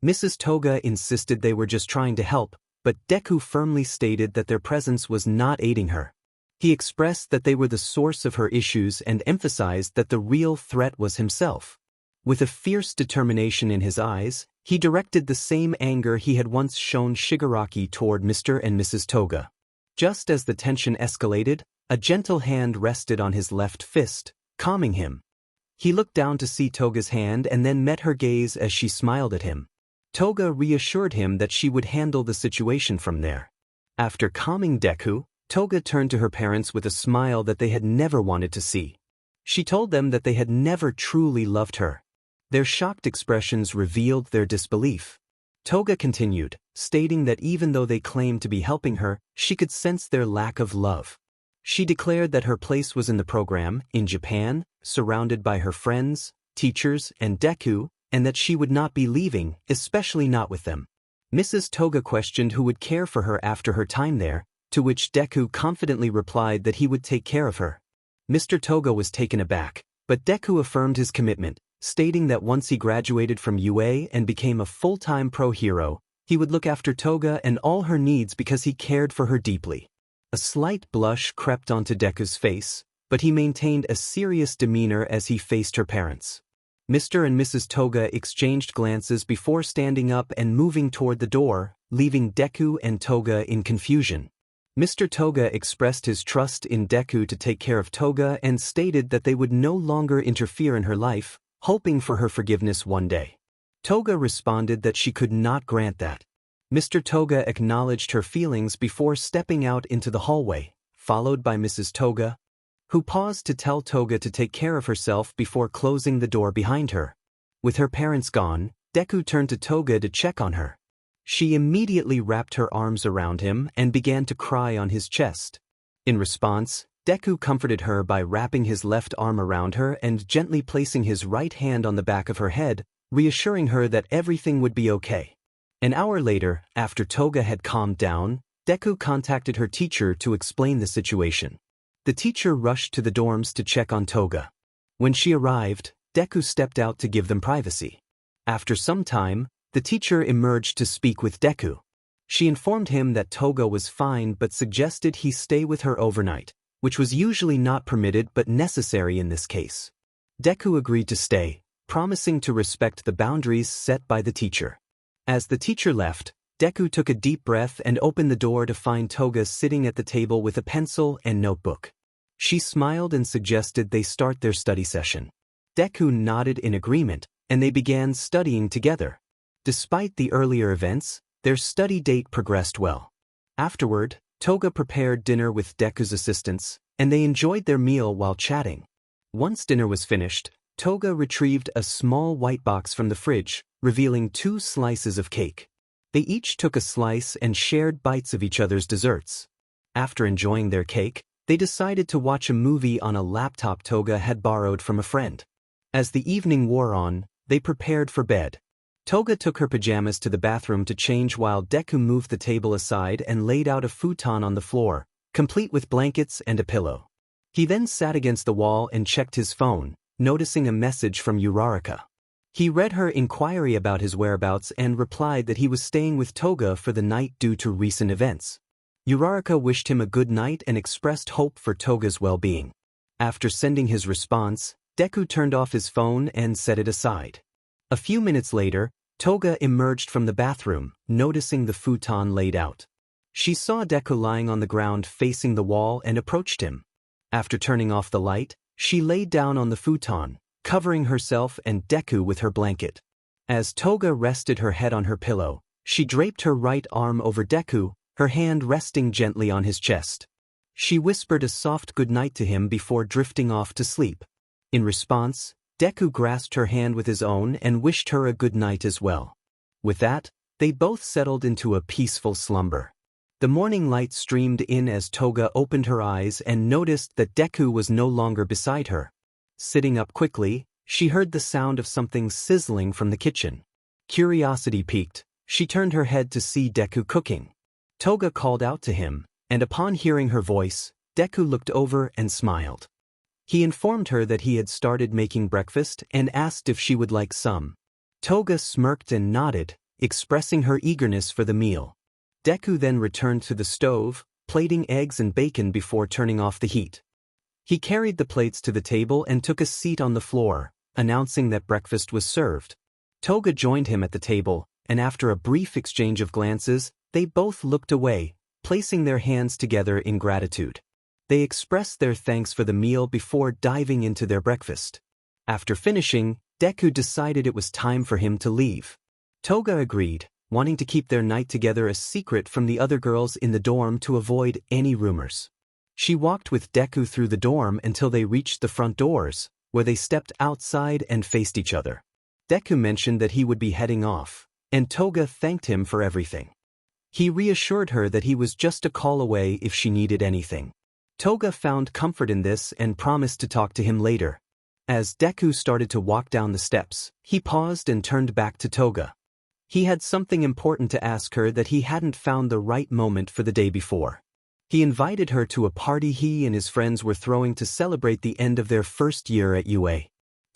Mrs. Toga insisted they were just trying to help, but Deku firmly stated that their presence was not aiding her. He expressed that they were the source of her issues and emphasized that the real threat was himself. With a fierce determination in his eyes, he directed the same anger he had once shown Shigaraki toward Mr. and Mrs. Toga. Just as the tension escalated, a gentle hand rested on his left fist, calming him. He looked down to see Toga's hand and then met her gaze as she smiled at him. Toga reassured him that she would handle the situation from there. After calming Deku, Toga turned to her parents with a smile that they had never wanted to see. She told them that they had never truly loved her. Their shocked expressions revealed their disbelief. Toga continued, stating that even though they claimed to be helping her, she could sense their lack of love. She declared that her place was in the program, in Japan, surrounded by her friends, teachers, and Deku, and that she would not be leaving, especially not with them. Mrs. Toga questioned who would care for her after her time there, to which Deku confidently replied that he would take care of her. Mr. Toga was taken aback, but Deku affirmed his commitment, stating that once he graduated from UA and became a full-time pro hero, he would look after Toga and all her needs because he cared for her deeply. A slight blush crept onto Deku's face, but he maintained a serious demeanor as he faced her parents. Mr. and Mrs. Toga exchanged glances before standing up and moving toward the door, leaving Deku and Toga in confusion. Mr. Toga expressed his trust in Deku to take care of Toga and stated that they would no longer interfere in her life, hoping for her forgiveness one day. Toga responded that she could not grant that. Mr. Toga acknowledged her feelings before stepping out into the hallway, followed by Mrs. Toga, who paused to tell Toga to take care of herself before closing the door behind her. With her parents gone, Deku turned to Toga to check on her. She immediately wrapped her arms around him and began to cry on his chest. In response, Deku comforted her by wrapping his left arm around her and gently placing his right hand on the back of her head, reassuring her that everything would be okay. An hour later, after Toga had calmed down, Deku contacted her teacher to explain the situation. The teacher rushed to the dorms to check on Toga. When she arrived, Deku stepped out to give them privacy. After some time, the teacher emerged to speak with Deku. She informed him that Toga was fine but suggested he stay with her overnight, which was usually not permitted but necessary in this case. Deku agreed to stay, promising to respect the boundaries set by the teacher. As the teacher left, Deku took a deep breath and opened the door to find Toga sitting at the table with a pencil and notebook. She smiled and suggested they start their study session. Deku nodded in agreement, and they began studying together. Despite the earlier events, their study date progressed well. Afterward, Toga prepared dinner with Deku's assistance, and they enjoyed their meal while chatting. Once dinner was finished, Toga retrieved a small white box from the fridge, revealing 2 slices of cake. They each took a slice and shared bites of each other's desserts. After enjoying their cake, they decided to watch a movie on a laptop Toga had borrowed from a friend. As the evening wore on, they prepared for bed. Toga took her pajamas to the bathroom to change while Deku moved the table aside and laid out a futon on the floor, complete with blankets and a pillow. He then sat against the wall and checked his phone, noticing a message from 𝐼𝐼𝐼𝐼. He read her inquiry about his whereabouts and replied that he was staying with Toga for the night due to recent events. 𝐼𝐼𝐼𝐼 wished him a good night and expressed hope for Toga's well-being. After sending his response, Deku turned off his phone and set it aside. A few minutes later, Toga emerged from the bathroom, noticing the futon laid out. She saw Deku lying on the ground facing the wall and approached him. After turning off the light, she laid down on the futon, covering herself and Deku with her blanket. As Toga rested her head on her pillow, she draped her right arm over Deku, her hand resting gently on his chest. She whispered a soft goodnight to him before drifting off to sleep. In response, Deku grasped her hand with his own and wished her a good night as well. With that, they both settled into a peaceful slumber. The morning light streamed in as Toga opened her eyes and noticed that Deku was no longer beside her. Sitting up quickly, she heard the sound of something sizzling from the kitchen. Curiosity piqued, she turned her head to see Deku cooking. Toga called out to him, and upon hearing her voice, Deku looked over and smiled. He informed her that he had started making breakfast and asked if she would like some. Toga smirked and nodded, expressing her eagerness for the meal. Deku then returned to the stove, plating eggs and bacon before turning off the heat. He carried the plates to the table and took a seat on the floor, announcing that breakfast was served. Toga joined him at the table, and after a brief exchange of glances, they both looked away, placing their hands together in gratitude. They expressed their thanks for the meal before diving into their breakfast. After finishing, Deku decided it was time for him to leave. Toga agreed, wanting to keep their night together a secret from the other girls in the dorm to avoid any rumors. She walked with Deku through the dorm until they reached the front doors, where they stepped outside and faced each other. Deku mentioned that he would be heading off, and Toga thanked him for everything. He reassured her that he was just a call away if she needed anything. Toga found comfort in this and promised to talk to him later. As Deku started to walk down the steps, he paused and turned back to Toga. He had something important to ask her that he hadn't found the right moment for the day before. He invited her to a party he and his friends were throwing to celebrate the end of their first year at UA.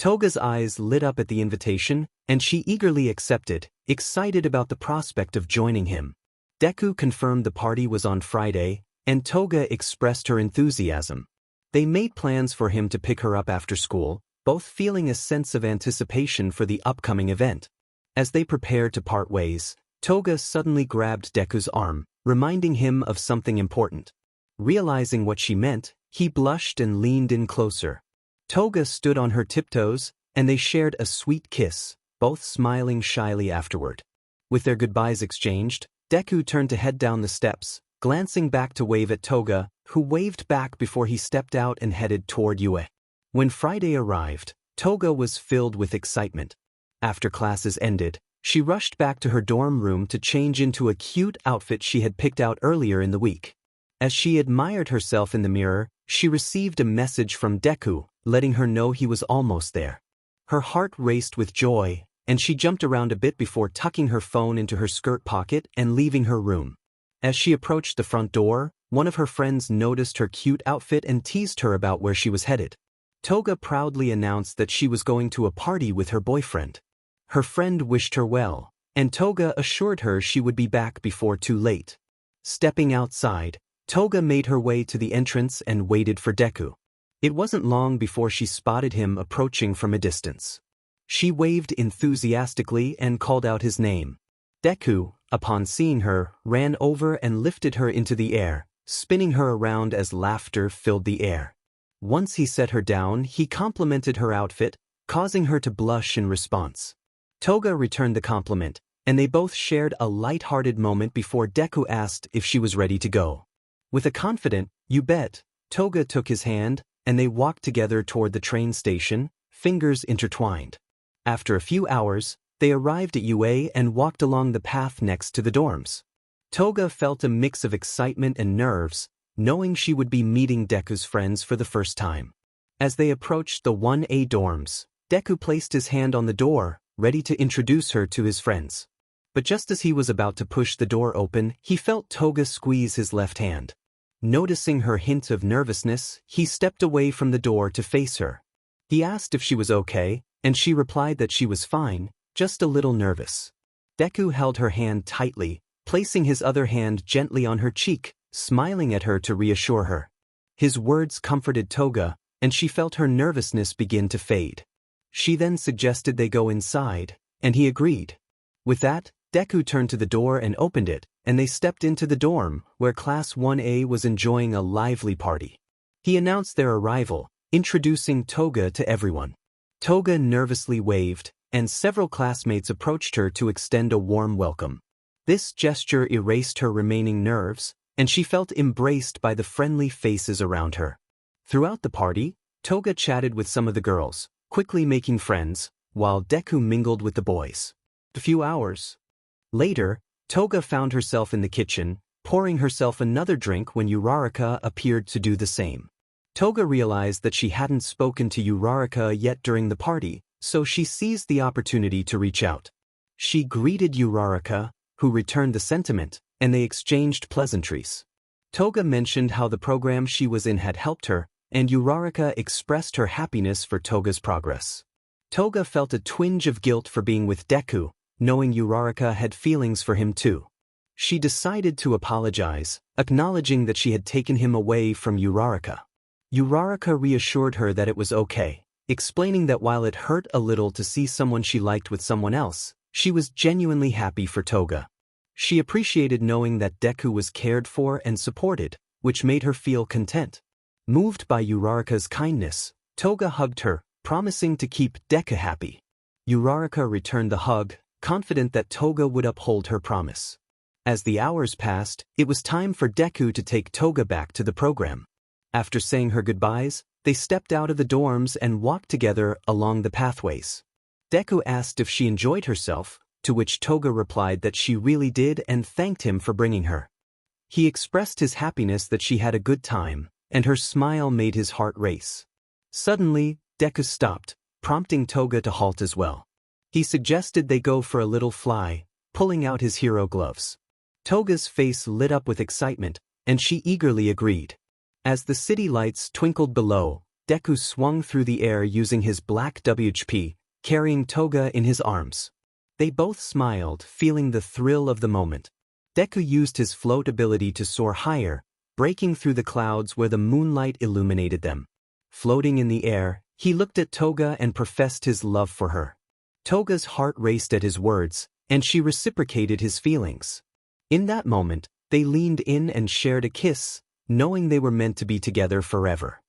Toga's eyes lit up at the invitation, and she eagerly accepted, excited about the prospect of joining him. Deku confirmed the party was on Friday, and Toga expressed her enthusiasm. They made plans for him to pick her up after school, both feeling a sense of anticipation for the upcoming event. As they prepared to part ways, Toga suddenly grabbed Deku's arm, reminding him of something important. Realizing what she meant, he blushed and leaned in closer. Toga stood on her tiptoes, and they shared a sweet kiss, both smiling shyly afterward. With their goodbyes exchanged, Deku turned to head down the steps, glancing back to wave at Toga, who waved back before he stepped out and headed toward UA. When Friday arrived, Toga was filled with excitement. After classes ended, she rushed back to her dorm room to change into a cute outfit she had picked out earlier in the week. As she admired herself in the mirror, she received a message from Deku, letting her know he was almost there. Her heart raced with joy, and she jumped around a bit before tucking her phone into her skirt pocket and leaving her room. As she approached the front door, one of her friends noticed her cute outfit and teased her about where she was headed. Toga proudly announced that she was going to a party with her boyfriend. Her friend wished her well, and Toga assured her she would be back before too late. Stepping outside, Toga made her way to the entrance and waited for Deku. It wasn't long before she spotted him approaching from a distance. She waved enthusiastically and called out his name. Deku, upon seeing her, ran over and lifted her into the air, spinning her around as laughter filled the air. Once he set her down, he complimented her outfit, causing her to blush in response. Toga returned the compliment, and they both shared a light-hearted moment before Deku asked if she was ready to go. With a confident, "You bet," Toga took his hand, and they walked together toward the train station, fingers intertwined. After a few hours, they arrived at UA and walked along the path next to the dorms. Toga felt a mix of excitement and nerves, knowing she would be meeting Deku's friends for the first time. As they approached the 1A dorms, Deku placed his hand on the door, ready to introduce her to his friends. But just as he was about to push the door open, he felt Toga squeeze his left hand. Noticing her hint of nervousness, he stepped away from the door to face her. He asked if she was okay, and she replied that she was fine, just a little nervous. Deku held her hand tightly, placing his other hand gently on her cheek, smiling at her to reassure her. His words comforted Toga, and she felt her nervousness begin to fade. She then suggested they go inside, and he agreed. With that, Deku turned to the door and opened it, and they stepped into the dorm, where Class 1A was enjoying a lively party. He announced their arrival, introducing Toga to everyone. Toga nervously waved, and several classmates approached her to extend a warm welcome. This gesture erased her remaining nerves, and she felt embraced by the friendly faces around her. Throughout the party, Toga chatted with some of the girls, quickly making friends, while Deku mingled with the boys. A few hours later, Toga found herself in the kitchen, pouring herself another drink when 𝐼𝐼𝐼𝐼 appeared to do the same. Toga realized that she hadn't spoken to 𝐼𝐼𝐼𝐼 yet during the party, so she seized the opportunity to reach out. She greeted 𝐼𝐼𝐼𝐼, who returned the sentiment, and they exchanged pleasantries. Toga mentioned how the program she was in had helped her, and 𝐼𝐼𝐼𝐼 expressed her happiness for Toga's progress. Toga felt a twinge of guilt for being with Deku, knowing 𝐼𝐼𝐼𝐼 had feelings for him too. She decided to apologize, acknowledging that she had taken him away from 𝐼𝐼𝐼𝐼. 𝐼𝐼𝐼𝐼 reassured her that it was okay, explaining that while it hurt a little to see someone she liked with someone else, she was genuinely happy for Toga. She appreciated knowing that Deku was cared for and supported, which made her feel content. Moved by 𝐼𝐼𝐼𝐼's kindness, Toga hugged her, promising to keep Deku happy. 𝐼𝐼𝐼𝐼 returned the hug, confident that Toga would uphold her promise. As the hours passed, it was time for Deku to take Toga back to the program. After saying her goodbyes, they stepped out of the dorms and walked together along the pathways. Deku asked if she enjoyed herself, to which Toga replied that she really did and thanked him for bringing her. He expressed his happiness that she had a good time, and her smile made his heart race. Suddenly, Deku stopped, prompting Toga to halt as well. He suggested they go for a little fly, pulling out his hero gloves. Toga's face lit up with excitement, and she eagerly agreed. As the city lights twinkled below, Deku swung through the air using his black WHP, carrying Toga in his arms. They both smiled, feeling the thrill of the moment. Deku used his float ability to soar higher, breaking through the clouds where the moonlight illuminated them. Floating in the air, he looked at Toga and professed his love for her. Toga's heart raced at his words, and she reciprocated his feelings. In that moment, they leaned in and shared a kiss, knowing they were meant to be together forever.